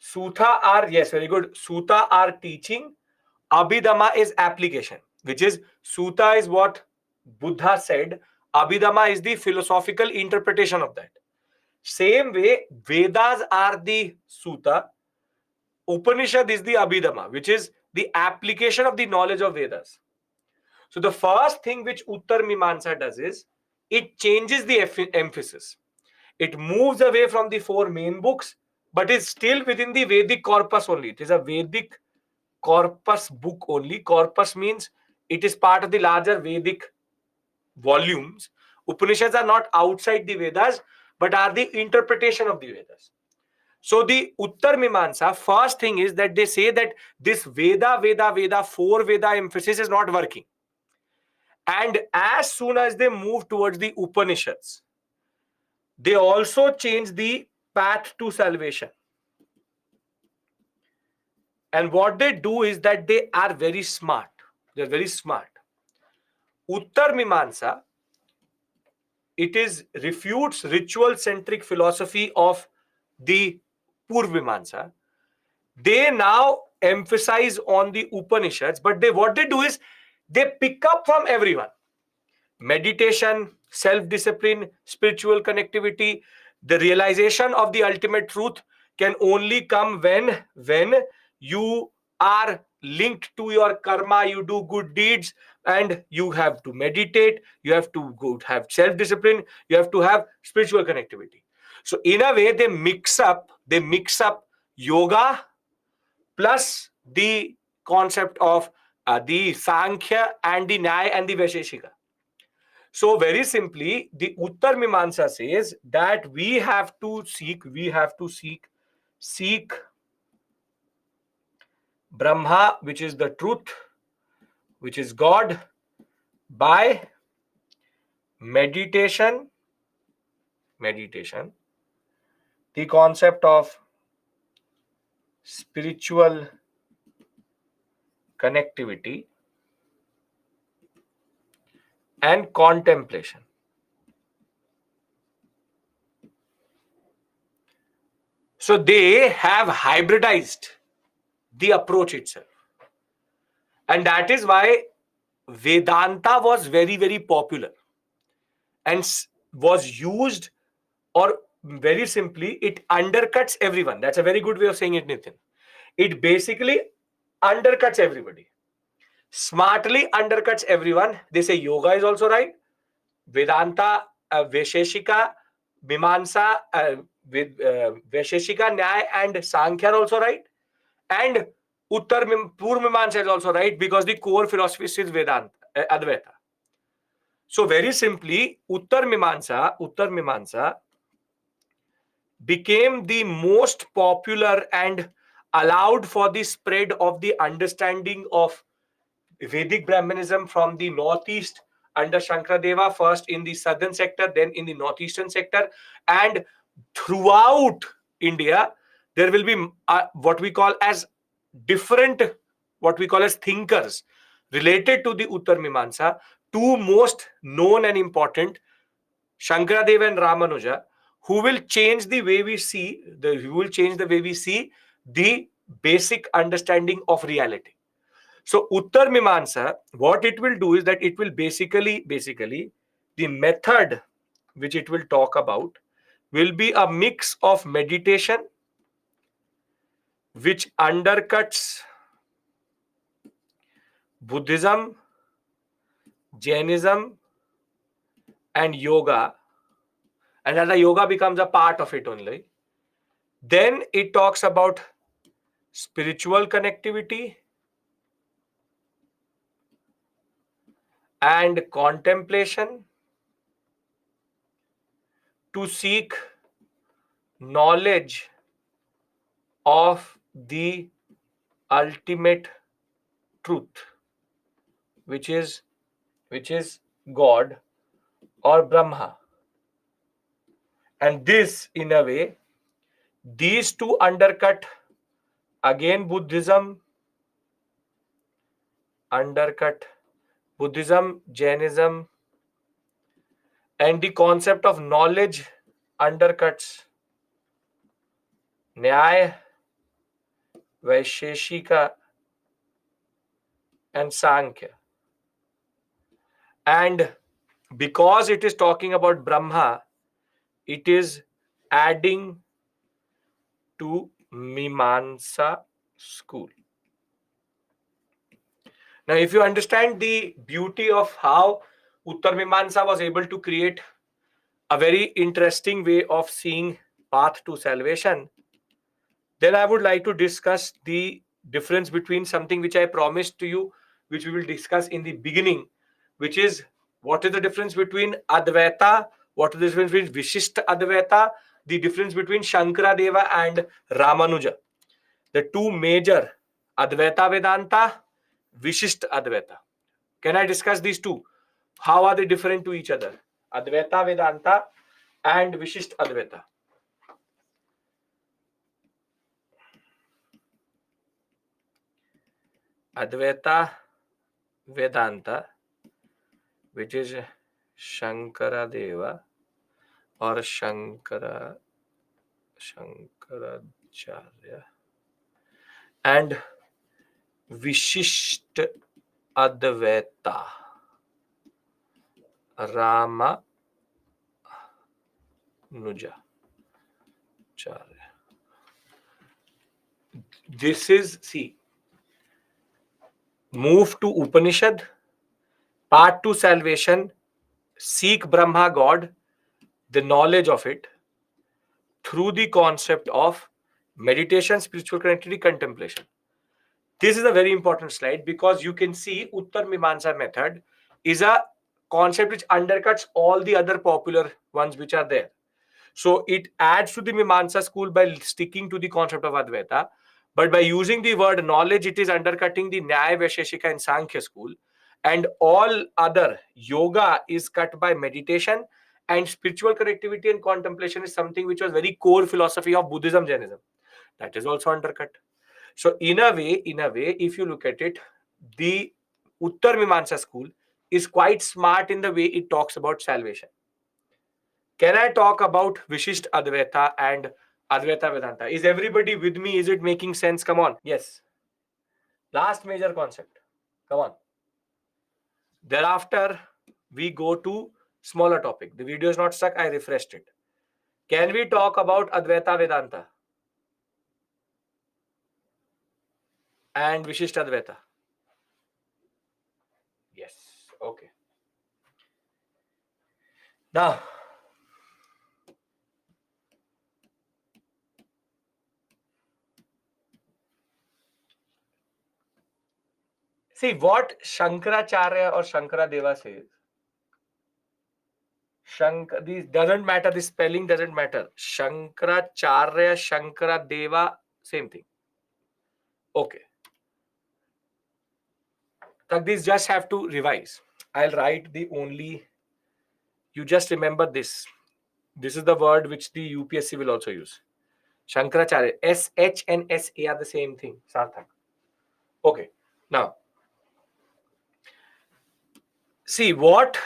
Sutta are, yes, very good. Sutta are teaching. Abhidhamma is application, which is Sutta is what Buddha said. Abhidhamma is the philosophical interpretation of that. Same way, Vedas are the Sutta. Upanishad is the Abhidhamma, which is the application of the knowledge of Vedas. So the first thing which Uttar Mimamsa does is it changes the emphasis. It moves away from the four main books, but is still within the Vedic corpus only. It is a Vedic corpus book only. Corpus means it is part of the larger Vedic volumes. Upanishads are not outside the Vedas, but are the interpretation of the Vedas. So the Uttar Mimamsa, first thing is that they say that this Veda, four Veda emphasis is not working. And as soon as they move towards the Upanishads, they also change the path to salvation. And what they do is that they are very smart. They're very smart. Uttar Mimamsa, it is refutes ritual-centric philosophy of the Purv Mimamsa. They now emphasize on the Upanishads, but what they do is they pick up from everyone. Meditation, self-discipline, spiritual connectivity, the realization of the ultimate truth can only come when you are linked to your karma, you do good deeds, and you have to meditate, you have to go have self-discipline, you have to have spiritual connectivity. So in a way, they mix up yoga plus the concept of the Sankhya and the Nyaya and the Vaisheshika. So very simply, the Uttar Mimamsa says that we have to seek Brahma, which is the truth, which is God, by meditation, the concept of spiritual connectivity, and contemplation. So they have hybridized the approach itself. And that is why Vedanta was very, very popular and was used, or very simply, it undercuts everyone. That's a very good way of saying it, Nitin. It basically undercuts everybody. Smartly undercuts everyone. They say yoga is also right. Vedanta, Vaisheshika, Mimamsa, with Vaisheshika, Nyaya, and Sankhya are also right. And Purva Mimamsa is also right because the core philosophy is Vedanta, Advaita. So very simply, Uttar Mimamsa became the most popular and allowed for the spread of the understanding of Vedic Brahmanism from the northeast under Shankradeva, first in the southern sector, then in the northeastern sector, and throughout India, there will be what we call as different, what we call as thinkers related to the Uttar Mimamsa. Two most known and important, Shankaradeva and Ramanuja, who will change the way we see the basic understanding of reality. So Uttar Mimamsa, what it will do is that it will basically the method which it will talk about will be a mix of meditation which undercuts Buddhism, Jainism, and yoga, and then the yoga becomes a part of it only. Then it talks about spiritual connectivity and contemplation to seek knowledge of the ultimate truth, which is God or Brahma. And this, in a way, these two undercut again undercut Buddhism, Jainism, and the concept of knowledge undercuts Nyaya, Vaisheshika, and Sankhya. And because it is talking about Brahma, it is adding to Mimamsa school. Now, if you understand the beauty of how Uttar Mimamsa was able to create a very interesting way of seeing path to salvation, then I would like to discuss the difference between something which I promised to you, which we will discuss in the beginning, which is what is the difference between Advaita, what is the difference between Vishishta Advaita, the difference between Shankaradeva and Ramanuja. The two major, Advaita Vedanta, Vishishta Advaita. Can I discuss these two? How are they different to each other? Advaita Vedanta and Vishishta Advaita. Advaita Vedanta, which is Shankaradeva or Shankaracharya, and Vishishta Advaita, Ramanuja Charya. This is, see, move to Upanishad, path to salvation, seek Brahma God, the knowledge of it, through the concept of meditation, spiritual connectivity, contemplation. This is a very important slide because you can see Uttar Mimamsa method is a concept which undercuts all the other popular ones which are there. So it adds to the Mimamsa school by sticking to the concept of Advaita, but by using the word knowledge, it is undercutting the Nyaya, Vaisheshika, and Sankhya school. And all other yoga is cut by meditation, and spiritual connectivity and contemplation is something which was very core philosophy of Buddhism, Jainism. That is also undercut. So in a way, if you look at it, the Uttar Mimamsa school is quite smart in the way it talks about salvation. Can I talk about Vishisht Advaita and Advaita Vedanta. Is everybody with me? Is it making sense? Come on. Yes. Last major concept. Come on. Thereafter, we go to smaller topic. The video is not stuck. I refreshed it. Can we talk about Advaita Vedanta and Vishishta Advaita? Yes. Okay. Now, see what Shankaracharya or Shankaradeva says. These doesn't matter. The spelling doesn't matter. Shankaracharya, Shankaradeva, same thing. Okay. Так these just have to revise. I'll write the only. You just remember this. This is the word which the UPSC will also use. Shankaracharya. SH and SA are the same thing. Sarthak. Okay. Now, see what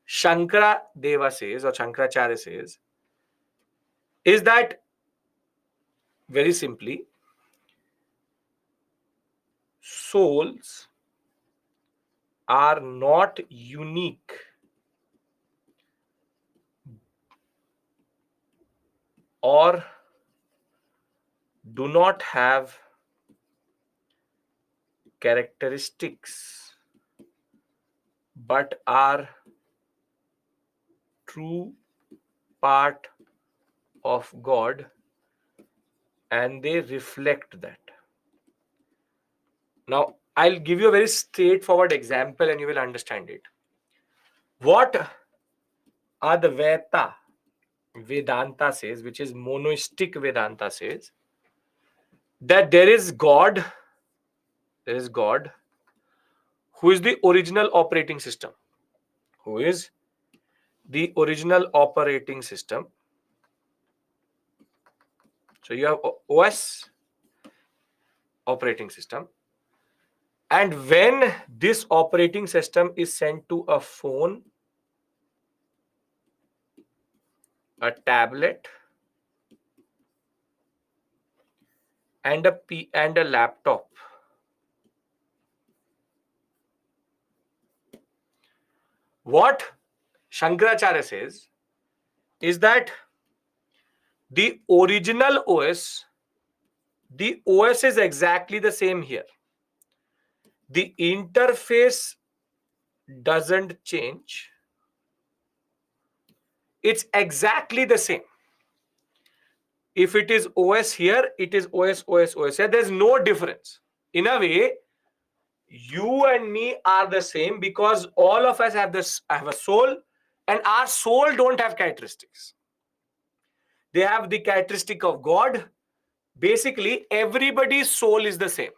Shankaradeva says or Shankaracharya says is that very simply, souls are not unique or do not have characteristics but are true part of God and they reflect that. Now, I'll give you a very straightforward example and you will understand it. What Advaita Vedanta says, which is monistic Vedanta says, that there is God who is the original operating system. Who is the original operating system? So you have OS, operating system. And when this operating system is sent to a phone, a tablet, and a laptop, what Shankaracharya says is that the original OS, the OS is exactly the same here. The interface doesn't change. It's exactly the same. If it is OS here, it is OS here. There's no difference. In a way, you and me are the same because all of us have a soul, and our soul don't have characteristics. They have the characteristic of God. Basically, everybody's soul is the same.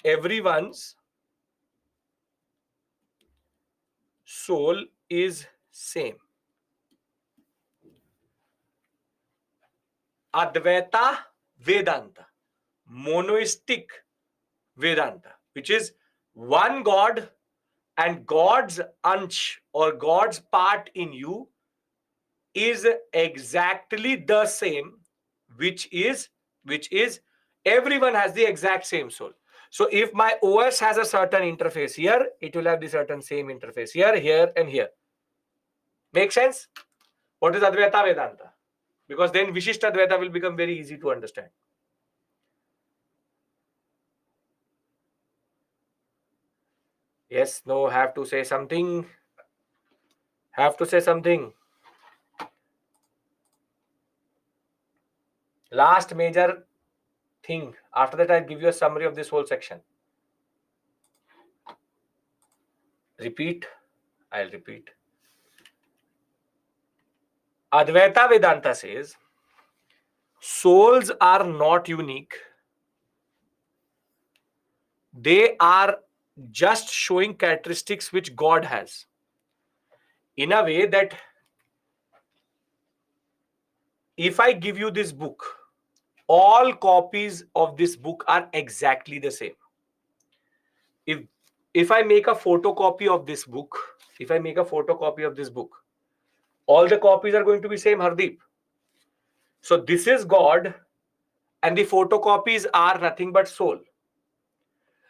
Everyone's soul is same. Advaita Vedanta, monoistic Vedanta, which is one God and God's ansh or God's part in you is exactly the same, which is everyone has the exact same soul. So if my OS has a certain interface here, it will have the certain same interface here, here, and here. Make sense? What is Advaita Vedanta? Because then Vishishta Advaita will become very easy to understand. Yes, no, have to say something. Have to say something. Last major thing. After that, I'll give you a summary of this whole section. Repeat. I'll repeat. Advaita Vedanta says, souls are not unique. They are just showing characteristics which God has. In a way that if I give you this book, all copies of this book are exactly the same. If I make a photocopy of this book, all the copies are going to be same, Hardeep. So this is God, and the photocopies are nothing but soul.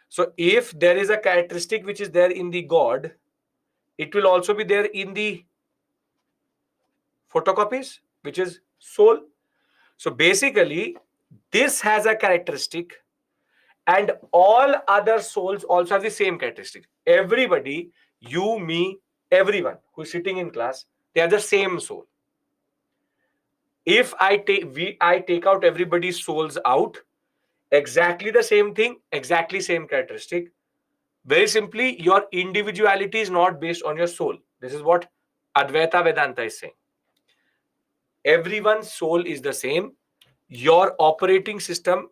So if there is a characteristic which is there in the God, it will also be there in the photocopies, which is soul. So basically, this has a characteristic, and all other souls also have the same characteristic. Everybody, you, me, everyone who is sitting in class, they are the same soul. If I take out everybody's souls out, exactly the same thing, exactly same characteristic. Very simply, your individuality is not based on your soul. This is what Advaita Vedanta is saying. Everyone's soul is the same. Your operating system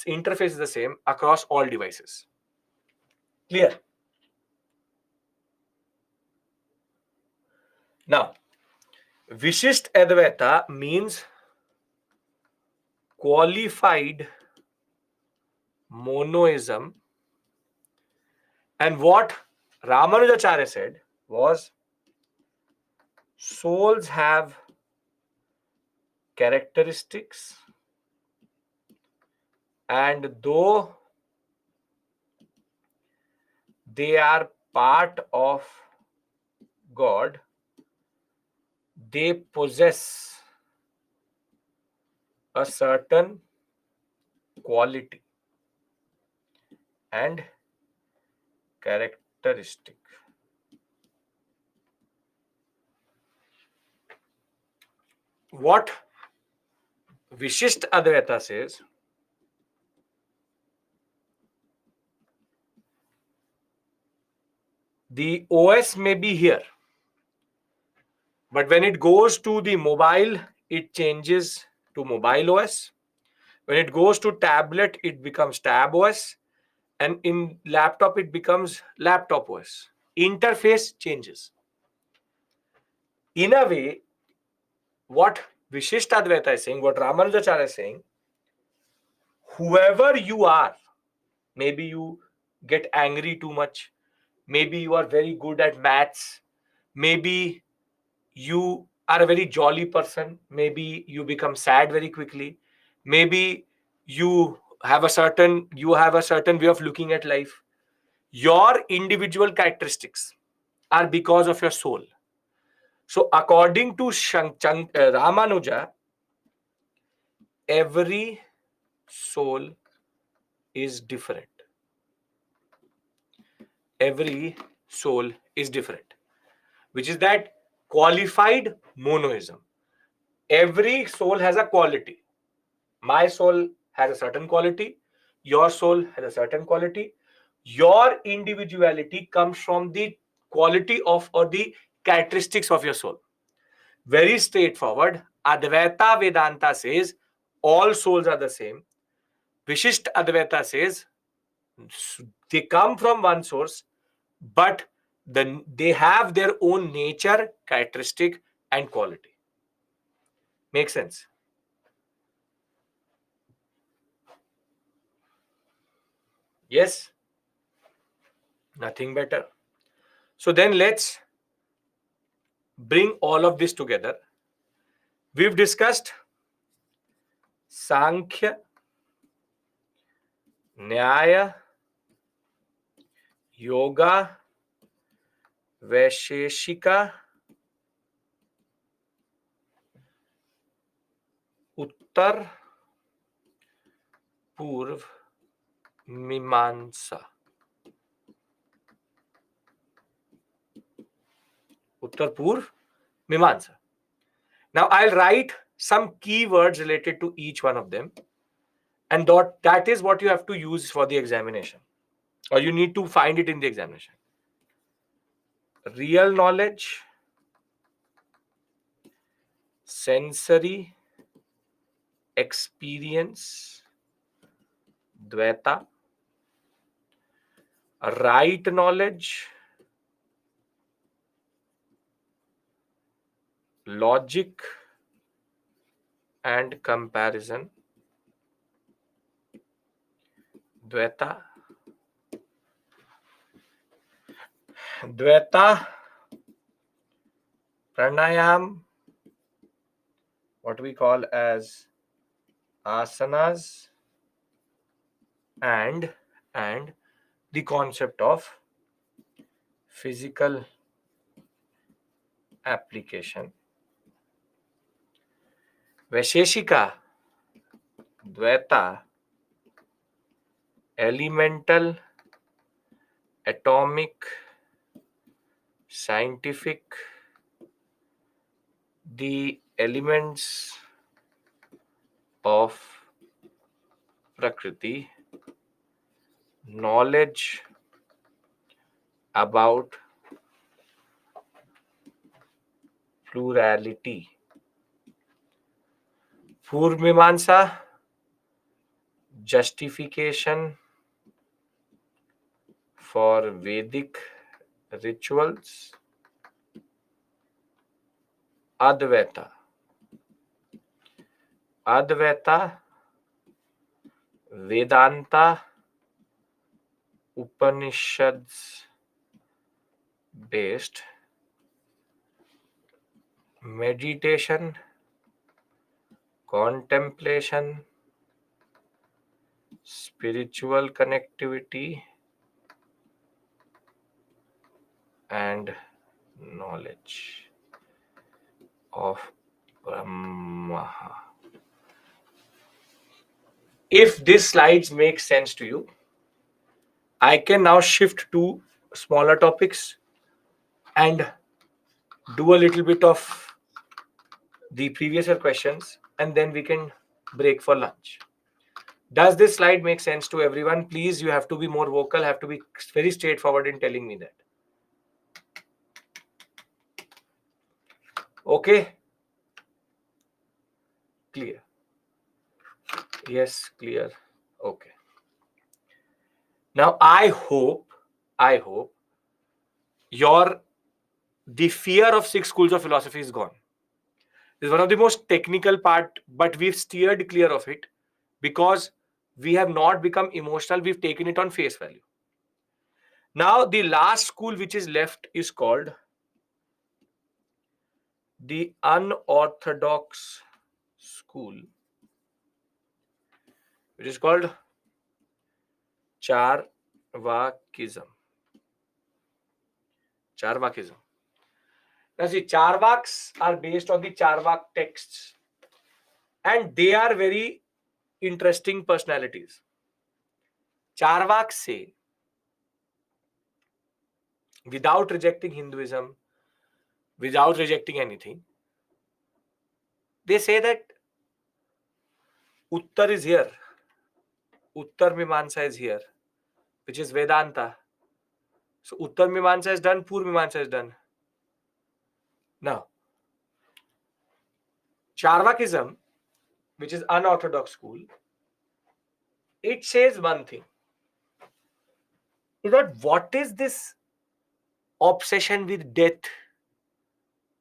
interface is the same across all devices. Clear? Now, Vishisht Advaita means qualified monoism. And what Ramanujacharya said was, souls have characteristics, and though they are part of God, they possess a certain quality and characteristic. What Vishisht Advaita says, the OS may be here, but when it goes to the mobile, it changes to mobile OS. When it goes to tablet, it becomes tab OS. And in laptop, it becomes laptop OS. Interface changes. In a way, what Vishishtadvaita is saying, what Ramanujacharya is saying, whoever you are, maybe you get angry too much, maybe you are very good at maths, maybe you are a very jolly person, maybe you become sad very quickly, maybe you have a certain way of looking at life. Your individual characteristics are because of your soul. So according to Ramanuja, every soul is different. Every soul is different, which is that qualified monoism. Every soul has a quality. My soul has a certain quality. Your soul has a certain quality. Your individuality comes from the quality of or the characteristics of your soul. Very straightforward. Advaita Vedanta says all souls are the same. Vishisht Advaita says they come from one source, but they have their own nature, characteristic, and quality. Makes sense? Yes? Nothing better. So then let's bring all of this together. We've discussed Sankhya, Nyaya, Yoga, Vaisheshika, Uttar, Purv, Mimamsa. Uttar, Purv, Mimamsa. Now I'll write some keywords related to each one of them, and that is what you have to use for the examination, or you need to find it in the examination. Real knowledge, sensory experience, Dvaita, right knowledge, logic and comparison, Dvaita, Dvaita, pranayam, what we call as asanas and the concept of physical application. Vaisheshika, Dvaita, elemental, atomic, scientific, the elements of Prakriti, knowledge about plurality. Purvamimamsa, justification for Vedic rituals. Advaita, Vedanta, Upanishads based meditation, contemplation, spiritual connectivity, and knowledge of Brahma. If this slides make sense to you, I can now shift to smaller topics and do a little bit of the previous year questions, and then we can break for lunch. Does this slide make sense to everyone? Please, you have to be more vocal, have to be very straightforward in telling me that. Okay? Clear? Yes, clear. Okay. Now, I hope your the fear of 6 schools of philosophy is gone. It's one of the most technical part, but we've steered clear of it because we have not become emotional. We've taken it on face value. Now, the last school which is left is called the unorthodox school, which is called Charvakism. Charvakism. Now, see, Charvaks are based on the Charvak texts, and they are very interesting personalities. Charvaks say, without rejecting Hinduism, without rejecting anything, they say that Uttar is here, Uttar Mimamsa is here, which is Vedanta. So Uttar Mimamsa is done, Purva Mimamsa is done. Now, Charvakism, which is unorthodox school, it says one thing. Is that what is this obsession with death?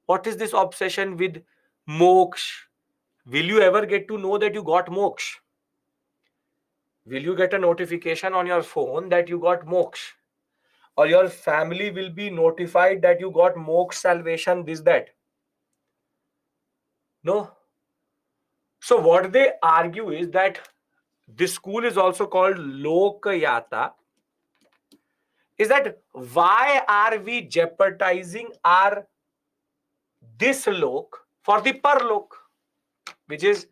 What is this obsession with moksha? Will you ever get to know that you got moksha? Will you get a notification on your phone that you got moksha? Or your family will be notified that you got moksha, salvation, this, that? No. So what they argue is that this school is also called Lokayata. Is that why are we jeopardizing our this lok for the parlok? Which is,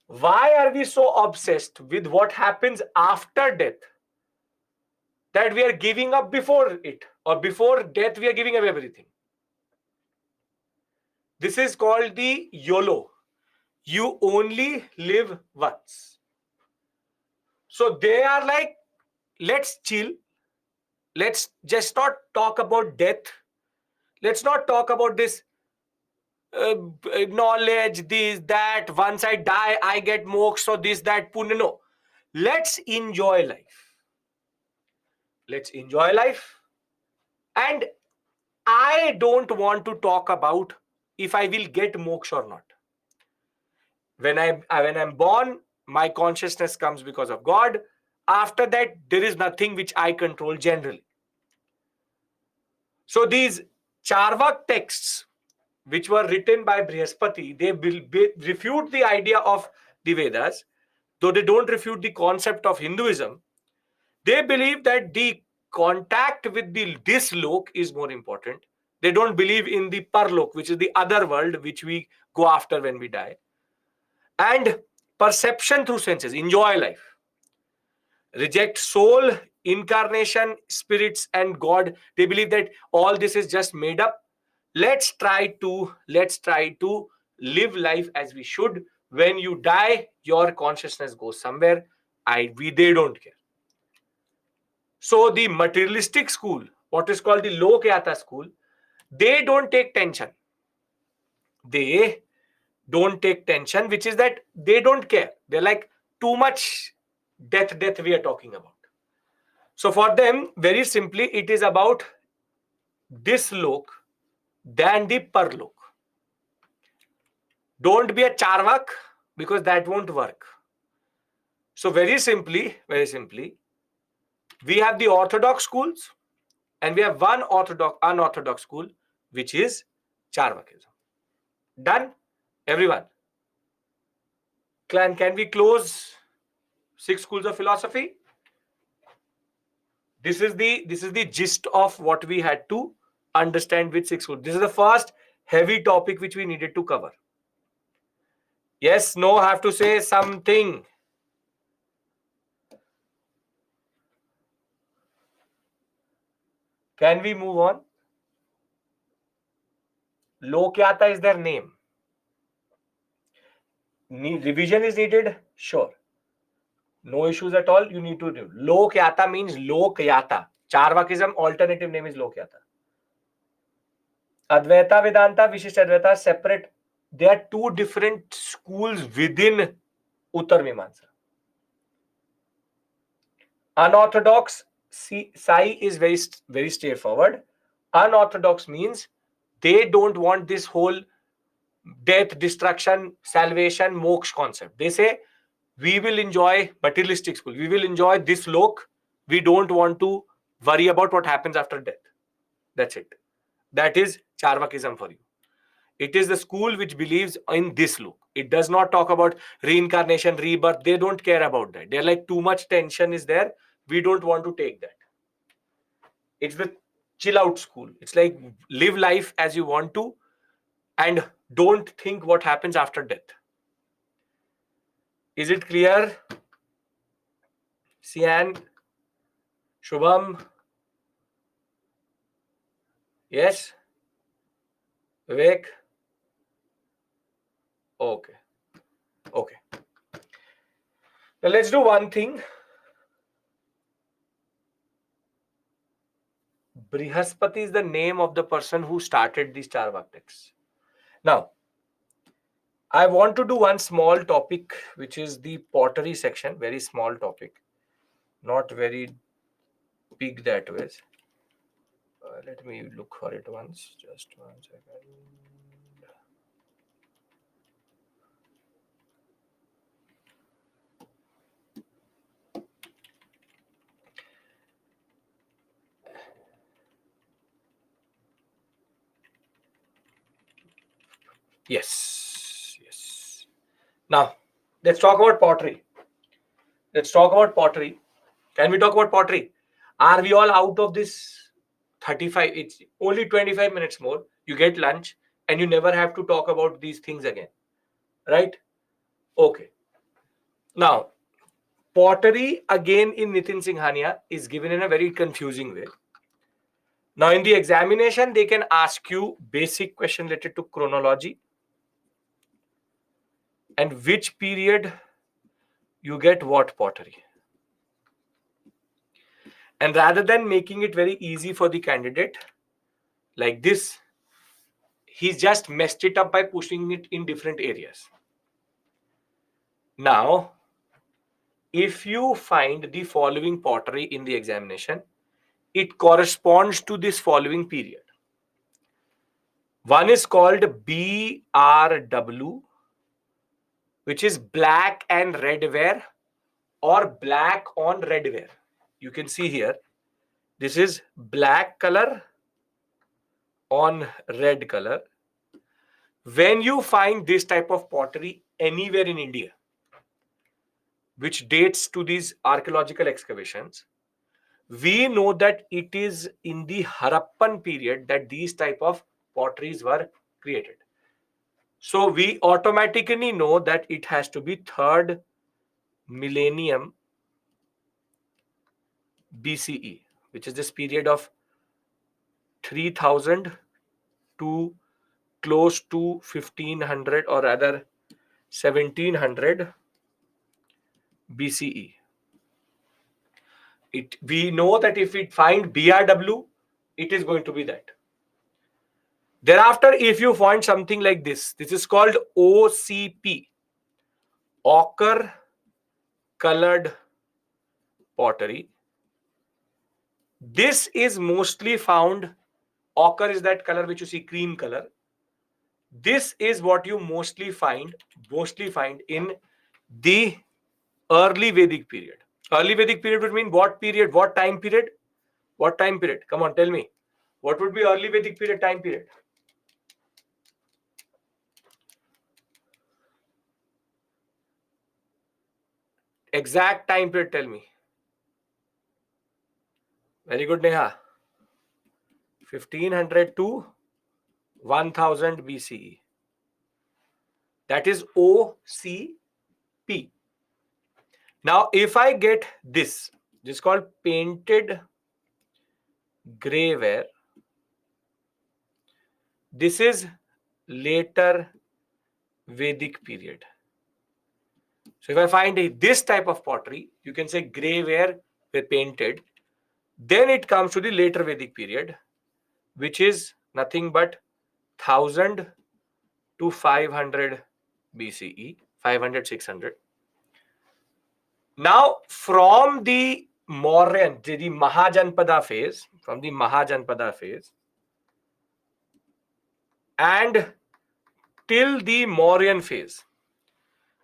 why are we so obsessed with what happens after death that we are giving up before it, or before death we are giving up everything? This is called the YOLO. You only live once. So they are like, let's chill. Let's just not talk about death. Let's not talk about this knowledge, this, that. Once I die, I get moksha, so this, that, punya. No. Let's enjoy life. Let's enjoy life. And I don't want to talk about if I will get moksha or not. When I'm born, my consciousness comes because of God. After that, there is nothing which I control generally. So these Charvak texts, which were written by Brihaspati, they refute the idea of the Vedas, though they don't refute the concept of Hinduism, they believe that the contact with this lok is more important. They don't believe in the parlok, which is the other world which we go after when we die. And perception through senses, enjoy life. Reject soul, incarnation, spirits, and God. They believe that all this is just made up. Let's try to live life as we should. When you die, your consciousness goes somewhere. They don't care. So the materialistic school, what is called the Lokyata school, they don't take tension. They don't take tension, which is that they don't care. They're like, too much death we are talking about. So for them, very simply, it is about this lok than the parlok. Don't be a charvak, because that won't work. So very simply, we have the orthodox schools and we have one unorthodox school, which is Charvakism. Done, everyone? Can we close 6 schools of philosophy? This is the gist of what we had to understand with 6 schools. This is the first heavy topic which we needed to cover. Yes, no, have to say something. Can we move on? Lokyata is their name. Revision is needed? Sure. No issues at all. You need to do. Lokyata means Lokyata. Charvakism alternative name is Lokyata. Advaita Vedanta, Vishishta Advaita separate. There are 2 different schools within Uttar Mimamsa. Unorthodox, Sai is very straightforward. Unorthodox means they don't want this whole death, destruction, salvation, moksha concept. They say, we will enjoy materialistic school. We will enjoy this lok. We don't want to worry about what happens after death. That's it. That is Charvakism for you. It is the school which believes in this lok. It does not talk about reincarnation, rebirth. They don't care about that. They're like, too much tension is there. We don't want to take that. It's the chill out school. It's like, live life as you want to and don't think what happens after death. Is it clear? Sian, Shubham? Yes? Vivek? Okay. Now let's do one thing. Brihaspati is the name of the person who started these Charvak texts. Now, I want to do one small topic, which is the pottery section. Very small topic. Not very big that way. Let me look for it once. Just 1 second. Yes. Now, let's talk about pottery. Can we talk about pottery? Are we all out of this 35? It's only 25 minutes more. You get lunch and you never have to talk about these things again. Right? Okay. Now, pottery again in Nitin Singhania is given in a very confusing way. Now, in the examination, they can ask you basic question related to chronology and which period you get what pottery. And rather than making it very easy for the candidate like this, he's just messed it up by pushing it in different areas. Now, if you find the following pottery in the examination, it corresponds to this following period. One is called BRW, which is black and red ware or black on red ware. You can see here, this is black color on red color. When you find this type of pottery anywhere in India, which dates to these archaeological excavations, we know that it is in the Harappan period that these type of potteries were created. So we automatically know that it has to be 3rd millennium BCE, which is this period of 3000 to close to 1500, or rather 1700 BCE. We know that if we find BRW, it is going to be that. Thereafter, if you find something like this is called OCP, ochre colored pottery. This is mostly found, ochre is that color which you see, cream color. This is what you mostly find in the early Vedic period. Early Vedic period would mean what period, what time period? What time period? Come on, tell me. What would be early Vedic period time period? Exact time period, tell me. Very good, Neha. 1500 to 1000 BCE. That is OCP. Now, if I get this is called painted grayware. This is later Vedic period. So if I find this type of pottery, you can say grayware with painted, then it comes to the later Vedic period, which is nothing but 1000 to 500 BCE, 500, 600. Now, from the Mauryan, the Mahajanpada phase, and till the Mauryan phase,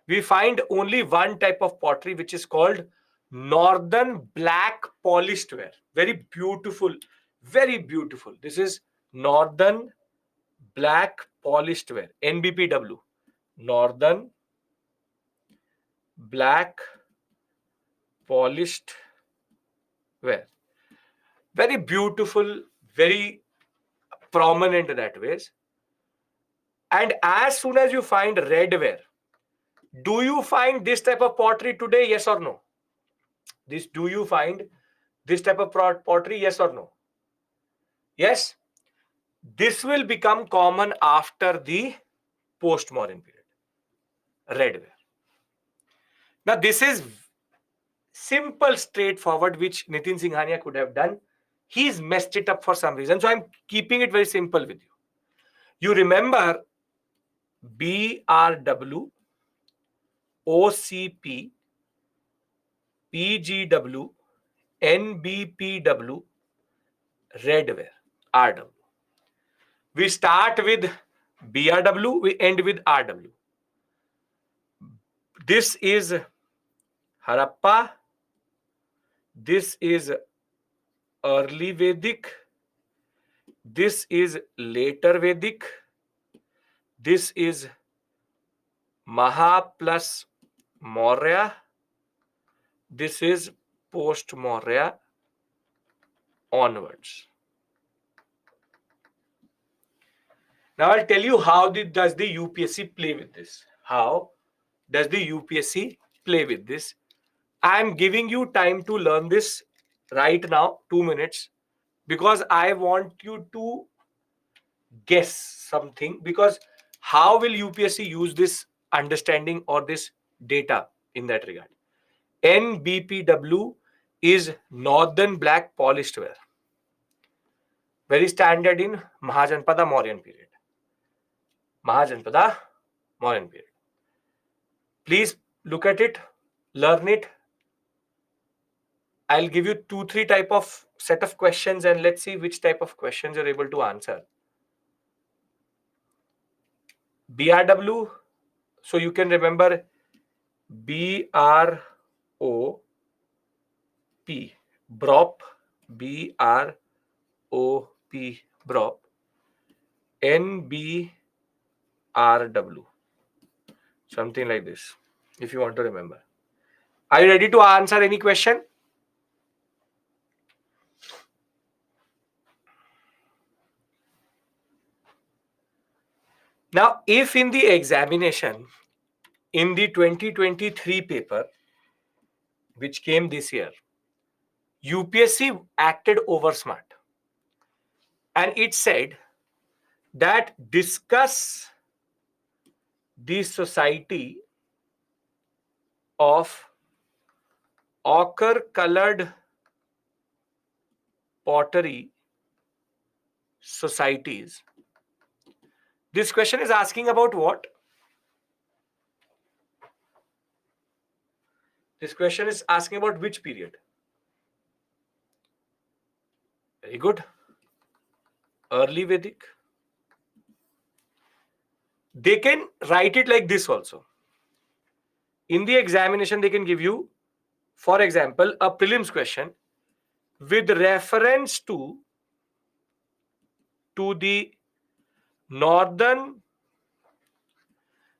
we find only one type of pottery, which is called northern black polished ware. Very beautiful, very beautiful. This is northern black polished ware, NBPW, northern black polished ware. Very beautiful, very prominent that ways. And as soon as you find red ware, do you find this type of pottery today? Yes or no? Do you find this type of pottery? Yes or no? Yes. This will become common after the post-modern period. Redware. Now, this is simple, straightforward, which Nitin Singhania could have done. He's messed it up for some reason. So I'm keeping it very simple with you. You remember BRW, OCP, PGW, NBPW, redware, RW. We start with BRW, we end with RW. This is Harappa. This is early Vedic. This is later Vedic. This is Maha plus Maurya. This is post Maurya onwards. Now I'll tell you how does the UPSC play with this. How does the UPSC play with this? I'm giving you time to learn this right now, 2 minutes, because I want you to guess something. Because how will UPSC use this understanding or this data in that regard? NBPW is northern black polished ware. Very standard in Mahajanpada Mauryan period. Mahajanpada Mauryan period. Please look at it, learn it. I'll give you 2-3 type of set of questions and let's see which type of questions you're able to answer. BRW, so you can remember BROP, BROP, BROP, BROP, NBRW, something like this, if you want to remember. Are you ready to answer any question? Now, if in the examination, in the 2023 paper, which came this year, UPSC acted over smart and it said that discuss the society of ochre colored pottery societies. This question is asking about what? This question is asking about which period? Very good. Early Vedic. They can write it like this also. In the examination, they can give you, for example, a prelims question with reference to the northern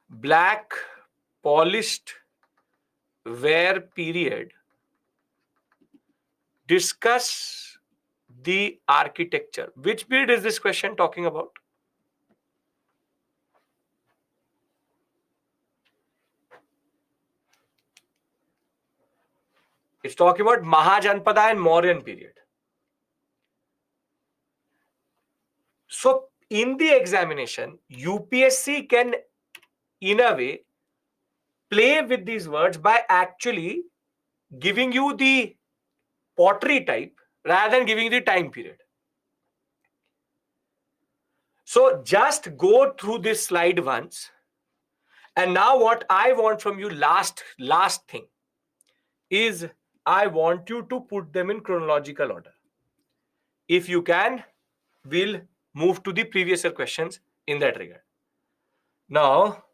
black polished ware period. Discuss the architecture. Which period is this question talking about? It's talking about Mahajanpada and Mauryan period. So in the examination, UPSC can, in a way, play with these words by actually giving you the pottery type rather than giving you the time period. So just go through this slide once. And now what I want from you, last thing, is I want you to put them in chronological order. If you can, we'll move to the previous year questions in that regard. Now,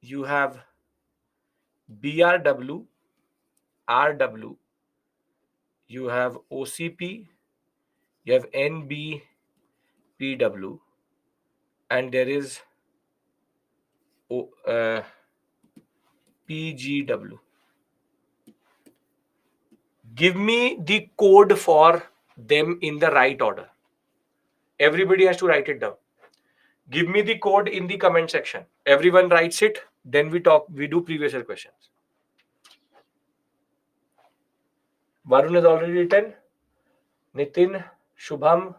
you have BRW, RW, you have OCP, you have NBPW, and there is PGW. Give me the code for them in the right order. Everybody has to write it down. Give me the code in the comment section. Everyone writes it. Then we do previous year questions. Varun has already written. Nitin, Shubham,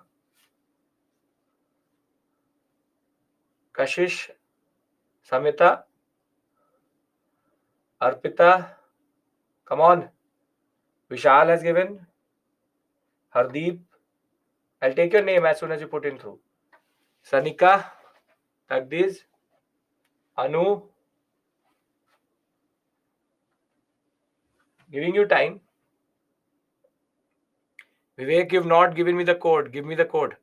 Kashish, Samita, Arpita. Come on. Vishal has given. Hardeep. I'll take your name as soon as you put in through. Sanika, Tagdiz, Anu. Giving you time. Vivek, you've not given me the code. Give me the code.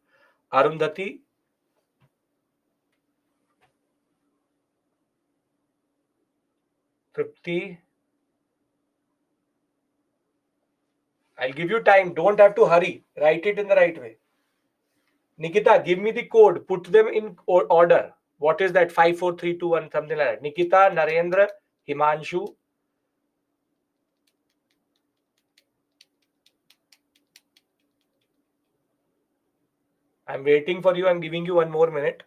Arundhati. Tripti. I'll give you time. Don't have to hurry. Write it in the right way. Nikita, give me the code. Put them in order. What is that? 5, 4, 3, 2, 1, something like that. Nikita, Narendra, Himanshu. I'm waiting for you. I'm giving you one more minute.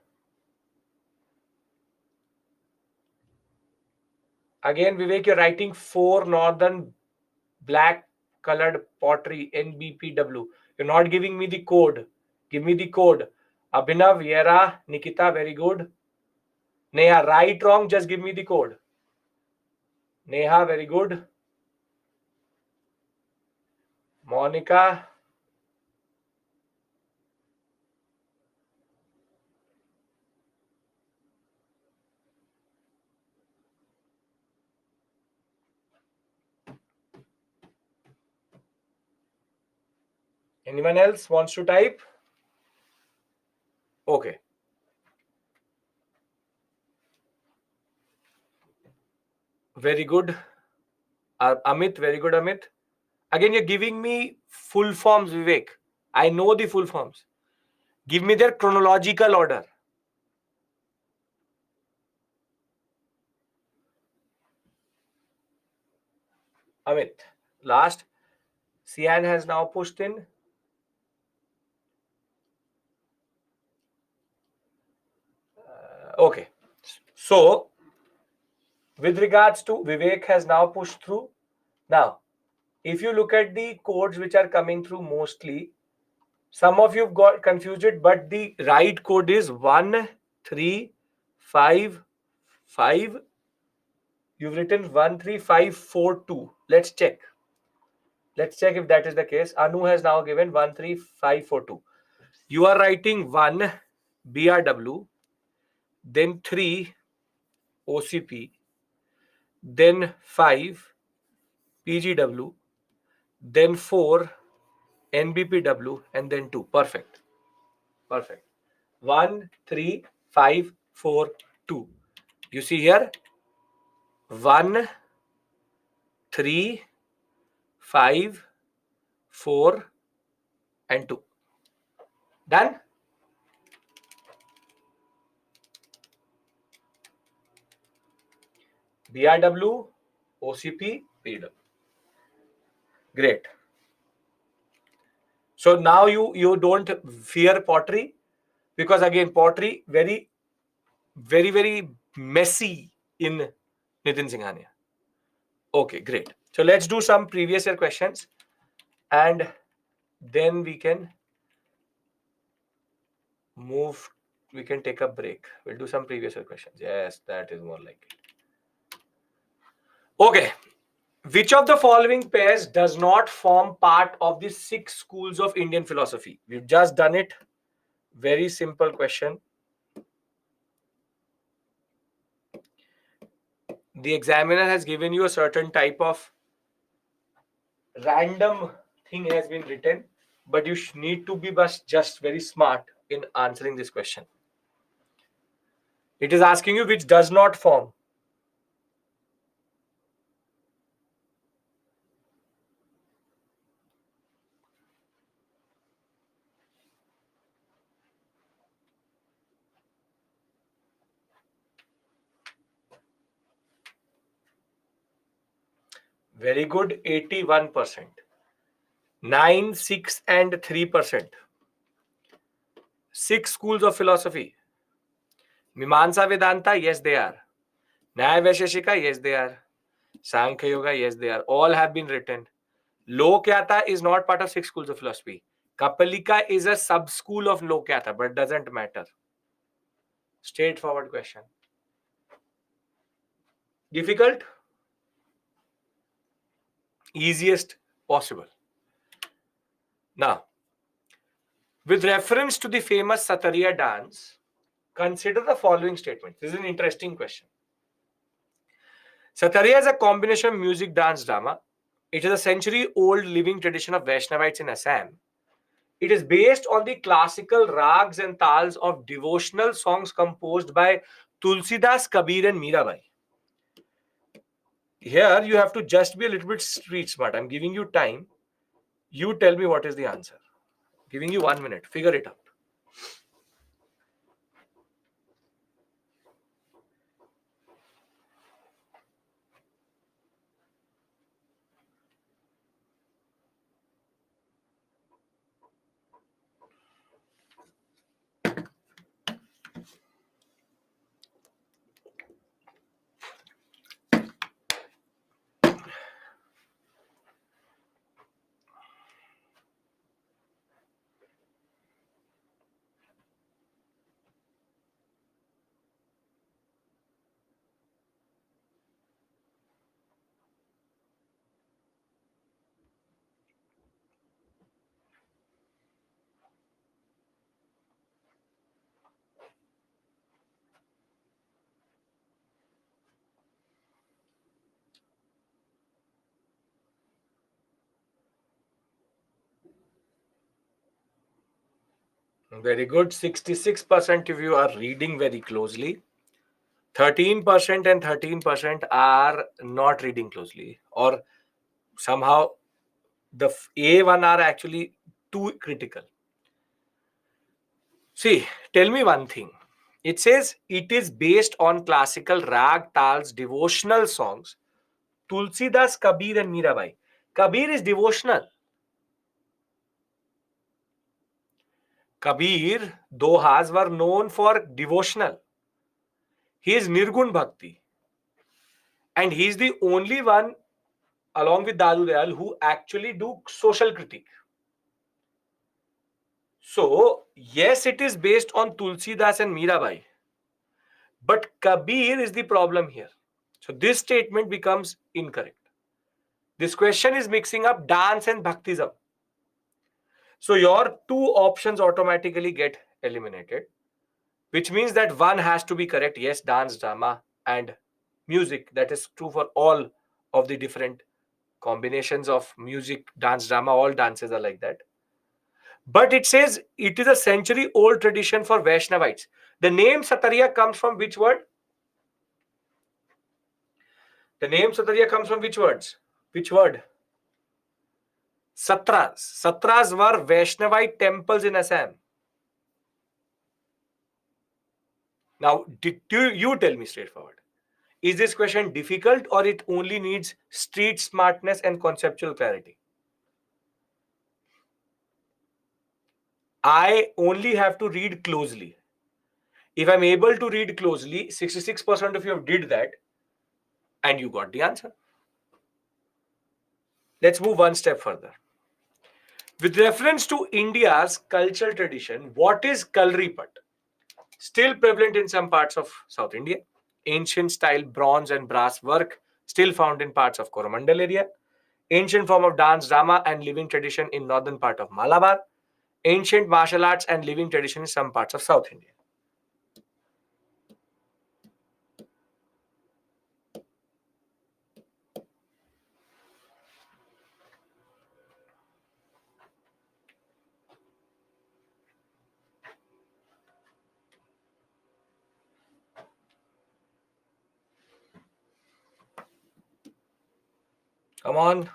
Again, Vivek, you're writing 4 northern black colored pottery, NBPW. You're not giving me the code. Give me the code. Abhinav, Yera, Nikita, very good. Neha, right, wrong, just give me the code. Neha, very good. Monica. Anyone else wants to type? Okay. Very good. Amit, very good, Amit. Again, you're giving me full forms, Vivek. I know the full forms. Give me their chronological order. Amit, last. Sian has now pushed in. Okay. So, with regards to Vivek has now pushed through. Now, if you look at the codes which are coming through mostly, some of you've got confused it, but the right code is 135. You've written 13542. Let's check. Let's check if that is the case. Anu has now given 13542. You are writing 1 BRW, then 3 OCP, then 5 PGW, then 4 NBPW, and then 2. Perfect. Perfect. 1, 3, 5, 4, 2. You see here 1, 3, 5, 4, and 2. Done? BRW, OCP, PW. Great. So now you don't fear pottery, because again pottery very very messy in Nitin Singhania. Okay, great. So let's do some previous year questions and then we can move. We can take a break. We'll do some previous year questions. Yes, that is more like it. Okay. Which of the following pairs does not form part of the 6 schools of Indian philosophy? We've just done it. Very simple question. The examiner has given you a certain type of random thing has been written, but you need to be just very smart in answering this question. It is asking you which does not form. Very good, 81%. 9, 6, and 3%. 6 schools of philosophy. Mimamsa Vedanta, yes, they are. Nyaya Vaisheshika, yes, they are. Sankhya Yoga, yes, they are. All have been written. Lokyata is not part of 6 schools of philosophy. Kapalika is a sub-school of Lokyata, but doesn't matter. Straightforward question. Difficult? Easiest possible. Now, with reference to the famous Satariya dance, consider the following statement. This is an interesting question. Satariya is a combination of music, dance, drama. It is a century-old living tradition of Vaishnavites in Assam. It is based on the classical rags and tals of devotional songs composed by Tulsidas, Kabir, and Mirabai. Here, you have to just be a little bit street smart. I'm giving you time. You tell me what is the answer. Giving you 1 minute. Figure it out. Very good. 66% of you are reading very closely. 13% and 13% are not reading closely, or somehow the A1 are actually too critical. See, tell me one thing. It says it is based on classical rag tals devotional songs Tulsidas, Kabir, and Mirabai. Kabir is devotional. Kabir, Dohas were known for devotional. He is Nirgun Bhakti. And he is the only one, along with Dadu Dayal, who actually do social critique. So, yes, it is based on Tulsidas and Mirabai. But Kabir is the problem here. So, this statement becomes incorrect. This question is mixing up dance and Bhaktism. So, your two options automatically get eliminated, which means that one has to be correct. Yes, dance, drama, and music. That is true for all of the different combinations of music, dance, drama. All dances are like that. But it says it is a century old tradition for Vaishnavites. The name Satariya comes from which word? The name Satariya comes from which words? Which word? Satras. Satras were Vaishnavite temples in Assam. Now, you tell me straightforward. Is this question difficult or it only needs street smartness and conceptual clarity? I only have to read closely. If I'm able to read closely, 66% of you have did that and you got the answer. Let's move one step further. With reference to India's cultural tradition, what is Kalripat? Still prevalent in some parts of South India. Ancient style bronze and brass work still found in parts of Coromandel area. Ancient form of dance, drama, and living tradition in northern part of Malabar. Ancient martial arts and living tradition in some parts of South India. Come on.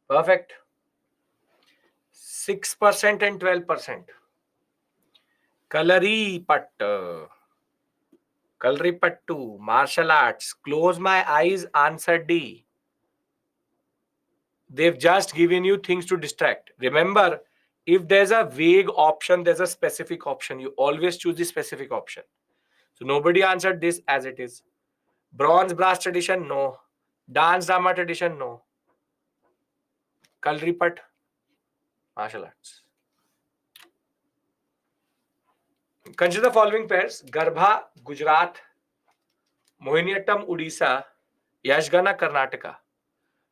Perfect. 6% and 12%. Kalaripat. Kalripattu. Martial arts. Close my eyes. Answer D. They've just given you things to distract. Remember, if there's a vague option, there's a specific option. You always choose the specific option. So nobody answered this as it is. Bronze brass tradition, no. Dance drama tradition, no. Kalripat, martial arts. Consider the following pairs: Garbha, Gujarat; Mohiniyattam, Odisha; Yashgana, Karnataka.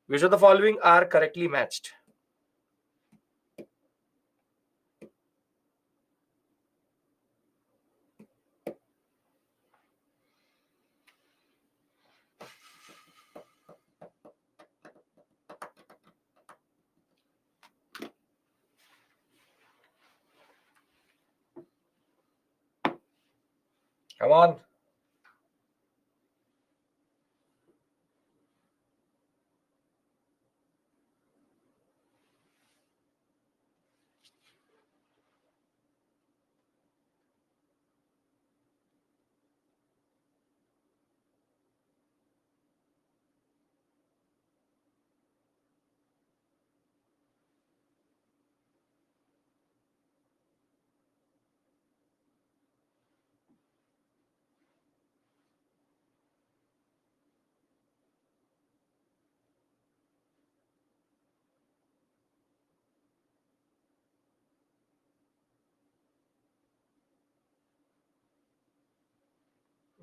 Which of the following are correctly matched? Come on.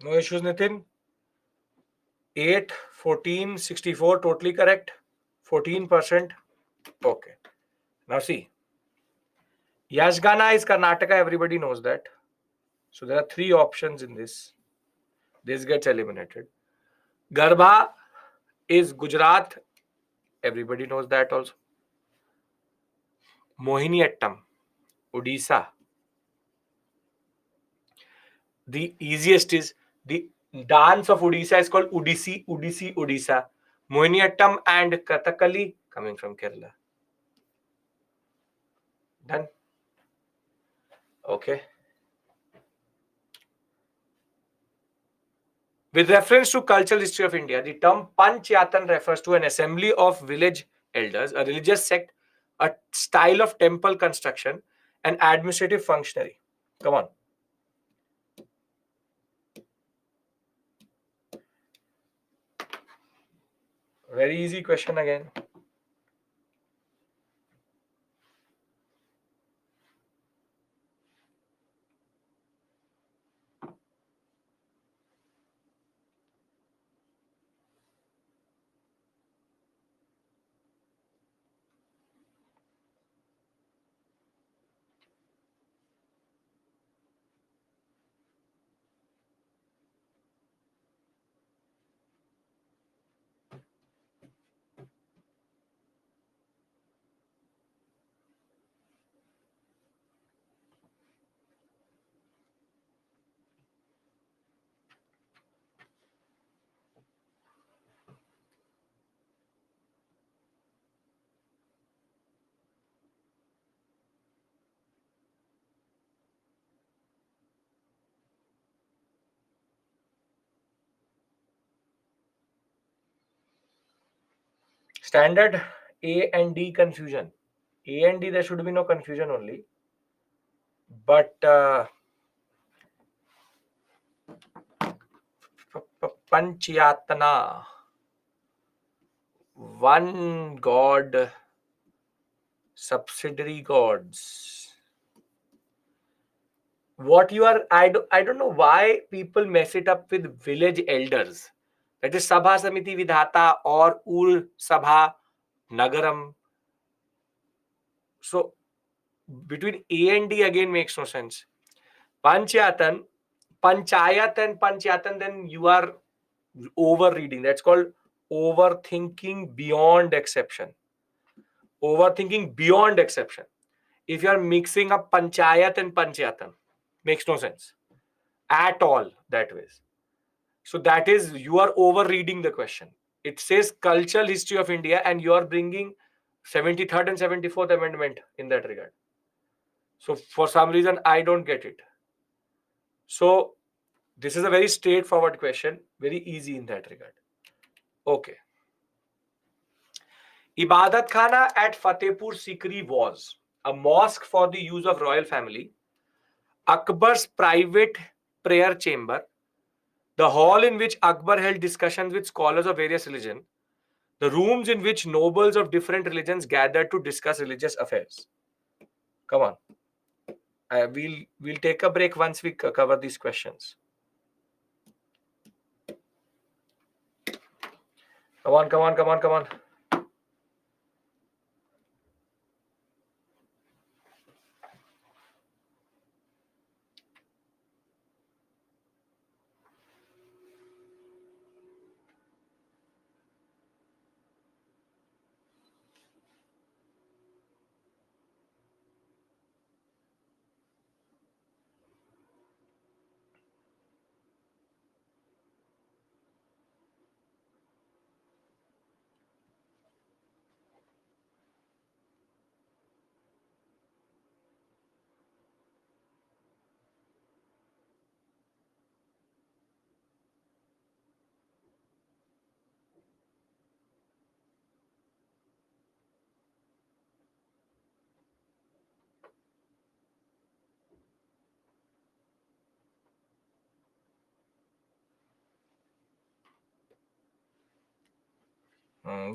No issues, Nitin. 8, 14, 64, totally correct. 14%. Okay. Now see. Yashgana is Karnataka, everybody knows that. So there are 3 options in this. This gets eliminated. Garba is Gujarat, everybody knows that also. Mohiniyattam, Odisha. The easiest is the dance of Odisha is called Odissi, Odisha. Mohiniyattam and Kathakali coming from Kerala. Done. Okay. With reference to cultural history of India, the term Panchayatan refers to an assembly of village elders, a religious sect, a style of temple construction, an administrative functionary. Come on. Very easy question again. Standard A and D confusion. A and D, there should be no confusion only. But Panchayatana, one god, subsidiary gods. What you are, I don't know why people mess it up with village elders. That is Sabha Samiti Vidhata or Ur Sabha Nagaram. So between A and D again makes no sense. Panchayatan, Panchayat and Panchayatan, then you are over reading. That's called overthinking beyond exception. Overthinking beyond exception. If you are mixing up Panchayat and Panchayatan, makes no sense at all that way. So that is, you are over reading the question. It says cultural history of India and you are bringing 73rd and 74th amendment in that regard. So for some reason, I don't get it. So this is a very straightforward question, very easy in that regard. Okay. Ibadat Khana at Fatehpur Sikri was a mosque for the use of royal family, Akbar's private prayer chamber, the hall in which Akbar held discussions with scholars of various religions, the rooms in which nobles of different religions gathered to discuss religious affairs. Come on. We'll take a break once we cover these questions. Come on, come on, come on, come on.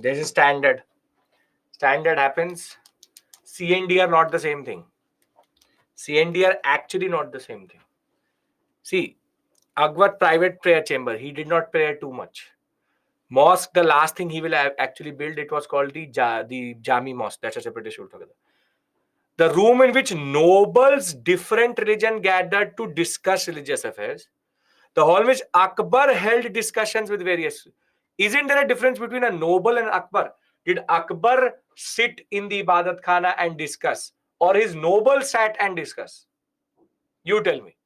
This is standard. Standard happens. C and D are not the same thing. C and D are actually not the same thing. See, Akbar private prayer chamber, he did not pray too much. Mosque, the last thing he will actually build, it was called the Jami Mosque. That's a separate issue altogether. The room in which nobles, different religion gathered to discuss religious affairs. The hall in which Akbar held discussions with various. Isn't there a difference between a noble and Akbar? Did Akbar sit in the Ibadat Khana and discuss, or his nobles sat and discuss? You tell me.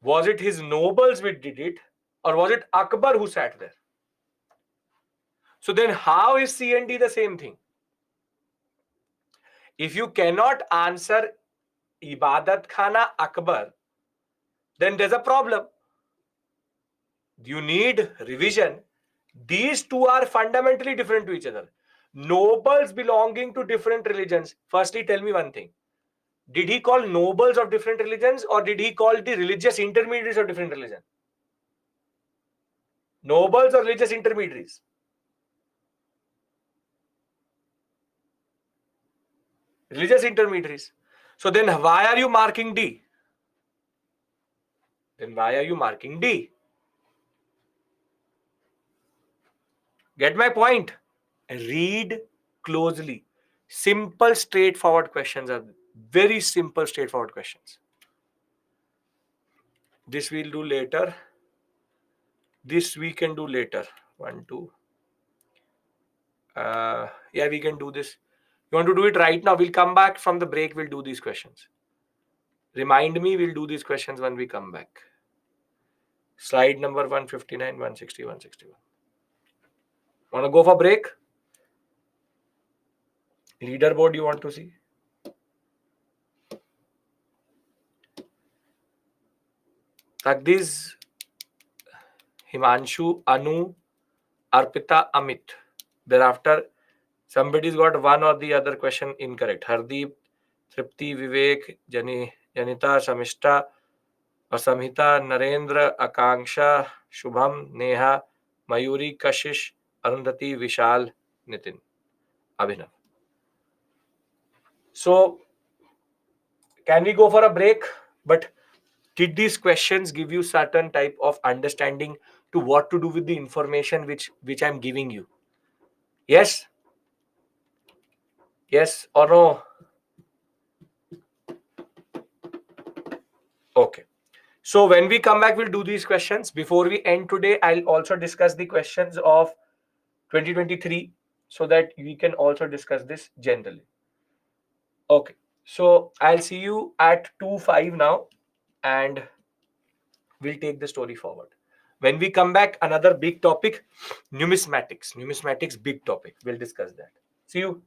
Was it his nobles which did it, or was it Akbar who sat there? So then, how is C and D the same thing? If you cannot answer Ibadat Khana Akbar, then there's a problem. You need revision. These two are fundamentally different to each other. Nobles belonging to different religions. Firstly, tell me one thing. Did he call nobles of different religions, or did he call the religious intermediaries of different religions? Nobles or religious intermediaries? Religious intermediaries. So then why are you marking D? Then why are you marking D? Get my point? Read closely. Simple, straightforward questions are very simple, straightforward questions. This we'll do later. This we can do later. 1, 2. Yeah, we can do this. You want to do it right now? We'll come back from the break. We'll do these questions. Remind me, we'll do these questions when we come back. Slide number 159, 160, 161. Want to go for break? Leaderboard you want to see? Takdiz, Himanshu, Anu, Arpita, Amit. Thereafter, somebody's got one or the other question incorrect. Hardeep, Tripti, Vivek, Janita, Samishta, Asamhita, Narendra, Akanksha, Shubham, Neha, Mayuri, Kashish, Arundhati, Vishal, Nitin, Abhinav. So, can we go for a break? But did these questions give you certain type of understanding to what to do with the information which I'm giving you? Yes? Yes or no? Okay. So when we come back, we'll do these questions. Before we end today, I'll also discuss the questions of 2023 so that we can also discuss this generally. Okay. So I'll see you at 2:05 now, and we'll take the story forward. When we come back, another big topic, numismatics. Numismatics, big topic. We'll discuss that. See you.